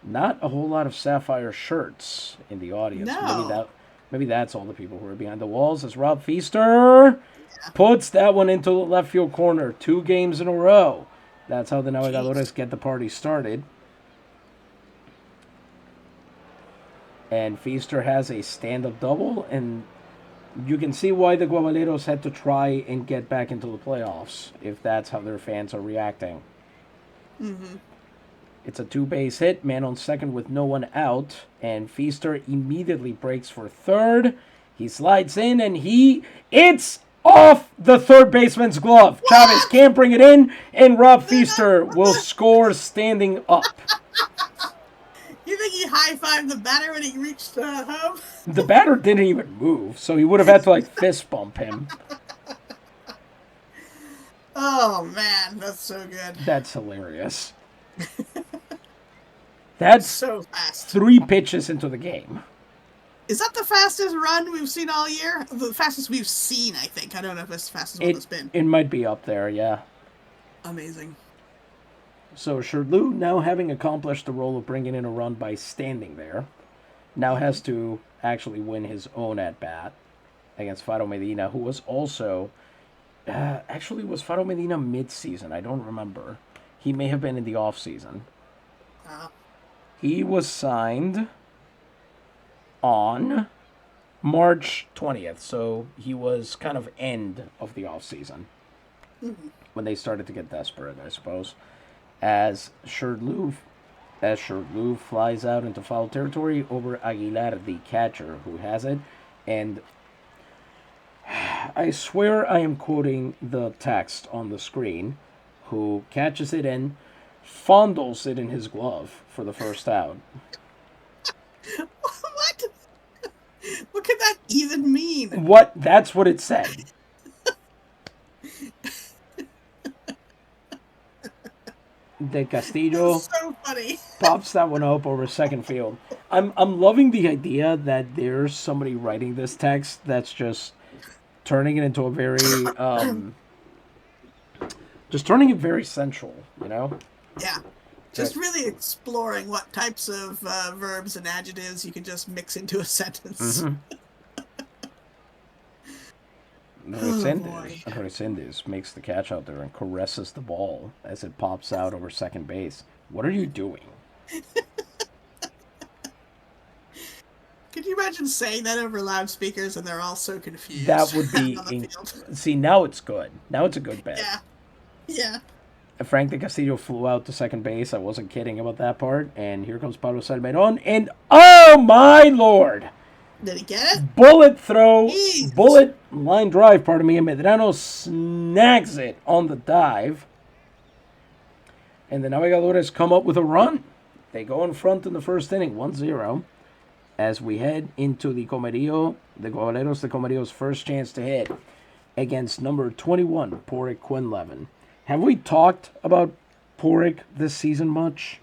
Not a whole lot of sapphire shirts in the audience. No. Maybe that's all the people who are behind the walls. As Rob Feaster puts that one into the left field corner. 2 games in a row. That's how the Navegadores get the party started. And Feaster has a stand-up double, and you can see why the Guabaleros had to try and get back into the playoffs, if that's how their fans are reacting. Mm-hmm. It's a 2-base hit, man on second with no one out, and Feaster immediately breaks for third. He slides in, and it's off the third baseman's glove. What? Chavez can't bring it in, and Rob Feaster will score standing up. You think he high-fived the batter when he reached home? The batter didn't even move, so he would have had to, fist bump him. Oh, man, that's so good. That's hilarious. That's so fast. 3 pitches into the game. Is that the fastest run we've seen all year? The fastest we've seen, I think. I don't know if it's the fastest one it's been. It might be up there, yeah. Amazing. So Shirley, now having accomplished the role of bringing in a run by standing there, now has to actually win his own at-bat against Faro Medina, who was also... actually, was Faro Medina mid-season? I don't remember. He may have been in the off-season. He was signed on March 20th, so he was kind of end of the off-season. When they started to get desperate, I suppose. As Shirley flies out into foul territory over Aguilar, the catcher, who has it. And I swear I am quoting the text on the screen, who catches it and fondles it in his glove for the first out. What? What could that even mean? What? That's what it said. De Castillo so funny. pops that one up over second field. I'm loving the idea that there's somebody writing this text that's just turning it into a very just turning it very central, you know? Yeah. Just really exploring what types of verbs and adjectives you can just mix into a sentence. Resendez makes the catch out there and caresses the ball as it pops out over second base. What are you doing? Could you imagine saying that over loudspeakers and they're all so confused? That would be... See, now it's good. Now it's a good bet. Yeah. Frank de Castillo flew out to second base. I wasn't kidding about that part. And here comes Pablo Salmeron. And, oh my lord! Did he get it? Bullet line drive, and Medrano snags it on the dive. And the Navegadores come up with a run. They go in front in the first inning, 1-0. As we head into the Guabaleros de Comerio's first chance to hit against number 21, Porrick Quinlevin. Have we talked about Porrick this season much?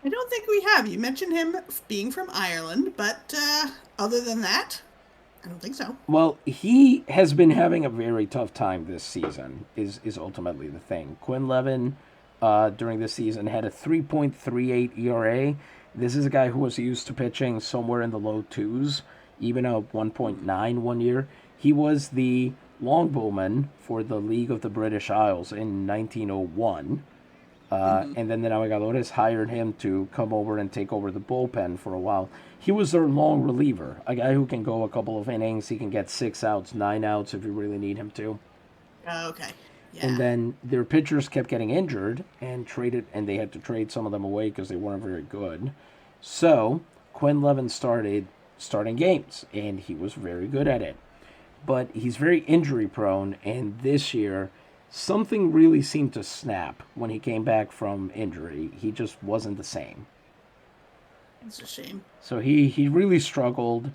I don't think we have. You mentioned him being from Ireland, but other than that, I don't think so. Well, he has been having a very tough time this season, is ultimately the thing. Quinlevin, during this season, had a 3.38 ERA. This is a guy who was used to pitching somewhere in the low 2s, even a 1.9 one year. He was the longbowman for the League of the British Isles in 1901. And then the Navegadores hired him to come over and take over the bullpen for a while. He was their long reliever, a guy who can go a couple of innings. He can get 6 outs, 9 outs if you really need him to. Okay. Yeah. And then their pitchers kept getting injured and they had to trade some of them away because they weren't very good. So Quinn Levin started starting games, and he was very good at it. But he's very injury prone, and this year something really seemed to snap when he came back from injury. He just wasn't the same. It's a shame. So he really struggled,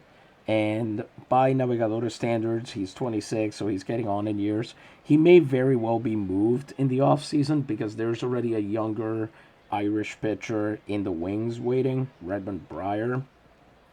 and by Navegadores standards, he's 26, so he's getting on in years. He may very well be moved in the offseason because there's already a younger Irish pitcher in the wings waiting, Redmond Breyer.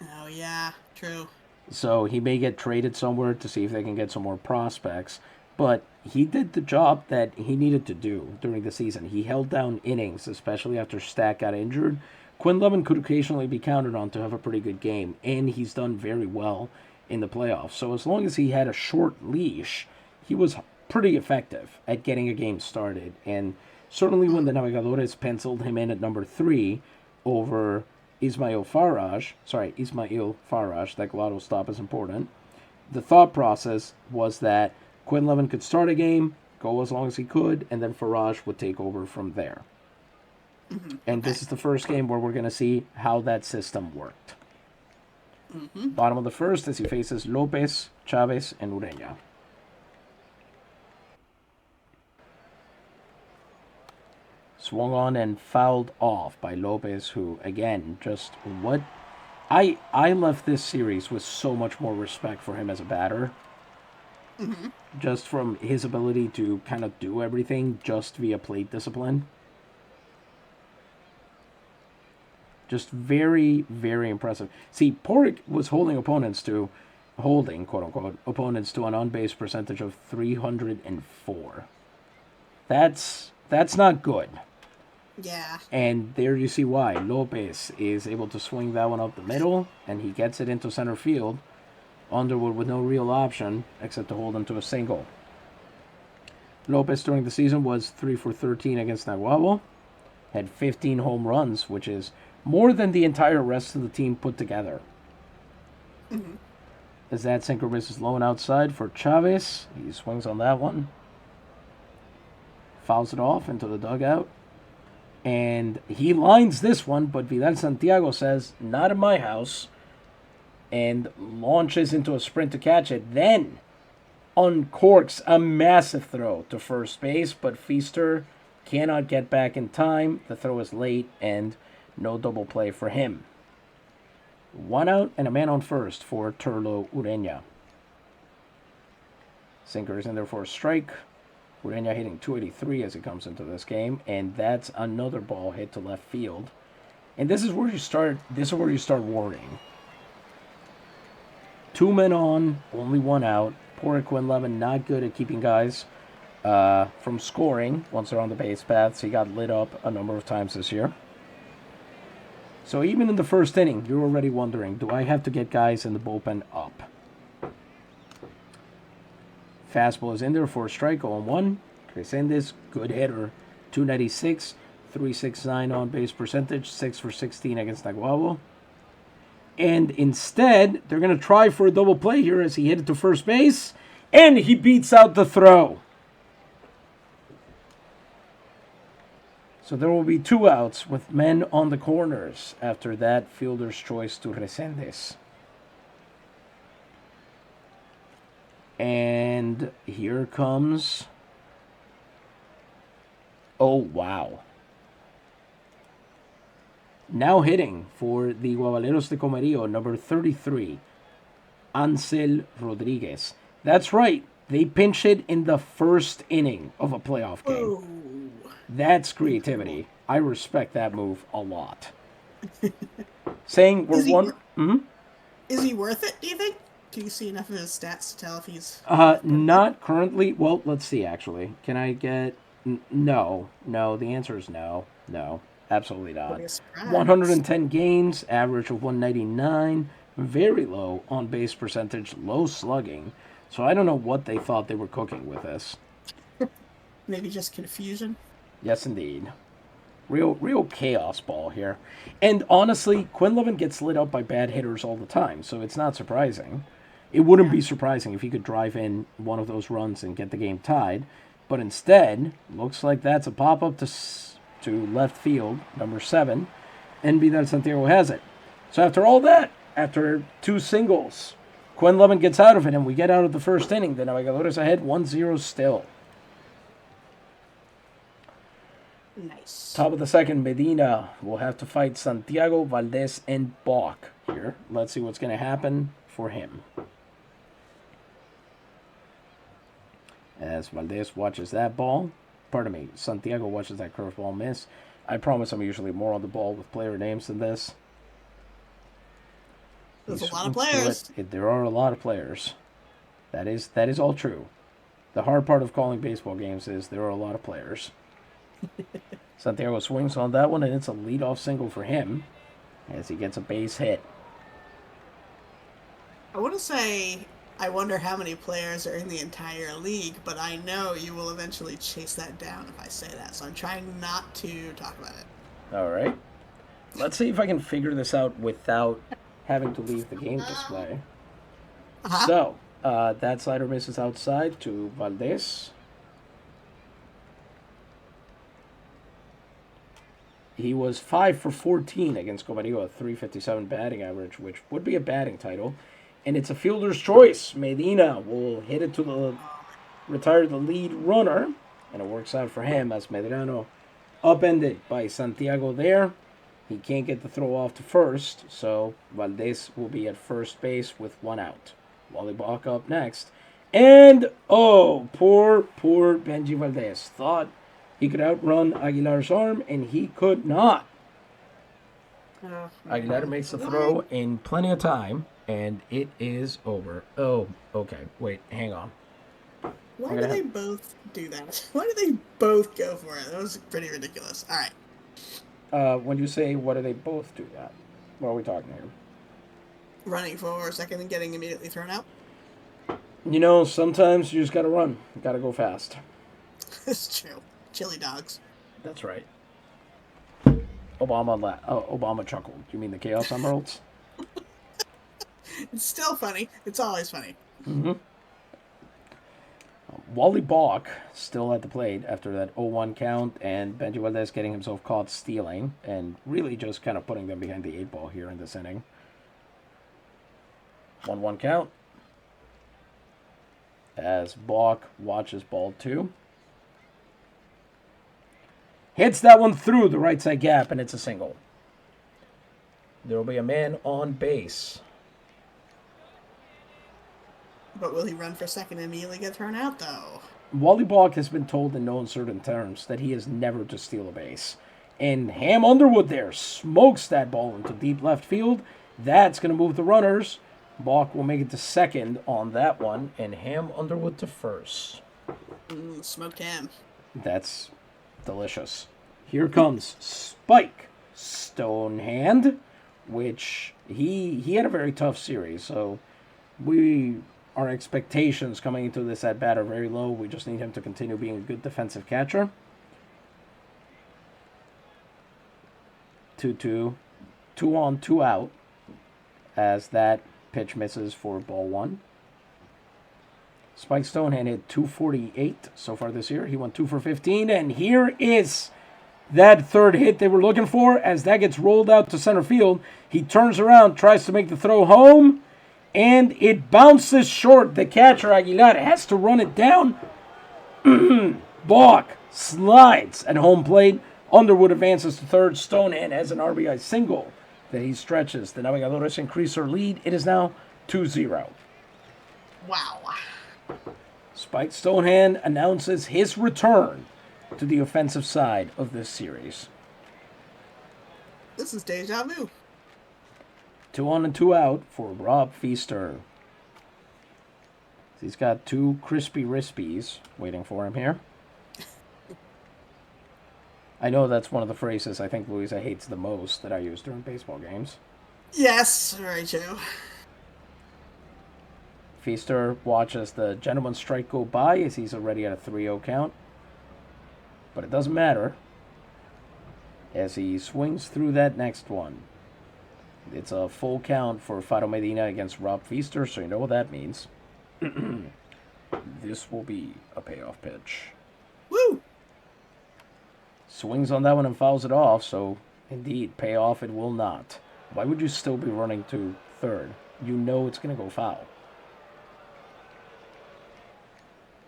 Oh, yeah, true. So he may get traded somewhere to see if they can get some more prospects. But he did the job that he needed to do during the season. He held down innings, especially after Stack got injured. Quinn Levin could occasionally be counted on to have a pretty good game, and he's done very well in the playoffs. So as long as he had a short leash, he was pretty effective at getting a game started. And certainly when the Navegadores penciled him in at number 3 over Ismail Faraj, that glottal stop is important. The thought process was that Quinn Levin could start a game, go as long as he could, and then Faraj would take over from there. And this is the first game where we're going to see how that system worked. Bottom of the first as he faces Lopez, Chavez, and Ureña. Swung on and fouled off by Lopez, who, again, just what... I left this series with so much more respect for him as a batter. Just from his ability to kind of do everything just via plate discipline. Just very, very impressive. See, Porrick was holding, quote-unquote, opponents to an on-base percentage of 304. That's not good. Yeah. And there you see why. Lopez is able to swing that one up the middle, and he gets it into center field. Underwood with no real option except to hold him to a single. Lopez during the season was 3 for 13 against Naguabo. Had 15 home runs, which is more than the entire rest of the team put together. As that sinker misses low and outside for Chavez. He swings on that one. Fouls it off into the dugout. And he lines this one, but Vidal Santiago says, not in my house. And launches into a sprint to catch it. Then uncorks a massive throw to first base, but Feaster cannot get back in time. The throw is late, and no double play for him. 1 out and a man on first for Turlo Ureña. Sinker is in there for a strike. Ureña hitting 283 as he comes into this game, and that's another ball hit to left field. And this is where you start worrying. 2 men on, only 1 out. Poor Quinn Levin not good at keeping guys from scoring once they're on the base paths. He got lit up a number of times this year. So even in the first inning, you're already wondering, do I have to get guys in the bullpen up? Fastball is in there for a strike, 0-1. Resendez, good hitter, 296, 369 on-base percentage, 6 for 16 against Naguabo. And instead, they're going to try for a double play here as he hit it to first base, and he beats out the throw. So there will be 2 outs with men on the corners after that fielder's choice to Resendez. And here comes... Oh, wow. Now hitting for the Guabaleros de Comerío, number 33, Ansel Rodriguez. That's right. They pinch hit in the first inning of a playoff game. Whoa. That's creativity. I respect that move a lot. Saying we're Is he worth it, do you think? Can you see enough of his stats to tell if he's... Not currently. Well, let's see, actually. Can I get... No. No, the answer is no. No, absolutely not. 110 games, average of 199. Very low on-base percentage, low slugging. So I don't know what they thought they were cooking with this. Maybe just confusion. Yes, indeed. Real chaos ball here. And honestly, Quinlivan gets lit up by bad hitters all the time, so it's not surprising. It wouldn't be surprising if he could drive in one of those runs and get the game tied. But instead, looks like that's a pop-up to left field, number 7, and Vidal Santiago has it. So after all that, after 2 singles, Quinlivan gets out of it, and we get out of the first inning. The Navegadores ahead 1-0 still. Nice. Top of the second, Medina will have to fight Santiago, Valdez, and Bach here. Let's see what's going to happen for him. As Valdez watches that ball, Santiago watches that curveball miss. I promise I'm usually more on the ball with player names than this. There's a lot of players. There are a lot of players. That is all true. The hard part of calling baseball games is there are a lot of players. Santiago swings on that one, and it's a leadoff single for him as he gets a base hit. I want to say I wonder how many players are in the entire league, but I know you will eventually chase that down if I say that, so I'm trying not to talk about it. All right. Let's see if I can figure this out without having to leave the game display. So, that slider misses outside to Valdez. He was 5 for 14 against Comerío, a .357 batting average, which would be a batting title. And it's a fielder's choice. Medina will hit it to retire the lead runner. And it works out for him as Medrano upended by Santiago there. He can't get the throw off to first, so Valdez will be at first base with 1 out. Wally Bach up next. And, poor Benji Valdez. Thought he could outrun Aguilar's arm, and he could not. Aguilar makes the throw in plenty of time, and it is over. Oh, okay. Wait, hang on. Why do they both do that? Why do they both go for it? That was pretty ridiculous. All right. When you say, what do they both do that? What are we talking here? Running for a second and getting immediately thrown out? You know, sometimes you just gotta run. You gotta go fast. It's true. Chili dogs. That's right. Obama chuckled. You mean the Chaos Emeralds? It's still funny. It's always funny. Mm-hmm. Wally Bach still at the plate after that 0-1 count, and Benji Valdez getting himself caught stealing and really just kind of putting them behind the 8 ball here in this inning. 1-1 count as Bach watches ball 2. Hits that one through the right side gap, and it's a single. There will be a man on base. But will he run for second and immediately get thrown out, though? Wally Bach has been told in no uncertain terms that he is never to steal a base. And Ham Underwood there smokes that ball into deep left field. That's going to move the runners. Bach will make it to second on that one, and Ham Underwood to first. Smoked ham. That's delicious. Here comes Spike Stonehand, which he had a very tough series, so our expectations coming into this at bat are very low. We just need him to continue being a good defensive catcher. 2-2, 2 on, 2 out, as that pitch misses for ball 1. Spike Stonehand hit .248 so far this year. He went 2 for 15, and here is that third hit they were looking for as that gets rolled out to center field. He turns around, tries to make the throw home, and it bounces short. The catcher, Aguilar, has to run it down. Bach slides at home plate. Underwood advances to third. Stonehand has an RBI single that he stretches. The Navegadores increase their lead. It is now 2-0. Wow. Spike Stonehand announces his return to the offensive side of this series. This is deja vu. 2 on and 2 out for Rob Feaster. He's got 2 crispy rispies waiting for him here. I know that's one of the phrases I think Louisa hates the most that I use during baseball games. Yes, very true. Feaster watches the gentleman's strike go by as he's already at a 3-0 count. But it doesn't matter as he swings through that next one. It's a full count for Faro Medina against Rob Feaster, so you know what that means. This will be a payoff pitch. Woo! Swings on that one and fouls it off, so indeed, payoff it will not. Why would you still be running to third? You know it's going to go foul.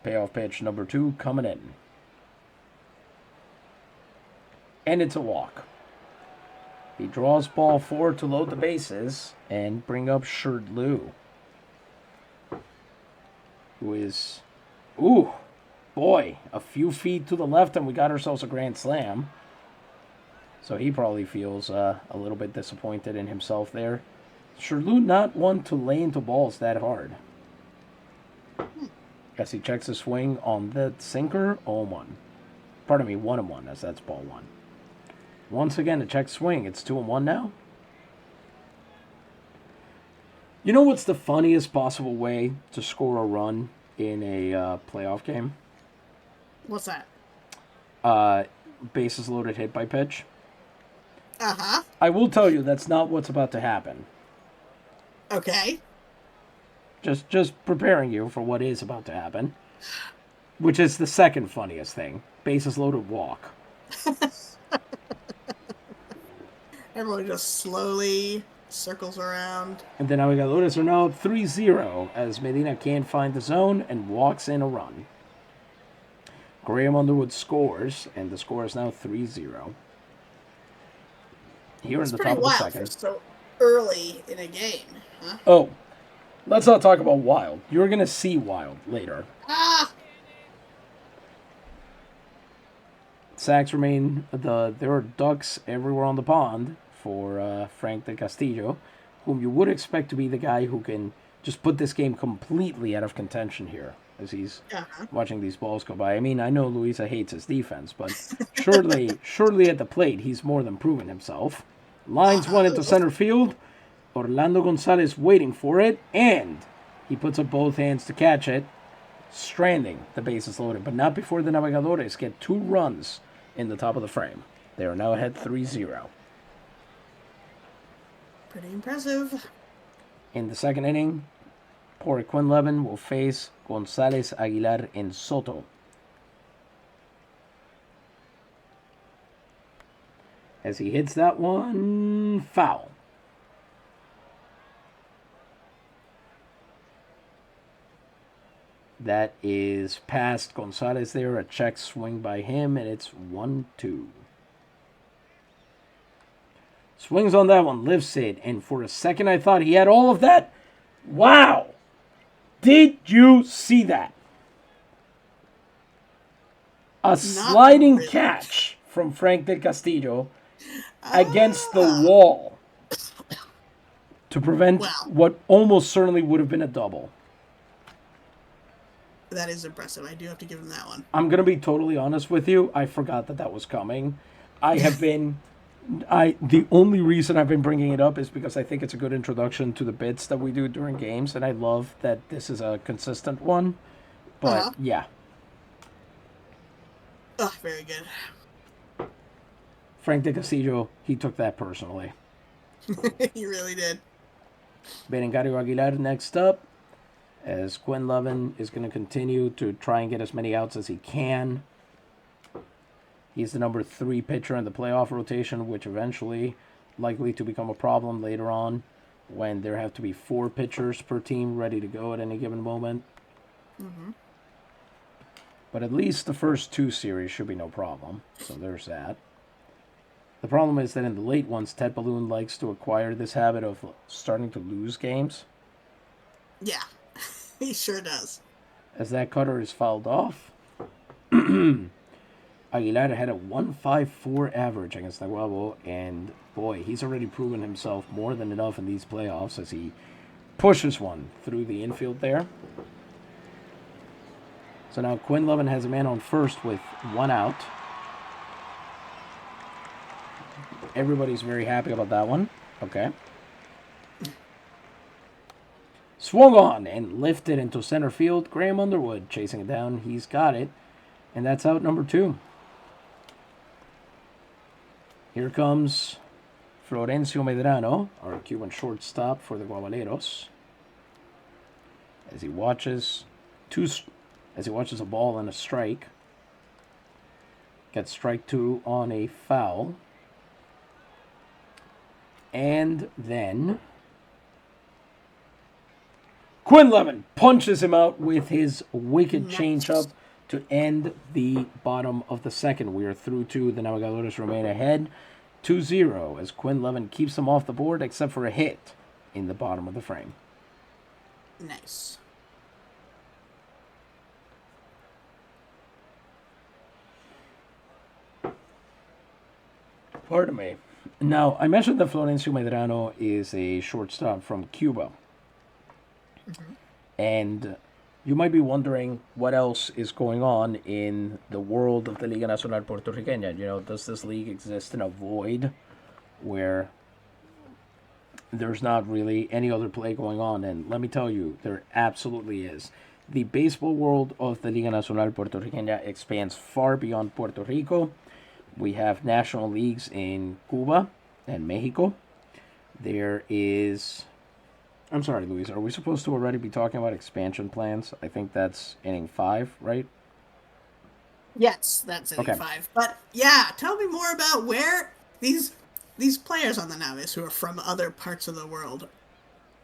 Payoff pitch number 2 coming in. And it's a walk. He draws ball 4 to load the bases and bring up Sherdloo, who is, ooh, boy, a few feet to the left and we got ourselves a grand slam. So he probably feels a little bit disappointed in himself there. Sherdloo not one to lay into balls that hard. As he checks his swing on the sinker, 0-1. Pardon me, 1-1, as that's ball 1. Once again, a check swing. It's 2-1 now. You know what's the funniest possible way to score a run in a playoff game? What's that? Bases loaded hit by pitch. Uh-huh. I will tell you that's not what's about to happen. Okay. Just preparing you for what is about to happen. Which is the second funniest thing. Bases loaded walk. Everyone just slowly circles around. And then Navegadores are now 3-0 as Medina can't find the zone and walks in a run. Graham Underwood scores, and the score is now 3-0. Here in the top of the second. So early in a game, huh? Oh, let's not talk about wild. You're going to see wild later. Ah! Sacks remain, there are ducks everywhere on the pond for Frank de Castillo, whom you would expect to be the guy who can just put this game completely out of contention here as he's watching these balls go by. I mean, I know Louisa hates his defense, but surely at the plate, he's more than proven himself. Lines one into center field. Orlando Gonzalez waiting for it, and he puts up both hands to catch it, stranding the bases loaded, but not before the Navegadores get 2 runs in the top of the frame. They are now ahead 3-0. Pretty impressive. In the second inning, poor Quinlevin will face Gonzalez, Aguilar, and Soto. As he hits that one, foul. That is past Gonzalez there, a check swing by him, and it's 1-2. Swings on that one, lifts it, and for a second I thought he had all of that. Wow! Did you see that? A sliding catch from Frank del Castillo against the wall to prevent what almost certainly would have been a double. That is impressive. I do have to give him that one. I'm going to be totally honest with you. I forgot that was coming. The only reason I've been bringing it up is because I think it's a good introduction to the bits that we do during games, and I love that this is a consistent one. But, yeah. Oh, very good. Frank de Castillo, he took that personally. He really did. Berengario Aguilar next up, as Quinlevin is going to continue to try and get as many outs as he can. He's the number 3 pitcher in the playoff rotation, which eventually likely to become a problem later on when there have to be 4 pitchers per team ready to go at any given moment. Mm-hmm. But at least the first 2 series should be no problem. So there's that. The problem is that in the late ones, Ted Balloon likes to acquire this habit of starting to lose games. Yeah, he sure does. As that cutter is fouled off, Aguilar had a 1.54 average against Naguabo, and boy, he's already proven himself more than enough in these playoffs as he pushes one through the infield there. So now Quinlevin has a man on first with 1 out. Everybody's very happy about that one. Okay. Swung on and lifted into center field. Graham Underwood chasing it down. He's got it. And that's out number 2. Here comes Florencio Medrano, our Cuban shortstop for the Guabaleros. As he watches a ball and a strike. Gets strike 2 on a foul. And then Quinn Levin punches him out with his wicked changeup to end the bottom of the second. We are through 2. The Navegadores remain ahead 2-0 as Quinn Levin keeps them off the board except for a hit in the bottom of the frame. Nice. Pardon me. Now, I mentioned that Florencio Medrano is a shortstop from Cuba. Mm-hmm. And you might be wondering what else is going on in the world of the Liga Nacional Puertorriqueña. You know, does this league exist in a void where there's not really any other play going on? And let me tell you, there absolutely is. The baseball world of the Liga Nacional Puertorriqueña expands far beyond Puerto Rico. We have national leagues in Cuba and Mexico. There is... I'm sorry, Luis. Are we supposed to already be talking about expansion plans? I think that's inning 5, right? Yes, that's inning 5. But yeah, tell me more about where these players on the Naves who are from other parts of the world,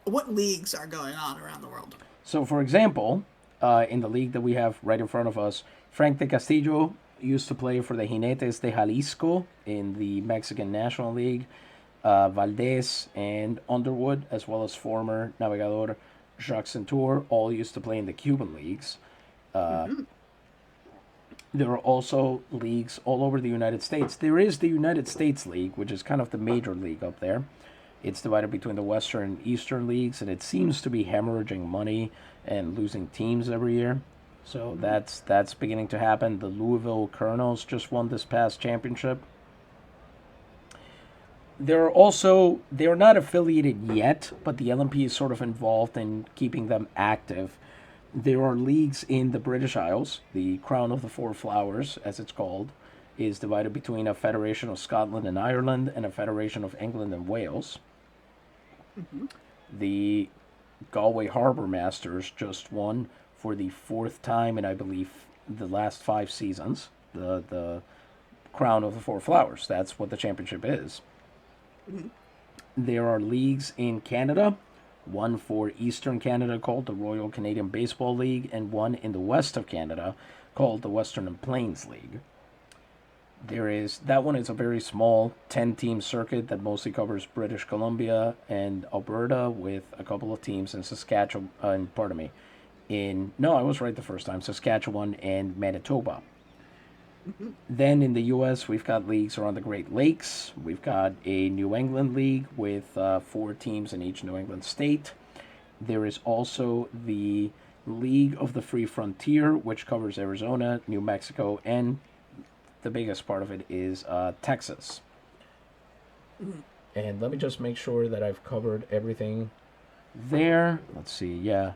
what leagues are going on around the world? So, for example, in the league that we have right in front of us, Frank de Castillo used to play for the Jinetes de Jalisco in the Mexican National League. Valdez and Underwood, as well as former Navegador Jacques Centur, all used to play in the Cuban leagues. There are also leagues all over the United States. There is the United States League, which is kind of the major league up there. It's divided between the Western and Eastern leagues, and it seems to be hemorrhaging money and losing teams every year. So that's beginning to happen. The Louisville Colonels just won this past championship. They're not affiliated yet, but the LNP is sort of involved in keeping them active. There are leagues in the British Isles. The Crown of the Four Flowers, as it's called, is divided between a Federation of Scotland and Ireland and a Federation of England and Wales. Mm-hmm. The Galway Harbour Masters just won for the 4th time in, I believe, the last 5 seasons. The Crown of the Four Flowers. That's what the championship is. Mm-hmm. There are leagues in Canada, one for Eastern Canada called the Royal Canadian Baseball League, and one in the west of Canada called the Western and Plains League. That one is a very small 10-team circuit that mostly covers British Columbia and Alberta, with a couple of teams in Saskatchewan. I was right the first time. Saskatchewan and Manitoba. Mm-hmm. Then in the U.S., we've got leagues around the Great Lakes. We've got a New England league with 4 teams in each New England state. There is also the League of the Free Frontier, which covers Arizona, New Mexico, and the biggest part of it is Texas. Mm-hmm. And let me just make sure that I've covered everything there. Let's see, yeah.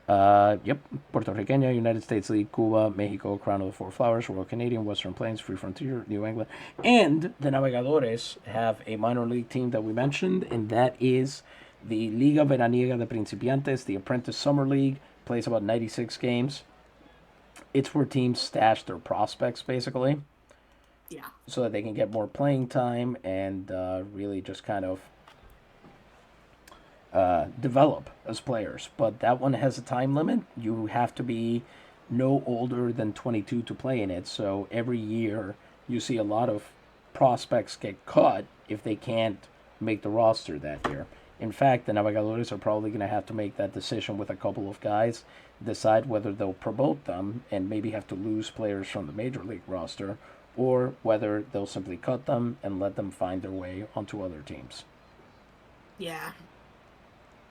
Puertorriqueña, United States League, Cuba, Mexico, Crown of the Four Flowers, Royal Canadian, Western Plains, Free Frontier, New England. And the Navegadores have a minor league team that we mentioned, and that is the Liga Veraniega de Principiantes, the Apprentice Summer League, plays about 96 games. It's where teams stash their prospects, basically. Yeah. So that they can get more playing time and really just kind of develop as players. But that one has a time limit. You have to be no older than 22 to play in it. So every year you see a lot of prospects get cut if they can't make the roster that year. In fact, the Navegadores are probably going to have to make that decision with a couple of guys, decide whether they'll promote them and maybe have to lose players from the major league roster, or whether they'll simply cut them and let them find their way onto other teams. Yeah.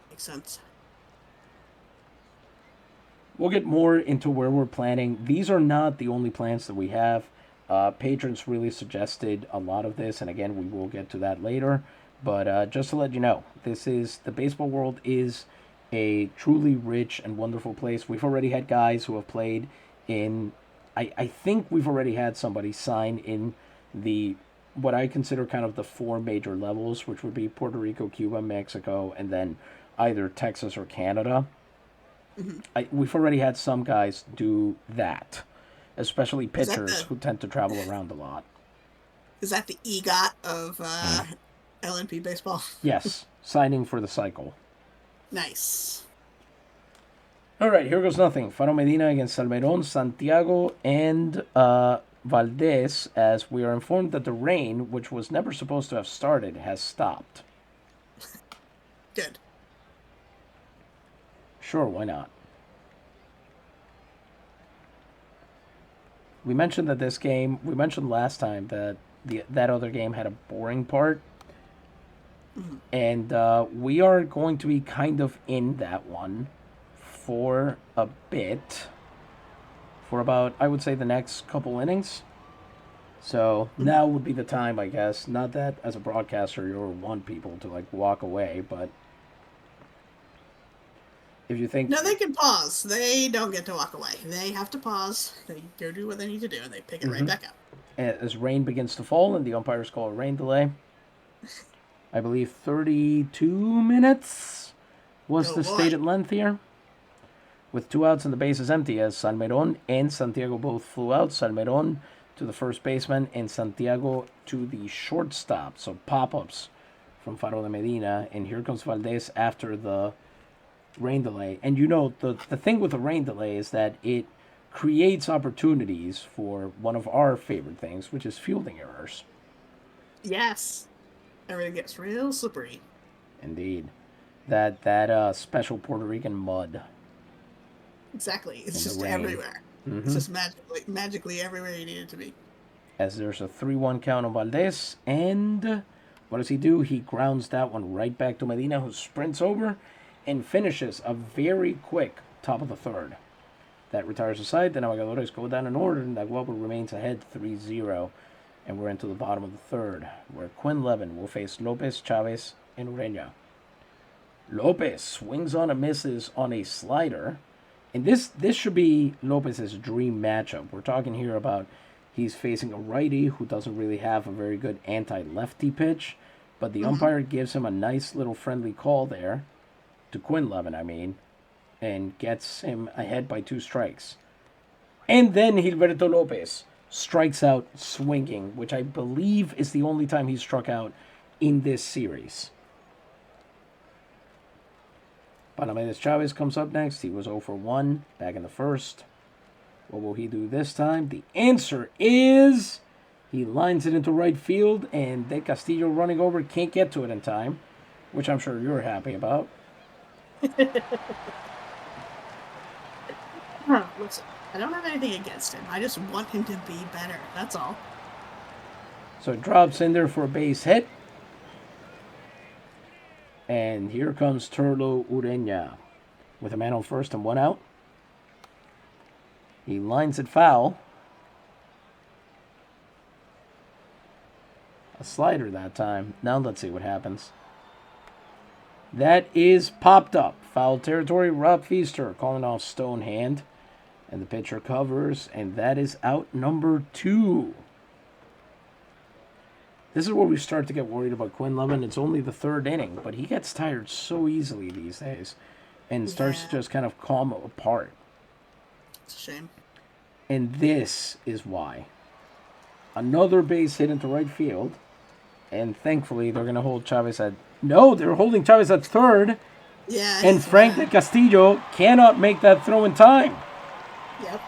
Makes sense. We'll get more into where we're planning. These are not the only plans that we have. Patrons really suggested a lot of this, and again, we will get to that later. But just to let you know, the baseball world is a truly rich and wonderful place. We've already had guys who have played in, I think we've already had somebody sign in the, what I consider kind of the four major levels, which would be Puerto Rico, Cuba, Mexico, and then either Texas or Canada. We've already had some guys do that, especially pitchers who tend to travel around a lot. Is that the EGOT of LNP baseball? Yes, signing for the cycle. Nice. All right, here goes nothing. Faro Medina against Salmerón, Santiago, and Valdez, as we are informed that the rain, which was never supposed to have started, has stopped. Good. Sure, why not? We mentioned that this game, we mentioned last time that that other game had a boring part. And we are going to be kind of in that one for a bit. For about, I would say, the next couple innings. So now would be the time, I guess. Not that as a broadcaster you want people to like walk away, but if you think... No, they can pause. They don't get to walk away. They have to pause. They go do what they need to do, and they pick it right back up. As rain begins to fall and the umpires call a rain delay, I believe 32 minutes was the stated length here. With 2 outs and the bases empty as Salmerón and Santiago both flew out. Salmerón to the first baseman and Santiago to the shortstop. So pop-ups from Faro de Medina. And here comes Valdez after the rain delay. And you know, the thing with the rain delay is that it creates opportunities for one of our favorite things, which is fielding errors. Yes. Everything gets real slippery. Indeed. That special Puerto Rican mud. Exactly. It's just everywhere. It's just magically everywhere you need it to be. As there's a 3-1 count on Valdez, and what does he do? He grounds that one right back to Medina, who sprints over and finishes a very quick top of the third. That retires the side. The Navegadores go down in order, and Naguabo remains ahead 3-0. And we're into the bottom of the third, where Quinn Levin will face Lopez, Chavez, and Ureña. Lopez swings on and misses on a slider. And this should be Lopez's dream matchup. We're talking here about he's facing a righty who doesn't really have a very good anti-lefty pitch. But the umpire gives him a nice little friendly call there, to Quinn Levin, I mean, and gets him ahead by 2 strikes. And then Gilberto Lopez strikes out swinging, which I believe is the only time he struck out in this series. Panamedes Chavez comes up next. He was 0 for 1 back in the first. What will he do this time? The answer is he lines it into right field, and De Castillo running over can't get to it in time, which I'm sure you're happy about. Listen, I don't have anything against him. I just want him to be better. That's all. So it drops in there for a base hit. And here comes Turlo Ureña with a man on first and 1 out. He lines it foul. A slider that time. Now let's see what happens. That is popped up. Foul territory. Rob Feaster calling off Stone Hand. And the pitcher covers. And that is out number 2. This is where we start to get worried about Quinn Levin. It's only the 3rd inning, but he gets tired so easily these days and starts to just kind of calm apart. It's a shame. And this is why. Another base hit into right field, and thankfully they're going to hold Chavez at... No, they're holding Chavez at 3rd. Yeah. And Frank De Castillo cannot make that throw in time. Yep.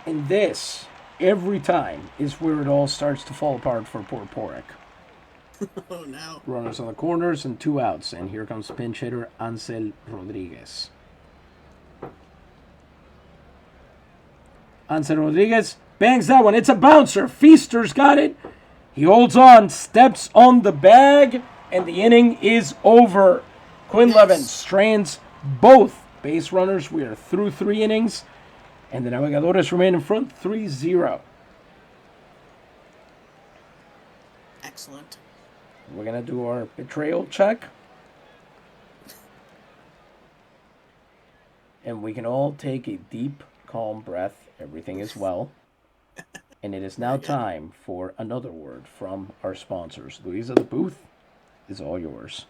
And this... every time is where it all starts to fall apart for poor Porek. Oh, no. Runners on the corners and 2 outs. And here comes pinch hitter Ansel Rodriguez. Ansel Rodriguez bangs that one. It's a bouncer. Feaster's got it. He holds on, steps on the bag, and the inning is over. Quinn Levin strands both base runners. We are through 3 innings. And the Navegadores remain in front 3-0. Excellent. We're going to do our betrayal check. and we can all take a deep, calm breath. Everything is well. And it is now time for another word from our sponsors. Louisa, the booth is all yours.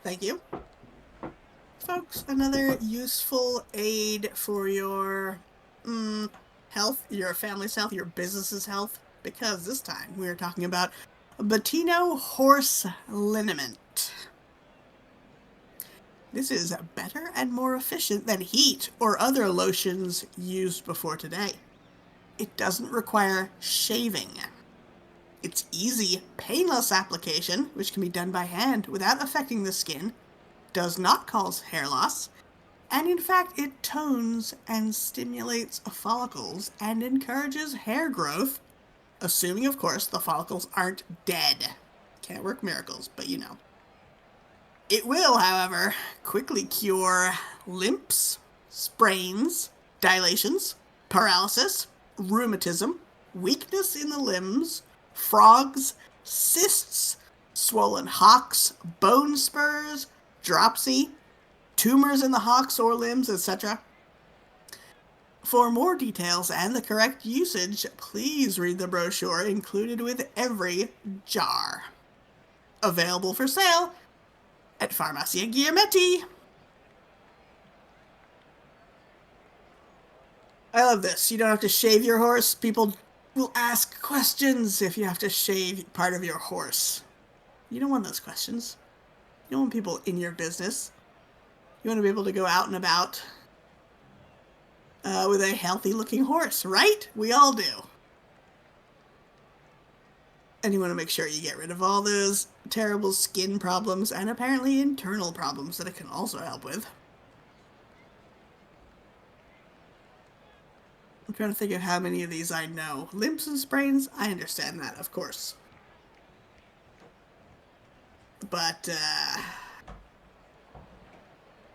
Thank you. Folks, another useful aid for your health, your family's health, your business's health, because this time we are talking about Bottino horse liniment. This is better and more efficient than heat or other lotions used before today. It doesn't require shaving. It's easy, painless application, which can be done by hand without affecting the skin, does not cause hair loss, and in fact it tones and stimulates follicles and encourages hair growth, assuming of course the follicles aren't dead. Can't work miracles, but you know. It will, however, quickly cure limps, sprains, dilations, paralysis, rheumatism, weakness in the limbs, frogs, cysts, swollen hocks, bone spurs, dropsy, tumors in the hocks or limbs, etc. For more details and the correct usage, please read the brochure included with every jar. Available for sale at Farmacia Guilhermetti. I love this. You don't have to shave your horse. People will ask questions if you have to shave part of your horse. You don't want those questions. You don't want people in your business. You want to be able to go out and about with a healthy-looking horse, right? We all do. And you want to make sure you get rid of all those terrible skin problems and apparently internal problems that it can also help with. I'm trying to think of how many of these I know. Limps and sprains, I understand that, of course. But,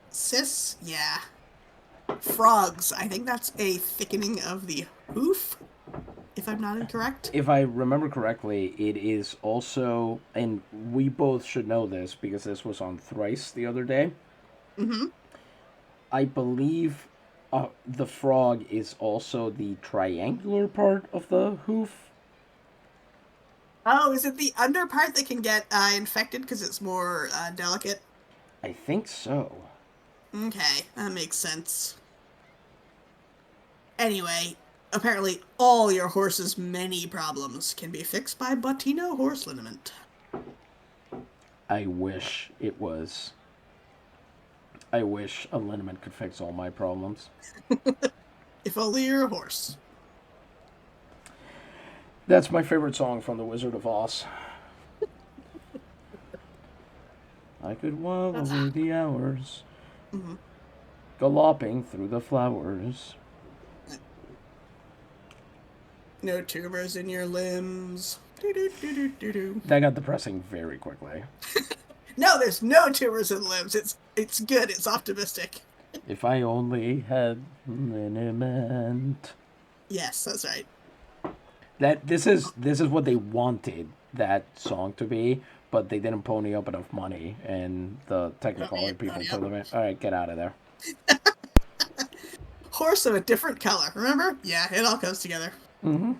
cysts, yeah. Frogs, I think that's a thickening of the hoof, if I'm not incorrect. If I remember correctly, it is also, and we both should know this because this was on Thrice the other day. Mm-hmm. I believe the frog is also the triangular part of the hoof. Oh, is it the under part that can get infected because it's more delicate? I think so. Okay, that makes sense. Anyway, apparently all your horse's many problems can be fixed by Bottino horse liniment. I wish it was. I wish a liniment could fix all my problems. If only you're a horse. That's my favorite song from The Wizard of Oz. I could while away the hours, galloping through the flowers. No tumors in your limbs. Do-do-do-do-do-do. That got depressing very quickly. No, there's no tumors in limbs. It's good. It's optimistic. If I only had liniment. Yes, that's right. That this is what they wanted that song to be, but they didn't pony up enough money, and the Technicolor people told them, "All right, get out of there." Horse of a different color. Remember? Yeah, it all comes together. Mm-hmm.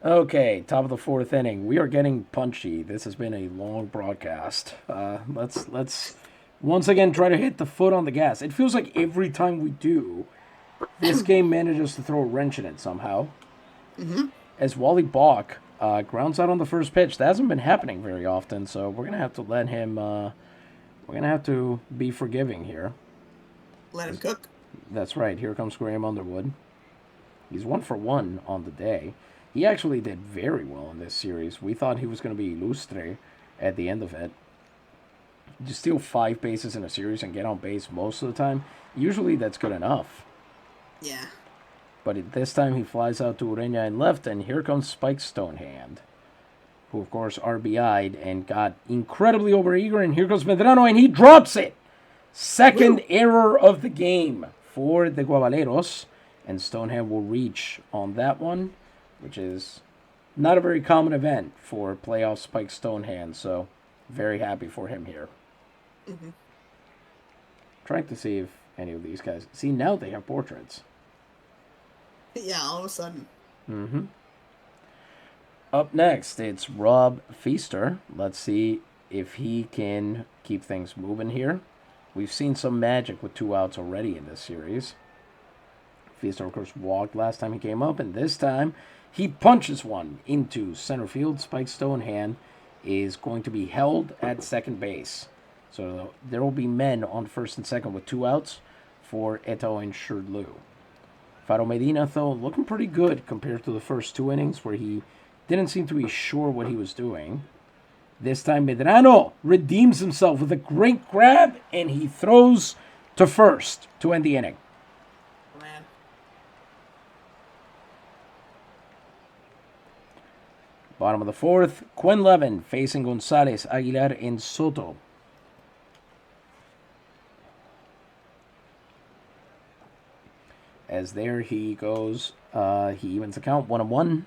Okay, top of the fourth inning. We are getting punchy. This has been a long broadcast. Let's once again try to hit the foot on the gas. It feels like every time we do, this game manages to throw a wrench in it somehow. Mm-hmm. As Wally Balk grounds out on the first pitch. That hasn't been happening very often, so we're gonna have to let him. We're gonna have to be forgiving here. Let him cook. That's right. Here comes Graham Underwood. He's 1 for 1 on the day. He actually did very well in this series. We thought he was going to be illustre at the end of it. You steal 5 bases in a series and get on base most of the time. Usually that's good enough. Yeah. But this time he flies out to Ureña in left, and here comes Spike Stonehand, who of course RBI'd and got incredibly overeager, and here goes Medrano, and he drops it! Second error of the game for the Guabaleros, and Stonehand will reach on that one, which is not a very common event for playoff Spike Stonehand, so very happy for him here. Mm-hmm. Trying to see if any of these guys... See, now they have portraits. Yeah, all of a sudden. Mm-hmm. Up next, it's Rob Feaster. Let's see if he can keep things moving here. We've seen some magic with 2 outs already in this series. Feaster, of course, walked last time he came up, and this time he punches one into center field. Spike Stonehand is going to be held at second base. So there will be men on first and second with 2 outs for Eto and Shirley. Faro Medina, though, looking pretty good compared to the first 2 innings where he didn't seem to be sure what he was doing. This time, Medrano redeems himself with a great grab, and he throws to first to end the inning. Man. Bottom of the 4th, Quinn Levin facing Gonzalez, Aguilar, and Soto. As there he goes, he evens the count 1-1.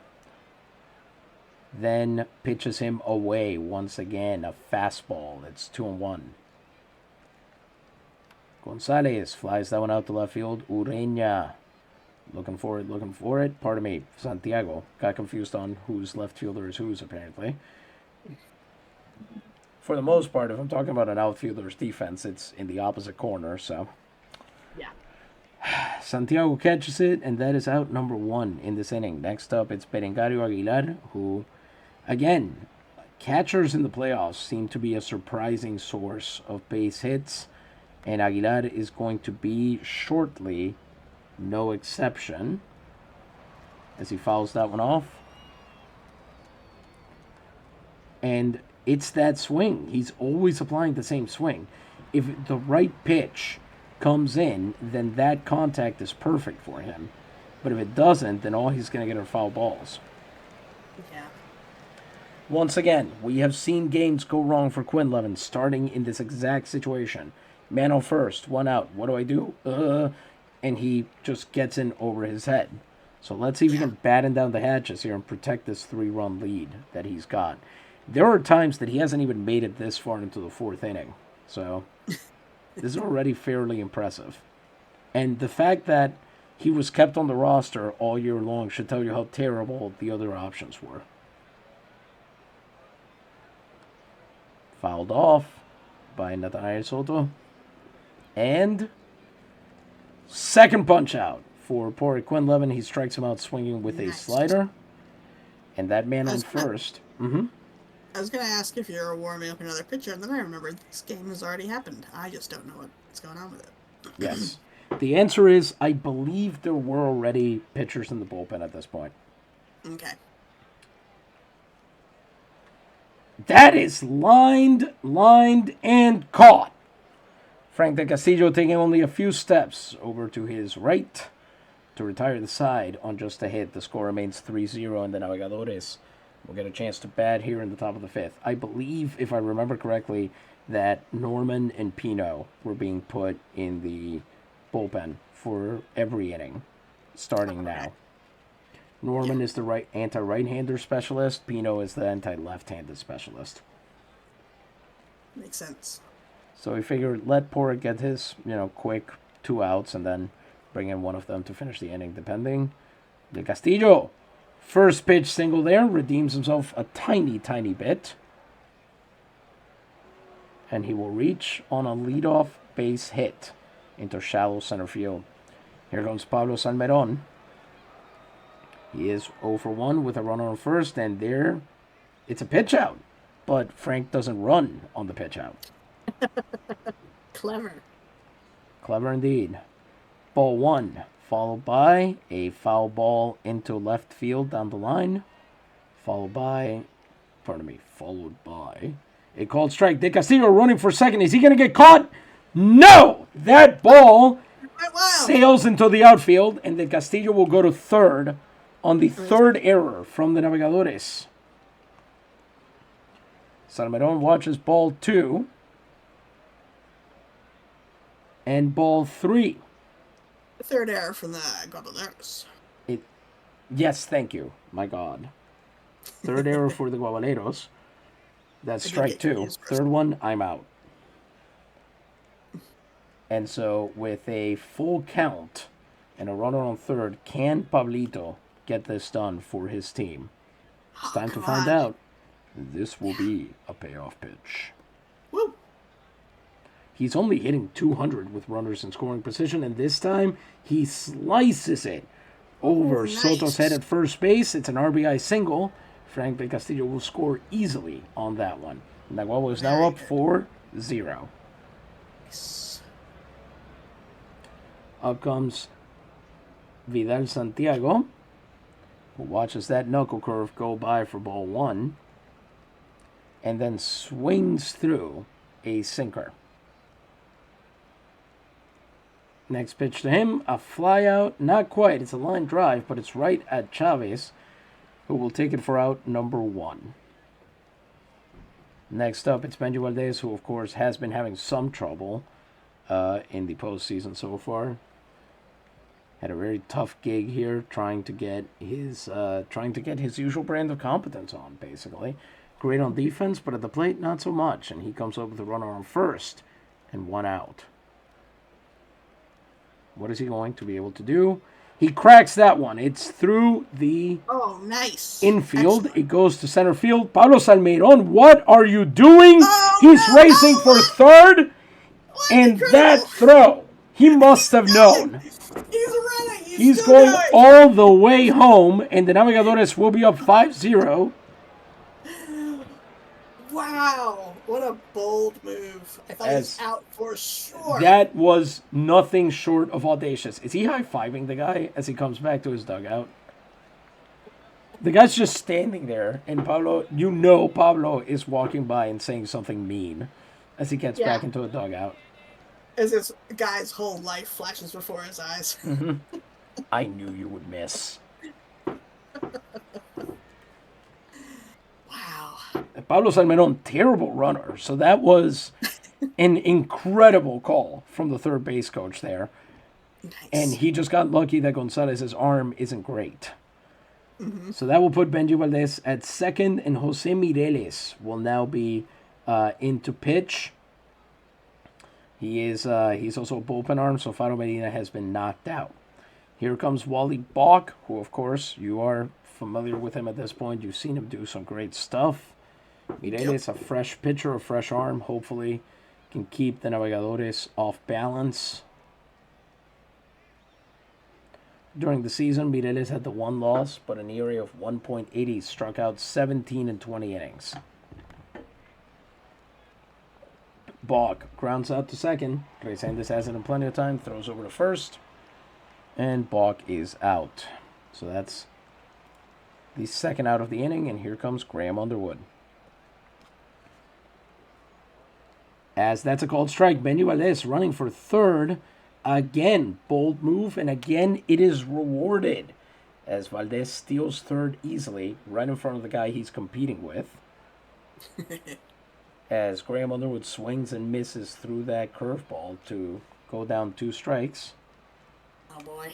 Then pitches him away once again, a fastball. It's 2-1. Gonzalez flies that one out to left field. Ureña looking for it. Pardon me, Santiago. Got confused on whose left fielder is whose, apparently. For the most part, if I'm talking about an outfielder's defense, it's in the opposite corner, so... Yeah. Santiago catches it, and that is out number 1 in this inning. Next up, it's Berengario Aguilar, who, again, catchers in the playoffs seem to be a surprising source of base hits, and Aguilar is going to be shortly no exception as he fouls that one off. And it's that swing. He's always applying the same swing. If the right pitch comes in, then that contact is perfect for him. But if it doesn't, then all he's going to get are foul balls. Yeah. Once again, we have seen games go wrong for Quinn Levin starting in this exact situation. Man on first, 1 out. What do I do? And he just gets in over his head. So let's see if he can batten down the hatches here and protect this 3-run lead that he's got. There are times that he hasn't even made it this far into the 4th inning. So this is already fairly impressive. And the fact that he was kept on the roster all year long should tell you how terrible the other options were. Fouled off by Nathaniel Soto. And second punch out for poor Quinn Levin. He strikes him out swinging with a slider. And that man on first. I was going to ask if you're warming up another pitcher, and then I remembered this game has already happened. I just don't know what's going on with it. Yes. The answer is, I believe there were already pitchers in the bullpen at this point. Okay. That is lined, and caught. Frank De Castillo taking only a few steps over to his right to retire the side on just a hit. The score remains 3-0, and the Navegadores will get a chance to bat here in the top of the 5th. I believe, if I remember correctly, that Norman and Pino were being put in the bullpen for every inning, starting now. Norman is the anti-right-hander specialist. Pino is the anti-left-handed specialist. Makes sense. So we figured let Porritt get his, quick 2 outs and then bring in one of them to finish the inning, depending. De Castillo, first pitch single there, redeems himself a tiny, tiny bit. And he will reach on a leadoff base hit into shallow center field. Here comes Pablo Salmeron. He is 0 for 1 with a runner on first, and there it's a pitch out. But Frank doesn't run on the pitch out. Clever. Clever indeed. Ball 1, followed by a foul ball into left field down the line. Followed by a called strike. De Castillo running for second. Is he going to get caught? No! That ball sails into the outfield, and De Castillo will go to third on the third error from the Navegadores. Salmeron watches ball 2. And ball 3. The third error from the Guabaleros. Yes, thank you. My God. Third error for the Guabaleros. That's strike 2. Third one, I'm out. And so with a full count and a runner on third, can Pablito get this done for his team? It's time to find out. This will be a payoff pitch. Woo. He's only hitting 200 with runners in scoring position, and this time he slices it over Soto's head at first base. It's an RBI single. Frank Del Castillo will score easily on that one. Naguabo is now up 4-0. Up comes Vidal Santiago, who watches that knuckle curve go by for ball one, and then swings through a sinker. Next pitch to him, a fly out, not quite, it's a line drive, but it's right at Chavez, who will take it for out number one. Next up, it's Benji Valdez, who of course has been having some trouble in the postseason so far. Had a very tough gig here, trying to get his usual brand of competence on, basically. Great on defense, but at the plate, not so much. And he comes up with a runner on first and one out. What is he going to be able to do? He cracks that one. It's through the infield. Excellent. It goes to center field. Pablo Salmeron, what are you doing? He's racing for third. And that throw, he must have known. He's running. He's going all the way home, and the Navegadores will be up 5-0. Wow, what a bold move. I thought he was out for sure. That was nothing short of audacious. Is he high-fiving the guy as he comes back to his dugout? The guy's just standing there, and Pablo is walking by and saying something mean as he gets back into a dugout. As this guy's whole life flashes before his eyes. Mm-hmm. I knew you would miss. Wow. Pablo Salmeron, terrible runner. So that was an incredible call from the third base coach there. Nice. And he just got lucky that Gonzalez's arm isn't great. Mm-hmm. So that will put Benji Valdez at second, and Jose Mireles will now be into pitch. He's also a bullpen arm, so Faro Medina has been knocked out. Here comes Wally Balk, who, of course, you are familiar with him at this point. You've seen him do some great stuff. Mireles, a fresh pitcher, a fresh arm. Hopefully can keep the Navegadores off balance. During the season, Mireles had the one loss, but an ERA of 1.80, struck out 17 in 20 innings. Balk grounds out to second. Resendes has it in plenty of time, throws over to first, and Balk is out. So that's the second out of the inning, and here comes Graham Underwood. As that's a called strike, Benji Valdez running for third. Again, bold move, and again it is rewarded as Valdez steals third easily, right in front of the guy he's competing with. As Graham Underwood swings and misses through that curveball to go down 2 strikes. Oh boy.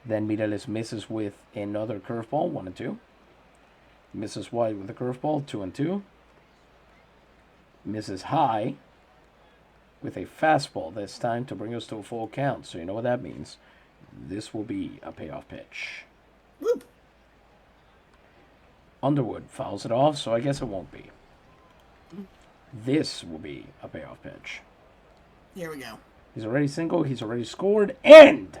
Then Mireles misses with another curveball, 1-2. Misses wide with a curveball, 2-2. Misses high with a fastball this time to bring us to a full count. So you know what that means. This will be a payoff pitch. Whoop. Underwood fouls it off, so I guess it won't be. This will be a payoff pitch. Here we go. He's already single. He's already scored. And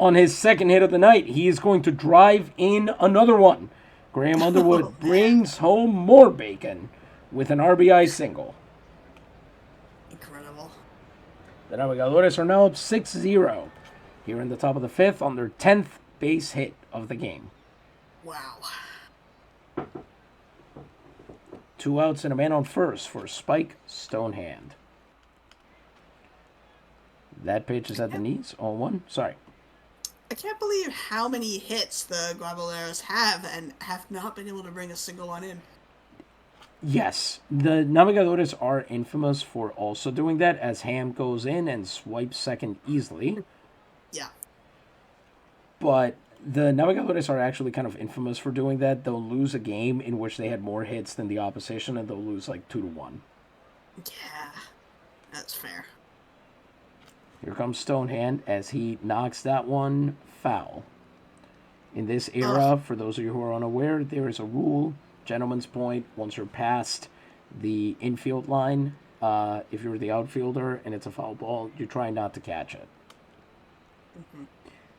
on his second hit of the night, he is going to drive in another one. Graham Underwood brings home more bacon with an RBI single. Incredible. The Navegadores are now up 6-0 here in the top of the 5th on their 10th base hit of the game. Wow. 2 outs and a man on first for Spike Stonehand. That pitch is at the knees. 0-1. Sorry. I can't believe how many hits the Guabaleros have and have not been able to bring a single one in. Yes. The Navegadores are infamous for also doing that, as Ham goes in and swipes second easily. Yeah. But the Navegadores are actually kind of infamous for doing that. They'll lose a game in which they had more hits than the opposition, and they'll lose like 2-1. Yeah, that's fair. Here comes Stonehand as he knocks that one foul. In this era, for those of you who are unaware, there is a rule, gentleman's point, once you're past the infield line, if you're the outfielder and it's a foul ball, you try not to catch it. Mm-hmm.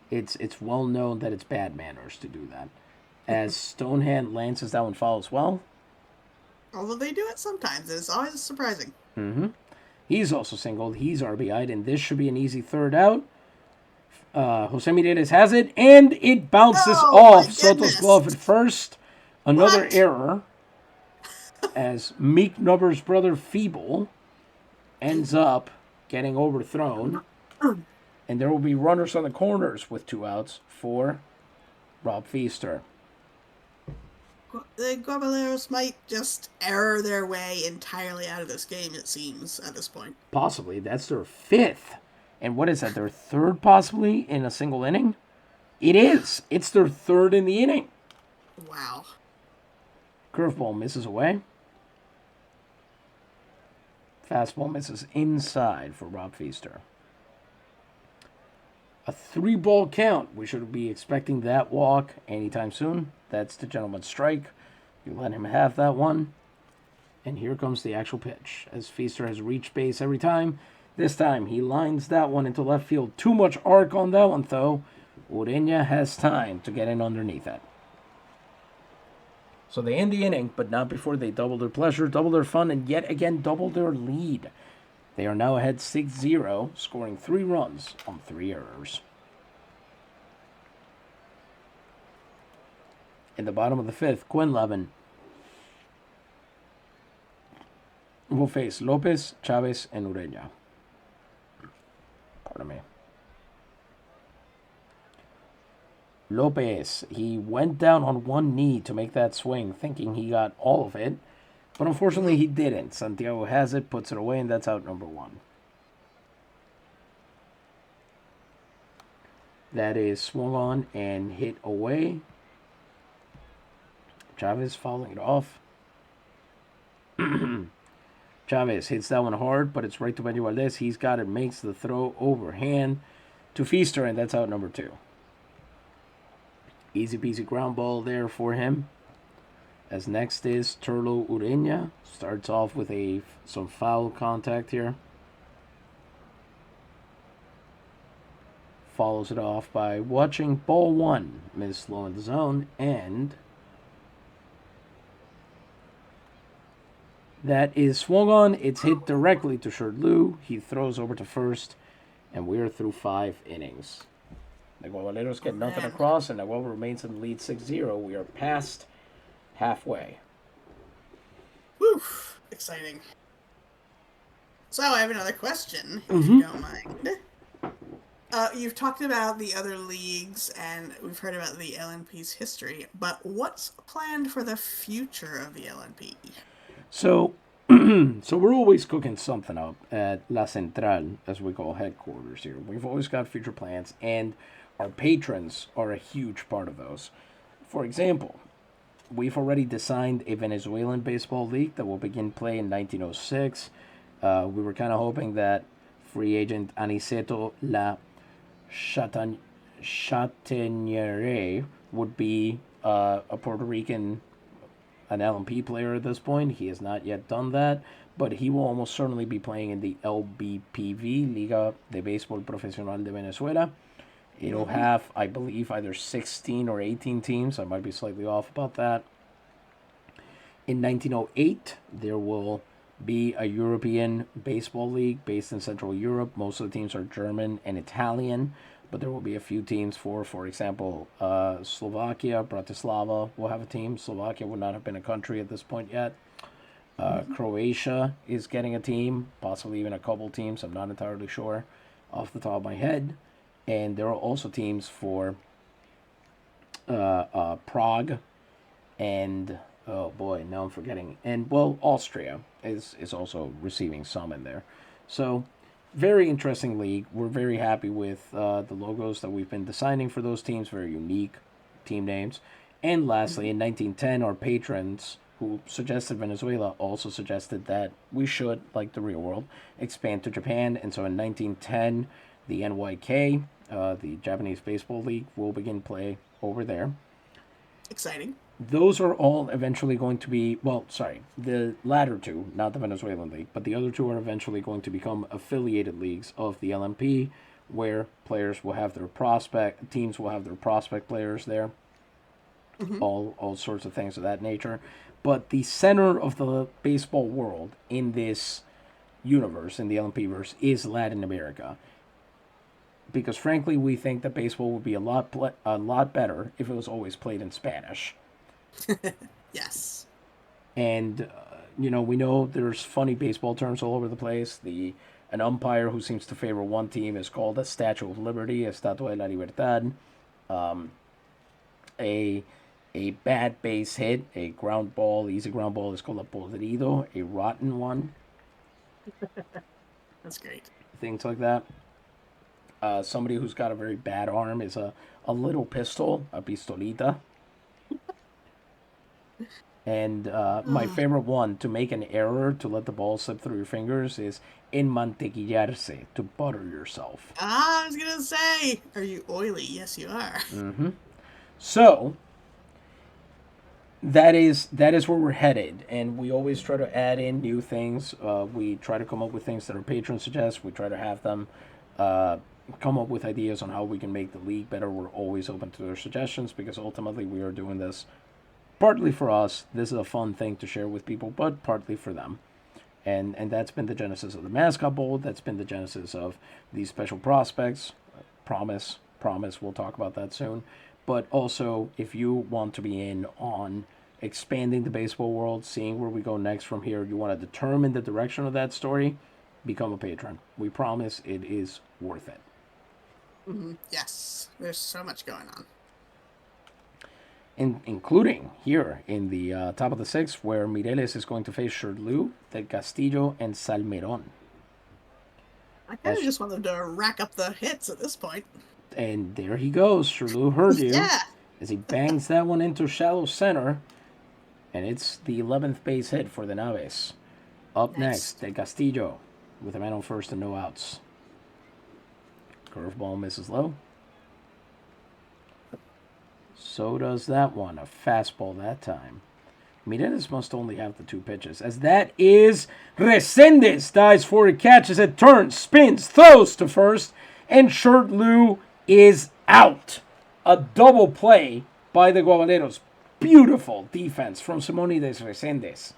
It's well known that it's bad manners to do that. As Stonehand lances that one foul as well. Although they do it sometimes, it's always surprising. Mm-hmm. He's also singled. He's RBI'd, and this should be an easy third out. Jose Mireles has it, and it bounces off Soto's glove at first. Another error, as Meek Nubber's brother Feeble ends up getting overthrown. And there will be runners on the corners with 2 outs for Rob Feaster. The Guabaleros might just error their way entirely out of this game, it seems, at this point. Possibly. That's their 5th. And what is that, their 3rd possibly in a single inning? It is. It's their 3rd in the inning. Wow. Curveball misses away. Fastball misses inside for Rob Feaster. A 3-ball count. We should be expecting that walk anytime soon. That's the gentleman's strike. You let him have that one. And here comes the actual pitch. As Feaster has reached base every time. This time he lines that one into left field. Too much arc on that one, though. Ureña has time to get in underneath it. So they end the inning, but not before they double their pleasure, double their fun, and yet again double their lead. They are now ahead 6-0, scoring 3 runs on 3 errors. In the bottom of the 5th, Quinlevin will face Lopez, Chavez, and Ureña. Pardon me. Lopez, he went down on one knee to make that swing, thinking he got all of it. But unfortunately, he didn't. Santiago has it, puts it away, and that's out number 1. That is swung on and hit away. Chavez fouling it off. Chavez hits that one hard, but it's right to Benny Valdez. He's got it, makes the throw overhand to Feaster, and that's out number 2. Easy peasy ground ball there for him. As next is Turlo Ureña. Starts off with some foul contact here. Follows it off by watching ball 1. Miss low in the zone. And that is swung on. It's hit directly to Shirley. He throws over to first. And we're through 5 innings. The Guabaleros get nothing across. And Naguabo remains in the lead 6-0. We are past halfway. Woo! Exciting. So I have another question, if you don't mind. You've talked about the other leagues, and we've heard about the LNP's history, but what's planned for the future of the LNP? So we're always cooking something up at La Central, as we call headquarters here. We've always got future plans, and our patrons are a huge part of those. For example, we've already designed a Venezuelan baseball league that will begin play in 1906. We were kind of hoping that free agent Aniceto La Chataniere would be a Puerto Rican, an LMP player at this point. He has not yet done that, but he will almost certainly be playing in the LBPV, Liga de Béisbol Profesional de Venezuela. It'll have, I believe, either 16 or 18 teams. I might be slightly off about that. In 1908, there will be a European baseball league based in Central Europe. Most of the teams are German and Italian, but there will be a few teams for example, Slovakia, Bratislava will have a team. Slovakia would not have been a country at this point yet. Croatia is getting a team, possibly even a couple teams. I'm not entirely sure off the top of my head. And there are also teams for Prague and, oh boy, now I'm forgetting. And, well, Austria is also receiving some in there. So, very interesting league. We're very happy with the logos that we've been designing for those teams. Very unique team names. And lastly, in 1910, our patrons who suggested Venezuela also suggested that we should, like the real world, expand to Japan. And so in 1910, The NYK, the Japanese Baseball League, will begin play over there. Exciting. Those are all eventually going to be, the latter two, not the Venezuelan league, but the other two are eventually going to become affiliated leagues of the LMP, where players will have teams will have their prospect players there, all sorts of things of that nature. But the center of the baseball world in this universe, in the LMP verse, is Latin America. Because frankly, we think that baseball would be a lot better if it was always played in Spanish. Yes. And we know there's funny baseball terms all over the place. An umpire who seems to favor one team is called a Statue of Liberty, Estatua de la Libertad. A bad base hit, a ground ball, easy ground ball, is called a podrido, a rotten one. That's great. Things like that. Somebody who's got a very bad arm is a little pistol, a pistolita. And my favorite one, to make an error, to let the ball slip through your fingers, is enmantequillarse, to butter yourself. I was going to say, are you oily? Yes, you are. So, that is where we're headed, and we always try to add in new things. We try to come up with things that our patrons suggest. We try to have them come up with ideas on how we can make the league better. We're always open to their suggestions, because ultimately we are doing this partly for us. This is a fun thing to share with people, but partly for them. And that's been the genesis of the Mascot Bowl. That's been the genesis of these special prospects. Promise, we'll talk about that soon. But also, if you want to be in on expanding the baseball world, seeing where we go next from here, you want to determine the direction of that story, become a patron. We promise it is worth it. Yes, there's so much going on. Including here in the top of the sixth, where Mireles is going to face Sherlou, Del Castillo, and Salmeron. I kind of just wanted to rack up the hits at this point. And there he goes. Sherlou heard you. Yeah. As he bangs that one into shallow center. And it's the 11th base hit for the Naves. Up next, Del Castillo with a man on first and no outs. Curveball misses low. So does that one. A fastball that time. Mireles must only have the two pitches, as that is Resendez. Dives for it, catches it, turns, spins, throws to first, and Sherlou is out. A double play by the Guabaleros. Beautiful defense from Simonides Resendez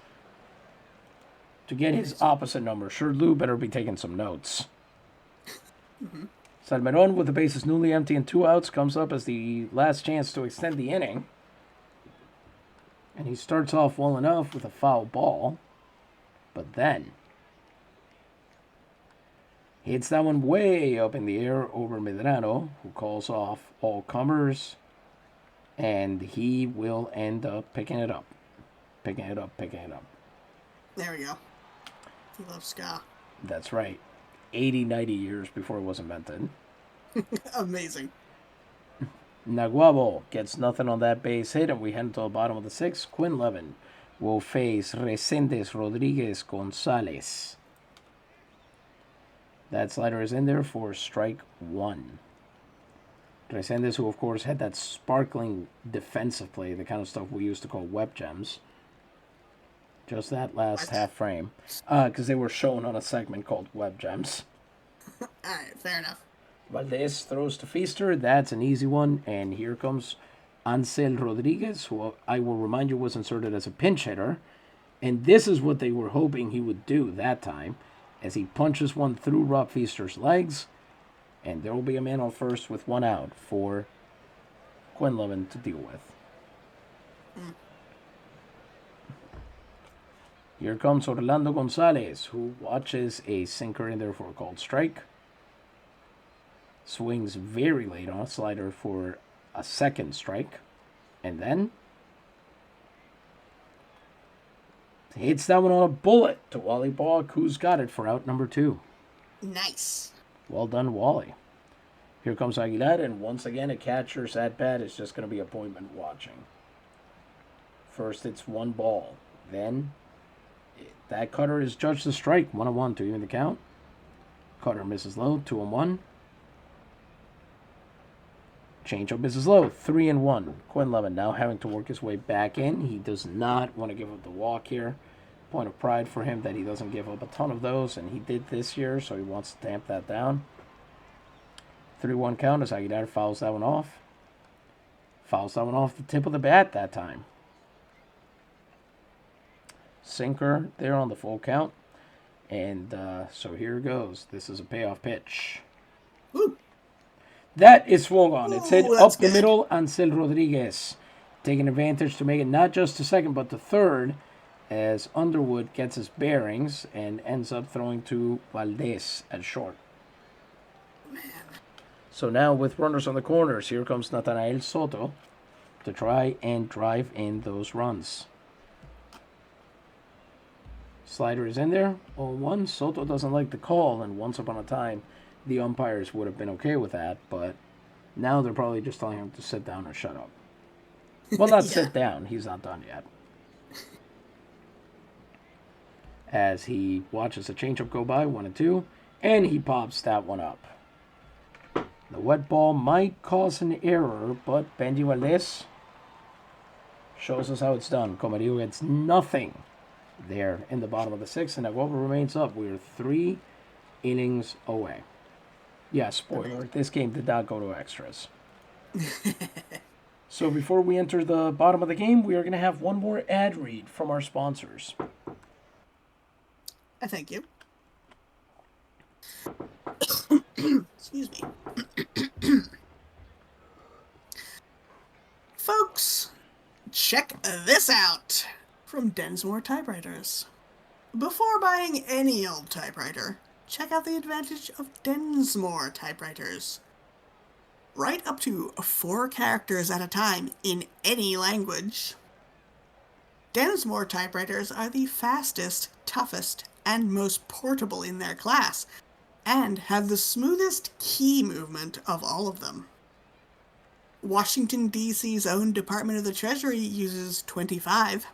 to get his opposite number. Sherlou better be taking some notes. Salmeron, with the bases newly empty and 2 outs, comes up as the last chance to extend the inning. And he starts off well enough with a foul ball. But then hits that one way up in the air over Medrano, who calls off all comers. And he will end up picking it up. There we go. He loves ska. That's right. 80, 90 years before it was invented. Amazing. Naguabo gets nothing on that base hit, and we head to the bottom of the sixth. Quinn Levin will face Resendez Rodriguez Gonzalez. That slider is in there for strike one. Resendez, who of course had that sparkling defensive play, the kind of stuff we used to call web gems. Just that last half frame. Because they were shown on a segment called Web Gems. Alright, fair enough. Valdez throws to Feaster. That's an easy one. And here comes Ansel Rodriguez, who I will remind you was inserted as a pinch hitter. And this is what they were hoping he would do that time, as he punches one through Rob Feaster's legs. And there will be a man on first with 1 out for Quinlivan to deal with. Here comes Orlando Gonzalez, who watches a sinker in there for a called strike. Swings very late on a slider for a second strike. And then hits that one on a bullet to Wally Balk, who's got it for out number 2. Nice. Well done, Wally. Here comes Aguilar, and once again, a catcher's at-bat is just going to be appointment watching. First, it's 1 ball. Then, that cutter is judged a strike, 1-1 to even the count. Cutter misses low, 2-1. Changeup misses low. 3-1. Quinlivan now having to work his way back in. He does not want to give up the walk here. Point of pride for him that he doesn't give up a ton of those, and he did this year, so he wants to tamp that down. 3-1 count as Aguilar fouls that one off. Fouls that one off the tip of the bat that time. Sinker there on the full count. And so here it goes. This is a payoff pitch. Woo. That is swung on. It's hit up the good. middle. Ansel Rodriguez taking advantage to make it not just to second, but to third, as Underwood gets his bearings and ends up throwing to Valdez at short. Man. So now with runners on the corners, here comes Nathanael Soto to try and drive in those runs. Slider is in there. 0-1. Soto doesn't like the call, and once upon a time, the umpires would have been okay with that, but now they're probably just telling him to sit down or shut up. Well, not sit down. He's not done yet. As he watches a changeup go by, 1-2, and he pops that one up. The wet ball might cause an error, but Benji Valdez shows us how it's done. Comerío gets nothing there in the bottom of the sixth, and Naguabo remains up. We are 3 innings away. Yeah, spoiler, this game did not go to extras. So before we enter the bottom of the game, we are going to have one more ad read from our sponsors. I thank you. Excuse me. Folks, check this out from Densmore Typewriters. Before buying any old typewriter, check out the advantage of Densmore Typewriters. Write up to 4 characters at a time in any language. Densmore typewriters are the fastest, toughest, and most portable in their class, and have the smoothest key movement of all of them. Washington, D.C.'s own Department of the Treasury uses 25.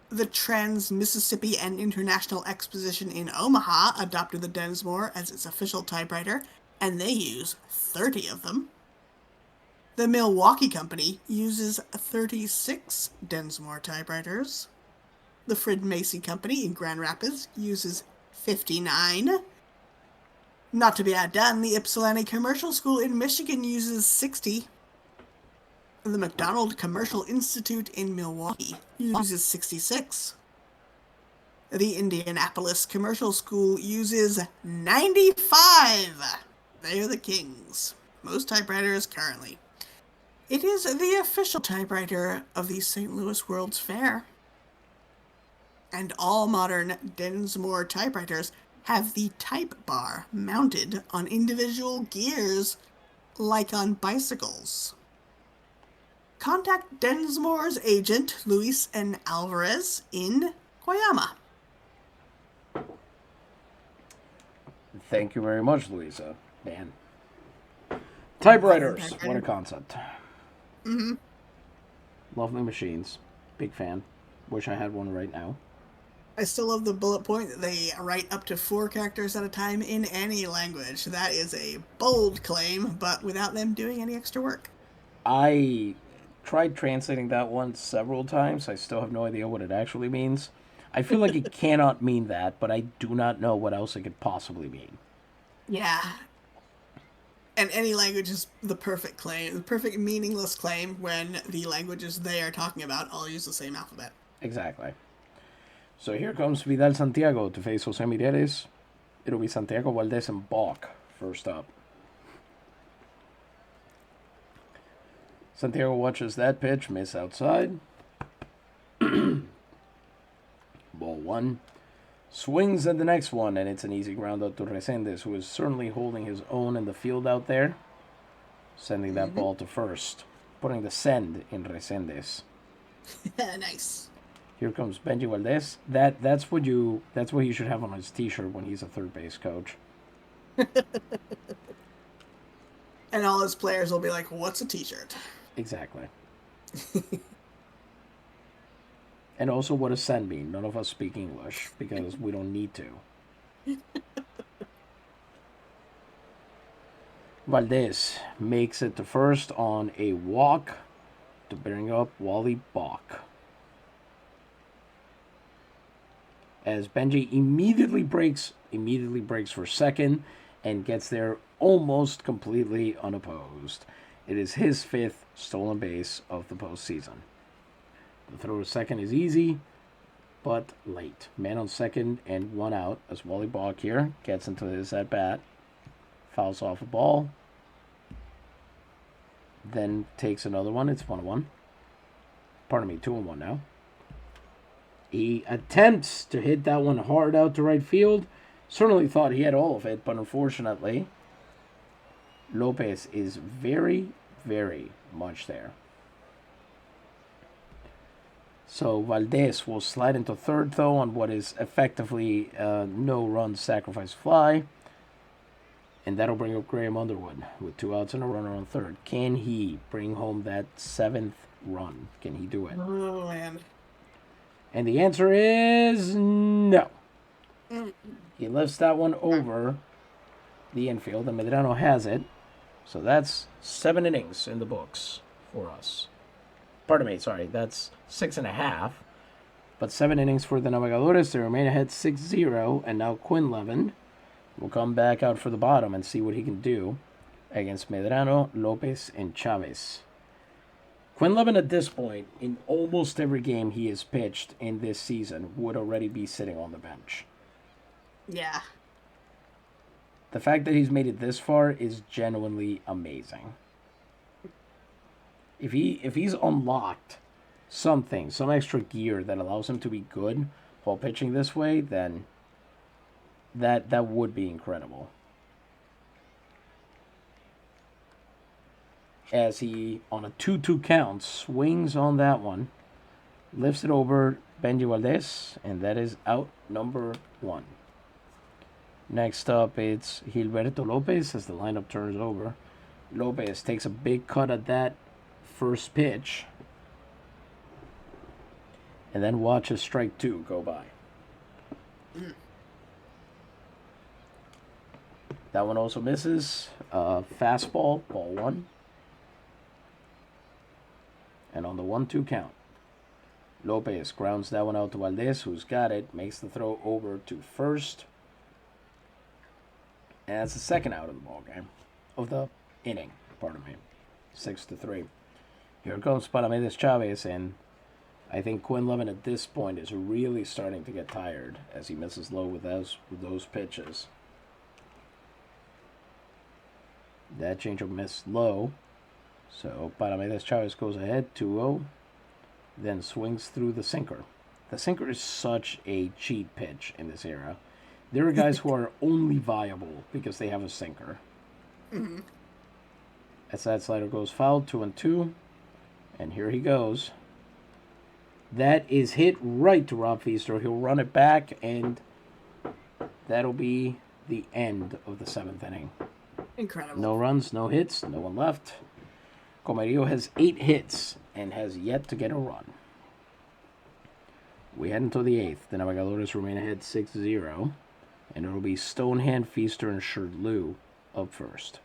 The Trans-Mississippi and International Exposition in Omaha adopted the Densmore as its official typewriter, and they use 30 of them. The Milwaukee Company uses 36 Densmore typewriters. The Frid Macy Company in Grand Rapids uses 59. Not to be outdone, the Ypsilanti Commercial School in Michigan uses 60. The McDonald Commercial Institute in Milwaukee uses 66. The Indianapolis Commercial School uses 95. They are the kings. Most typewriters currently. It is the official typewriter of the St. Louis World's Fair. And all modern Densmore typewriters have the type bar mounted on individual gears like on bicycles. Contact Densmore's agent, Luis N. Alvarez, in Guayama. Thank you very much, Louisa. Man. Typewriters. What a concept. Mm-hmm. Lovely machines. Big fan. Wish I had one right now. I still love the bullet point that they write up to 4 characters at a time in any language. That is a bold claim, but without them doing any extra work. I tried translating that one several times. I still have no idea what it actually means. I feel like it cannot mean that, but I do not know what else it could possibly mean. Yeah. And any language is the perfect claim, the perfect meaningless claim when the languages they are talking about all use the same alphabet. Exactly. So here comes Vidal Santiago to face Jose Mireles. It'll be Santiago, Valdez, and Bach first up. Santiago watches that pitch, miss outside. Ball 1. Swings at the next one, and it's an easy ground out to Resendes, who is certainly holding his own in the field out there. Sending that ball to first. Putting the send in Resendes. Nice. Here comes Benji Valdez. That's what he should have on his t-shirt when he's a third base coach. And all his players will be like, what's a t-shirt? Exactly. And also, what does send mean? None of us speak English because we don't need to. Valdez makes it to first on a walk to bring up Wally Bach. As Benji immediately breaks for second and gets there almost completely unopposed. It is his 5th stolen base of the postseason. The throw to second is easy, but late. Man on second and 1 out as Wally Bach here gets into his at-bat. Fouls off a ball. Then takes another one. It's 1-1. Pardon me, 2-1 now. He attempts to hit that one hard out to right field. Certainly thought he had all of it, but unfortunately, Lopez is very, very much there. So Valdez will slide into third, though, on what is effectively a no-run sacrifice fly. And that'll bring up Graham Underwood with 2 outs and a runner on third. Can he bring home that 7th run? Can he do it? Oh, man. And the answer is no. He lifts that one over the infield, and Medrano has it. So that's 7 innings in the books for us. Pardon me, sorry, that's 6.5. But 7 innings for the Navegadores. They remain ahead 6-0, and now Quinlevin will come back out for the bottom and see what he can do against Medrano, Lopez, and Chavez. Quinlevin at this point, in almost every game he has pitched in this season, would already be sitting on the bench. Yeah. The fact that he's made it this far is genuinely amazing. If he's unlocked some extra gear that allows him to be good while pitching this way, then that would be incredible. As he, on a 2-2 count, swings on that one, lifts it over Benji Valdez, and that is out number 1. Next up, it's Gilberto Lopez as the lineup turns over. Lopez takes a big cut at that first pitch, and then watches strike 2 go by. That one also misses. Fastball, ball 1. And on the 1-2 count, Lopez grounds that one out to Valdez, who's got it, makes the throw over to first. And that's the second out of the ball game. Of the inning, pardon me. 6-3. Here comes Palamedes Chavez, and I think Quinlevin at this point is really starting to get tired as he misses low with those pitches. That changeup missed low. So Palamedes Chavez goes ahead 2-0, then swings through the sinker. The sinker is such a cheap pitch in this era. There are guys who are only viable because they have a sinker. Mm-hmm. As that slider goes foul, 2-2, and here he goes. That is hit right to Rob Feaster. He'll run it back, and that'll be the end of the 7th inning. Incredible. No runs, no hits, no one left. Comerío has 8 hits and has yet to get a run. We head into the 8th. The Navegadores remain ahead 6-0. And it'll be Stonehand, Feaster, and Shirley up first.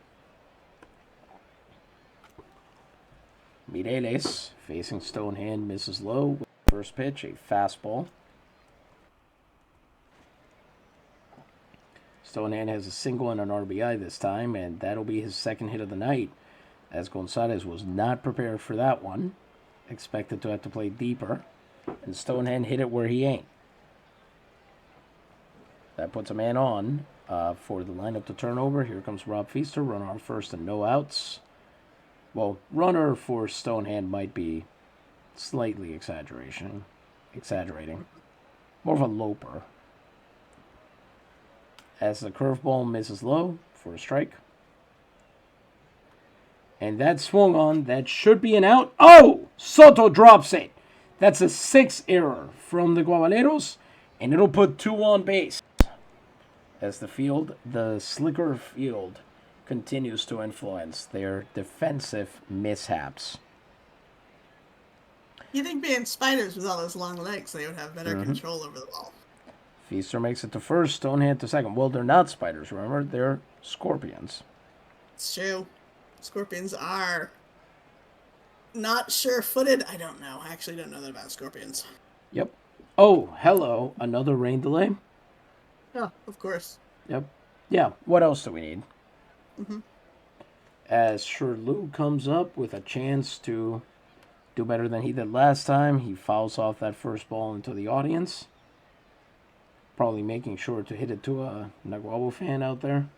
Mireles facing Stonehand misses low with the first pitch, a fastball. Stonehand has a single and an RBI this time, and that'll be his 2nd hit of the night, as Gonzalez was not prepared for that one. Expected to have to play deeper, and Stonehand hit it where he ain't. That puts a man on for the lineup to turn over. Here comes Rob Feaster, runner on first and no outs. Well, runner for Stonehand might be slightly exaggerating. More of a loper. As the curveball misses low for a strike. And that swung on. That should be an out. Oh! Soto drops it. That's a 6th error from the Guabaleros. And it'll put 2 on base. As the slicker field continues to influence their defensive mishaps. You think being spiders with all those long legs, they would have better control over the ball. Feaster makes it to first, Stonehand to second. Well, they're not spiders, remember? They're scorpions. It's true. Scorpions are not sure-footed. I don't know. I actually don't know that about scorpions. Yep. Oh, hello. Another rain delay. Oh, of course. Yep. Yeah. What else do we need? Mm-hmm. As Shirley comes up with a chance to do better than he did last time, he fouls off that first ball into the audience. Probably making sure to hit it to a Naguabo fan out there.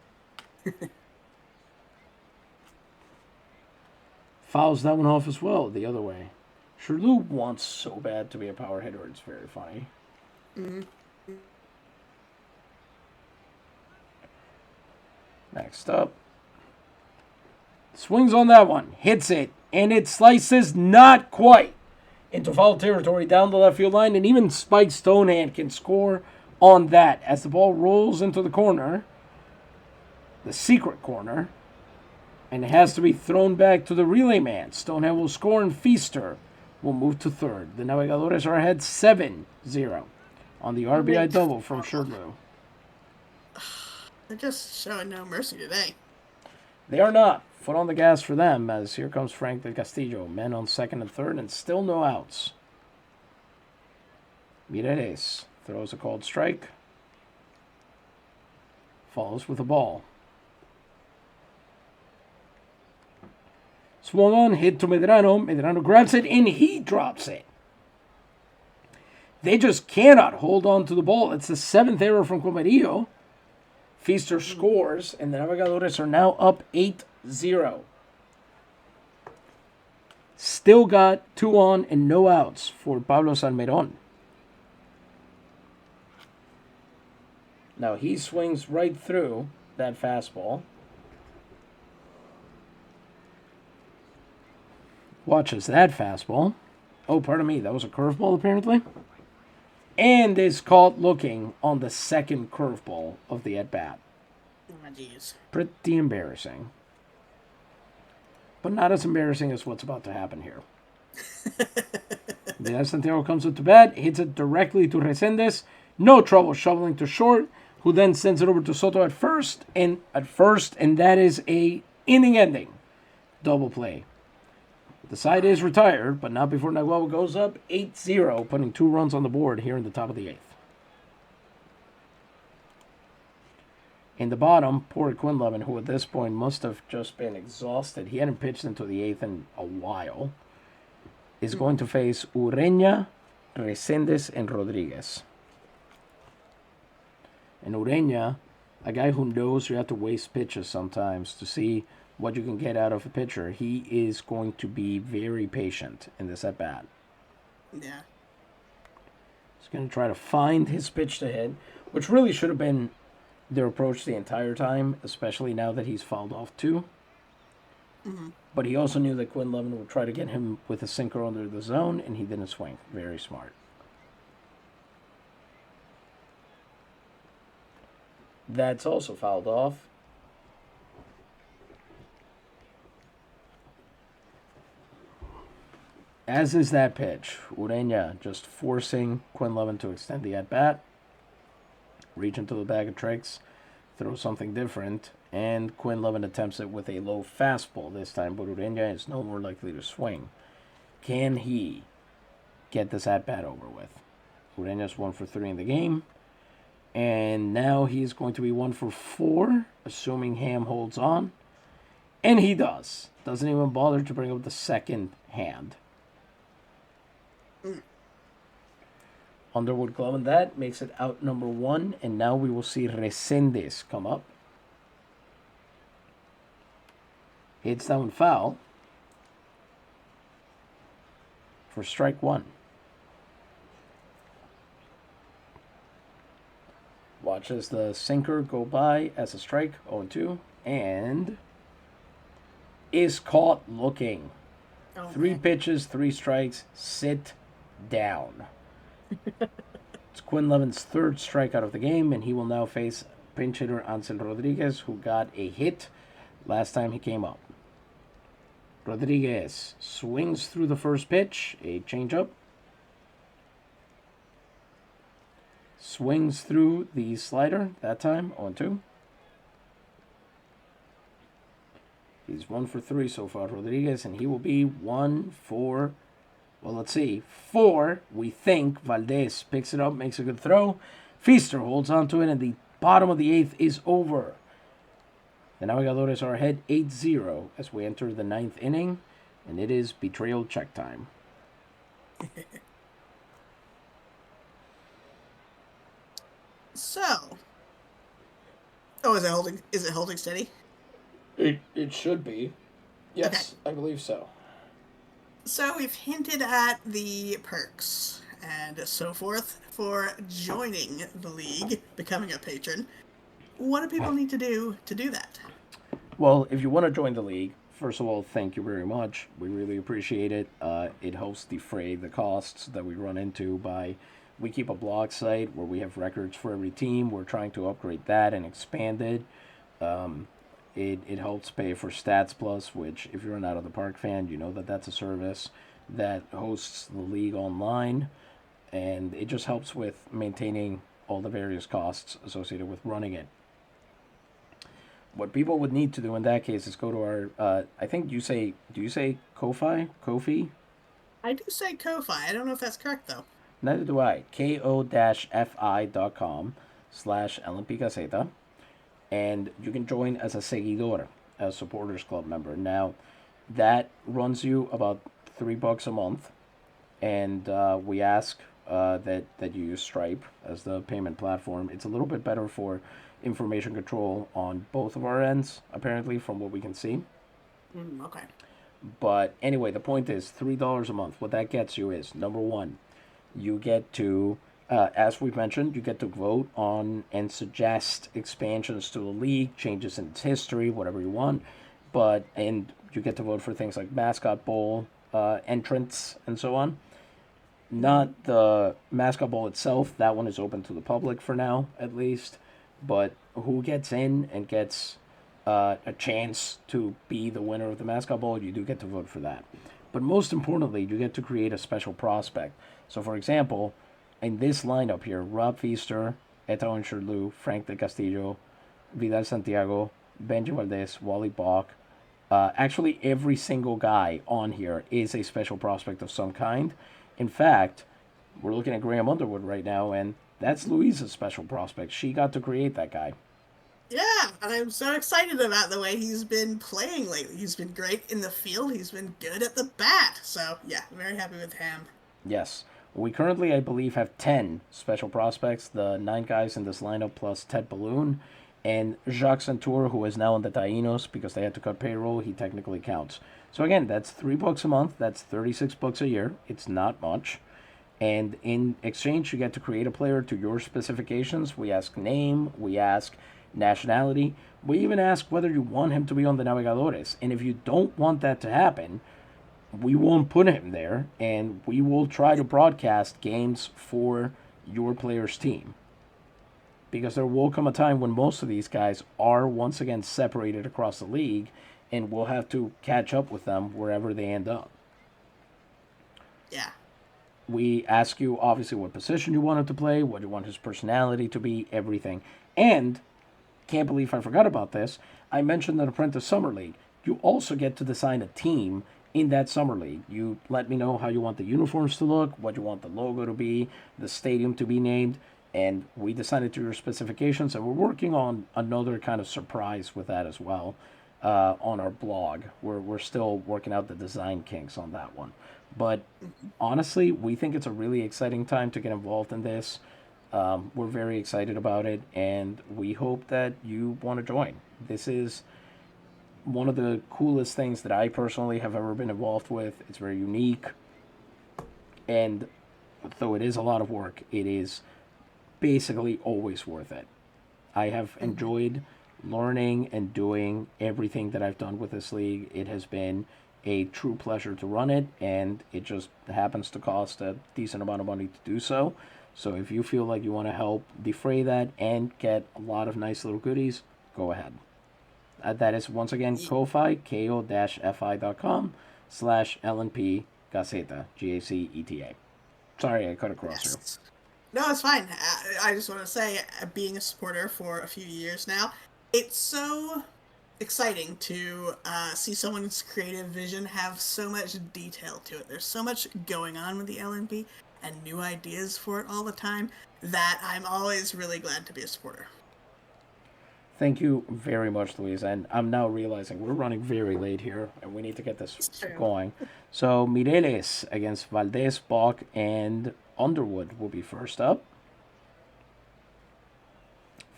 Fouls that one off as well, the other way. Shirley wants so bad to be a power hitter, it's very funny. Mm-hmm. Next up. Swings on that one, hits it, and it slices not quite into foul territory down the left field line, and even Spike Stonehand can score on that as the ball rolls into the corner, the secret corner, and it has to be thrown back to the relay man. Stonehand will score, and Feaster will move to third. The Navegadores are ahead 7-0 on the RBI double from Shirley. They're just showing no mercy today. They are not. Foot on the gas for them as here comes Frank Del Castillo. Men on second and third and still no outs. Mireles throws a called strike. Follows with a ball. Swung on, hit to Medrano. Medrano grabs it and he drops it. They just cannot hold on to the ball. It's the seventh error from Comerío. Feaster scores, and the Navegadores are now up 8-0. Still got 2 on and no outs for Pablo Salmeron. Now he swings right through that fastball. Watches that fastball. Oh, pardon me, that was a curveball apparently. And is caught looking on the second curveball of the at-bat. Oh, jeez. Pretty embarrassing. But not as embarrassing as what's about to happen here. Vidal Santiago comes up to bat, hits it directly to Resendes. No trouble shoveling to short, who then sends it over to Soto at first, and that is a inning-ending double play. The side is retired, but not before Naguabo goes up 8-0, putting 2 runs on the board here in the top of the 8th. In the bottom, poor Quinlivan, who at this point must have just been exhausted. He hadn't pitched into the 8th in a while. Is going to face Ureña, Resendes, and Rodriguez. And Ureña, a guy who knows you have to waste pitches sometimes to see what you can get out of a pitcher, he is going to be very patient in this at-bat. Yeah. He's going to try to find his pitch to hit, which really should have been their approach the entire time, especially now that he's fouled off 2. Mm-hmm. But he also knew that Quinlivan would try to get him with a sinker under the zone, and he didn't swing. Very smart. That's also fouled off. As is that pitch. Ureña just forcing Quinlivan to extend the at-bat. Reach into the bag of tricks. Throw something different. And Quinlivan attempts it with a low fastball this time. But Ureña is no more likely to swing. Can he get this at-bat over with? Ureña's 1 for 3 in the game. And now he's going to be 1 for 4. Assuming Ham holds on. And he does. Doesn't even bother to bring up the second hand. Underwood glove on that makes it out number 1, and now we will see Resendes come up. Hits that one foul for strike 1. Watches the sinker go by as a strike, 0-2, and is caught looking. 3 pitches, 3 strikes, sit down. It's Quinlivan's 3rd strikeout of the game, and he will now face pinch hitter Ansel Rodriguez, who got a hit last time he came up. Rodriguez swings through the first pitch, a changeup. Swings through the slider, that time, 0-2. He's 1 for 3 so far, Rodriguez, and he will be 1 for, well, let's see, 4. We think Valdez picks it up, makes a good throw. Feaster holds on to it, and the bottom of the 8th is over. The Navegadores are ahead 8-0 as we enter the 9th inning, and it is betrayal check time. So, oh, is it holding steady? It should be. Yes, Okay. I believe so. So we've hinted at the perks and so forth for joining the league, becoming a patron. What do people need to do that? Well, if you want to join the league, first of all, thank you very much. We really appreciate it. It helps defray the costs that we run into by. We keep a blog site where we have records for every team. We're trying to upgrade that and expand it. It helps pay for Stats Plus, which, if you're an Out of the Park fan, you know that that's a service that hosts the league online. And it just helps with maintaining all the various costs associated with running it. What people would need to do in that case is go to our. I think do you say Ko-Fi? Ko-Fi? I do say Ko-Fi. I don't know if that's correct though. Neither do I. ko-fi.com/LNP Gaceta. And you can join as a seguidor, a supporters club member. Now, that runs you about $3 a month, and we ask that you use Stripe as the payment platform. It's a little bit better for information control on both of our ends, apparently, from what we can see. Okay. But anyway, the point is $3 a month. What that gets you is, number one, you get to, as we've mentioned, you get to vote on and suggest expansions to the league, changes in its history, whatever you want. And you get to vote for things like mascot bowl entrants and so on. Not the mascot bowl itself. That one is open to the public for now, at least. But who gets in and gets a chance to be the winner of the mascot bowl, you do get to vote for that. But most importantly, you get to create a special prospect. So, for example, in this lineup here, Rob Feaster, Etaon Sherlew, Frank de Castillo, Vidal Santiago, Benji Valdez, Wally Bach. Actually, every single guy on here is a special prospect of some kind. In fact, we're looking at Graham Underwood right now, and that's Louisa's special prospect. She got to create that guy. Yeah, and I'm so excited about the way he's been playing lately. He's been great in the field. He's been good at the bat. So, yeah, very happy with him. Yes. We currently, I believe, have 10 special prospects. The 9 guys in this lineup plus Ted Balloon. And Jacques Santour, who is now in the Taínos because they had to cut payroll, he technically counts. So again, that's $3 a month. That's $36 a year. It's not much. And in exchange, you get to create a player to your specifications. We ask name. We ask nationality. We even ask whether you want him to be on the Navegadores. And if you don't want that to happen, we won't put him there, and we will try to broadcast games for your player's team. Because there will come a time when most of these guys are once again separated across the league, and we'll have to catch up with them wherever they end up. Yeah. We ask you, obviously, what position you want him to play, what you want his personality to be, everything. And, can't believe I forgot about this, I mentioned an Apprentice Summer League. You also get to design a team in that summer league. You let me know how you want the uniforms to look, what you want the logo to be, the stadium to be named, and we decided to your specifications, and we're working on another kind of surprise with that as well on our blog. We're still working out the design kinks on that one. But honestly, we think it's a really exciting time to get involved in this. We're very excited about it, and we hope that you want to join. This is one of the coolest things that I personally have ever been involved with. It's very unique, and though it is a lot of work, it is basically always worth it. I have enjoyed learning and doing everything that I've done with this league. It has been a true pleasure to run it, and it just happens to cost a decent amount of money to do so. So if you feel like you want to help defray that and get a lot of nice little goodies, go ahead. That is, once again, Ko-Fi, ko-fi.com/LNP Gaceta, Gaceta. Sorry, I cut across here. No, it's fine. I just want to say, being a supporter for a few years now, it's so exciting to see someone's creative vision have so much detail to it. There's so much going on with the LNP and new ideas for it all the time that I'm always really glad to be a supporter. Thank you very much, Louise. And I'm now realizing we're running very late here, and we need to get this It's true. going. So Mireles against Valdez, Bach, and Underwood will be first up.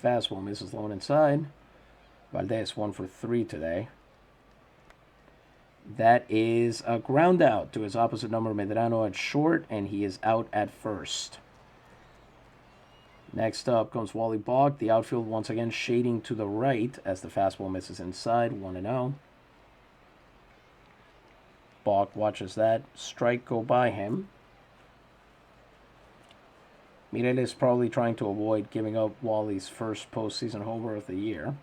Fastball misses low and inside. Valdez 1 for 3 today. That is a ground out to his opposite number, Medrano, at short, and he is out at first. Next up comes Wally Bach. The outfield once again shading to the right as the fastball misses inside, 1-0. Bach watches that strike go by him. Mireles probably trying to avoid giving up Wally's first postseason homer of the year.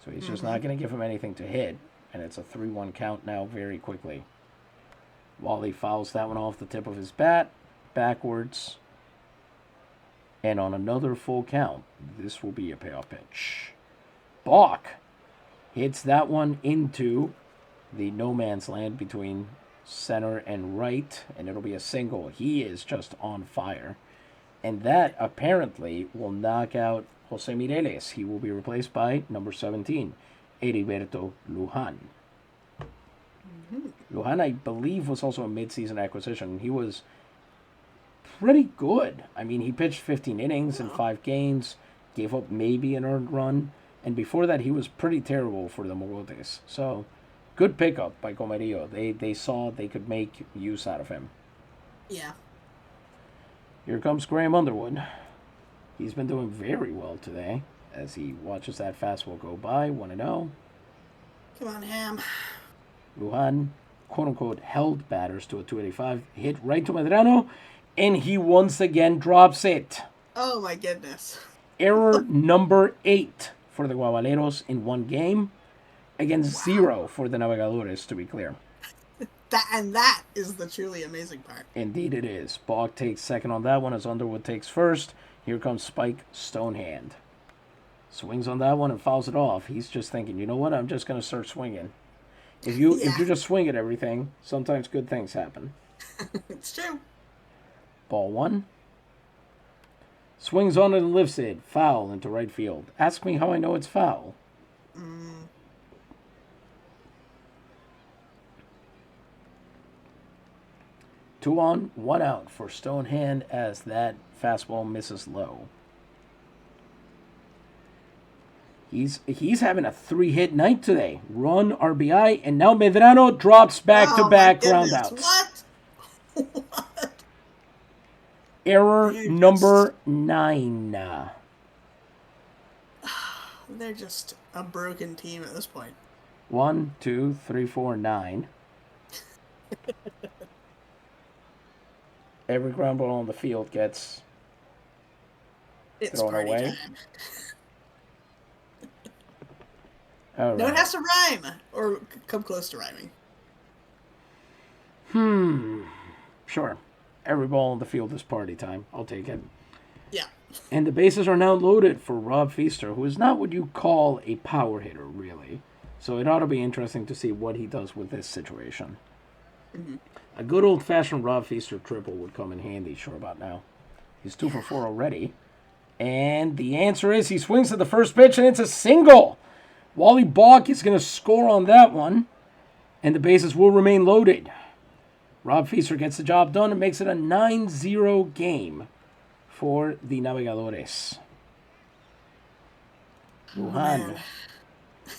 So he's just not going to give him anything to hit. And it's a 3-1 count now very quickly. Wally fouls that one off the tip of his bat, backwards. And on another full count, this will be a payoff pitch. Bach hits that one into the no man's land between center and right, and it'll be a single. He is just on fire. And that apparently will knock out Jose Mireles. He will be replaced by number 17, Heriberto Luján. Luján, I believe, was also a midseason acquisition. He was pretty good. I mean, he pitched 15 innings in 5 games, gave up maybe an earned run, and before that he was pretty terrible for the Mogotes. So, good pickup by Comerío. They saw they could make use out of him. Yeah. Here comes Graham Underwood. He's been doing very well today as he watches that fastball go by, 1-0. Come on, Ham. Luján, quote-unquote, held batters to a 285, hit right to Medrano, and he once again drops it. Oh, my goodness. Error number 8 for the Guabaleros in one game, against 0 for the Navegadores, to be clear. That is the truly amazing part. Indeed it is. Bach takes second on that one as Underwood takes first. Here comes Spike Stonehand. Swings on that one and fouls it off. He's just thinking, you know what, I'm just going to start swinging. If you just swing at everything, sometimes good things happen. It's true. Ball 1. Swings on it and lifts it. Foul into right field. Ask me how I know it's foul. 2 on, 1 out for Stonehand as that fastball misses low. He's having a 3-hit night today. Run, RBI, and now Medrano drops back-to-back groundouts. What? Error number 9. They're just a broken team at this point. 1, 2, 3, 4, 9. Every ground ball on the field gets thrown away. Time. All right. No, it has to rhyme or come close to rhyming. Sure. Every ball on the field is party time. I'll take it. Yeah. And the bases are now loaded for Rob Feaster, who is not what you call a power hitter, really. So it ought to be interesting to see what he does with this situation. A good old-fashioned Rob Feaster triple would come in handy, sure about now. He's 2 for 4 already. And the answer is he swings at the first pitch, and it's a single. Wally Bach is going to score on that one, and the bases will remain loaded. Rob Feaster gets the job done and makes it a 9-0 game for the Navegadores. Luján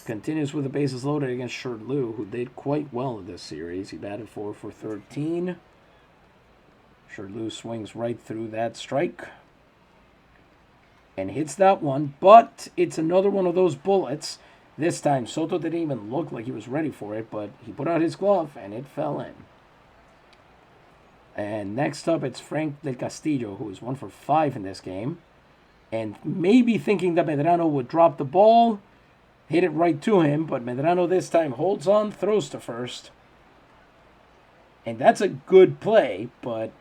continues with the bases loaded against Shirley, who did quite well in this series. He batted 4 for 13. Shirley swings right through that strike and hits that one, but it's another one of those bullets. This time, Soto didn't even look like he was ready for it, but he put out his glove and it fell in. And next up, it's Frank Del Castillo, who is 1 for 5 in this game. And maybe thinking that Medrano would drop the ball, hit it right to him, but Medrano this time holds on, throws to first. And that's a good play, but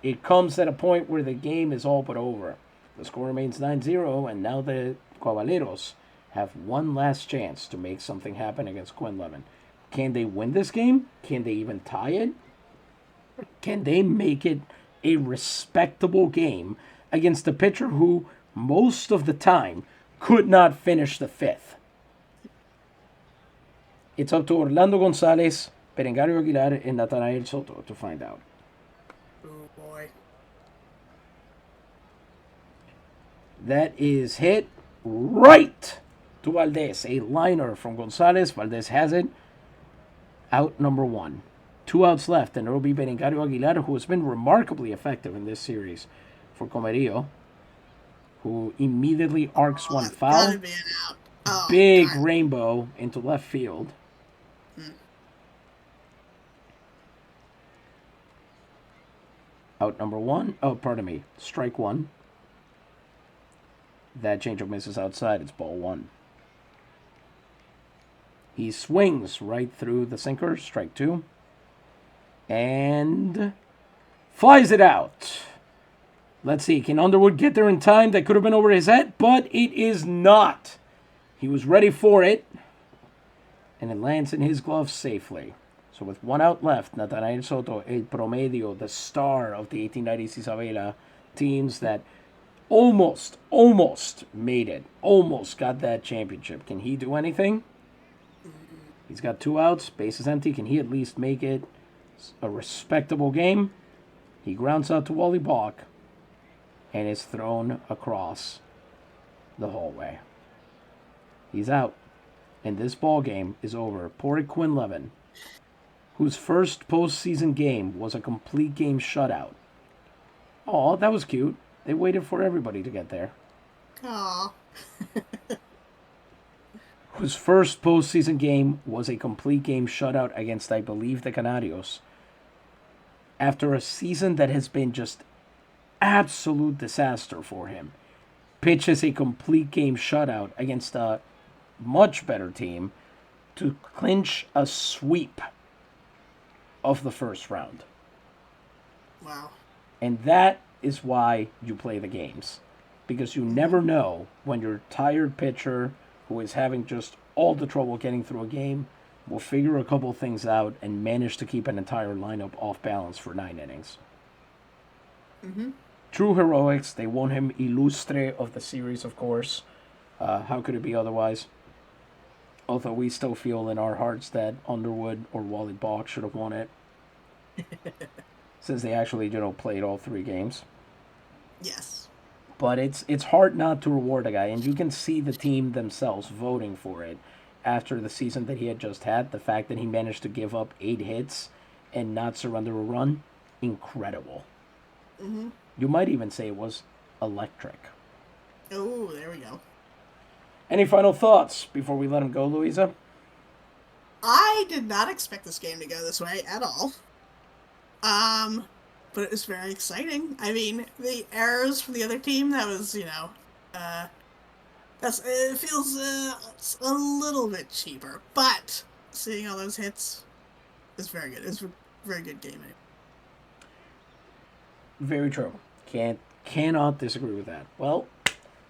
it comes at a point where the game is all but over. The score remains 9-0, and now the Guabaleros have one last chance to make something happen against Quinlevin. Can they win this game? Can they even tie it? Can they make it a respectable game against a pitcher who, most of the time, could not finish the fifth? It's up to Orlando Gonzalez, Berengario Aguilar, and Nathaniel Soto to find out. Oh, boy. That is hit right to Valdez. A liner from Gonzalez. Valdez has it. Out number 1. 2 outs left, and it will be Berengario Aguilar, who has been remarkably effective in this series for Comerío, who immediately arcs one foul. Gotta be an out. Oh, Big God. rainbow into left field. Out number 1. Oh, pardon me. Strike 1. That changeup misses outside. It's ball 1. He swings right through the sinker. Strike 2. And flies it out. Let's see. Can Underwood get there in time? That could have been over his head, but it is not. He was ready for it. And it lands in his glove safely. So with 1 out left, Nathaniel Soto, El Promedio, the star of the 1890s Isabela teams that almost made it. Almost got that championship. Can he do anything? He's got 2 outs, bases empty. Can he at least make it a respectable game? He grounds out to Wally Balk and is thrown across the hallway. He's out. And this ball game is over. Poor Quinlevin, whose first postseason game was a complete game shutout. Oh, that was cute. They waited for everybody to get there. Aw. Whose first postseason game was a complete game shutout against, I believe, the Canarios. After a season that has been just absolute disaster for him, pitches a complete game shutout against a much better team to clinch a sweep of the first round. Wow. And that is why you play the games. Because you never know when your tired pitcher who is having just all the trouble getting through a game will figure a couple things out and manage to keep an entire lineup off balance for 9 innings. Mm-hmm. True heroics. They won him Ilustre of the series, of course. How could it be otherwise? Although we still feel in our hearts that Underwood or Wally Balk should have won it. Since they actually, played all 3 games. Yes. But it's hard not to reward a guy, and you can see the team themselves voting for it after the season that he had just had. The fact that he managed to give up 8 hits and not surrender a run, incredible. Mm-hmm. You might even say it was electric. Oh, there we go. Any final thoughts before we let him go, Louisa? I did not expect this game to go this way at all. But it was very exciting. I mean, the errors from the other team, that was, it feels it's a little bit cheaper. But seeing all those hits is very good. It's a very good game. Very true. Cannot disagree with that. Well,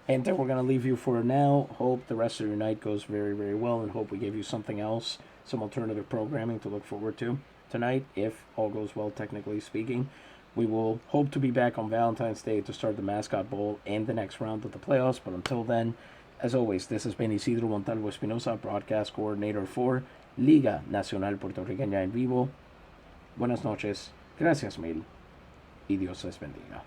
Gente, we're going to leave you for now. Hope the rest of your night goes very, very well, and hope we give you something else, some alternative programming to look forward to tonight, if all goes well, technically speaking. We will hope to be back on Valentine's Day to start the Mascot Bowl and the next round of the playoffs, but until then, as always, this has been Isidro Montalvo Espinosa, broadcast coordinator for Liga Nacional Puertorriqueña en vivo. Buenas noches, gracias mil, y Dios les bendiga.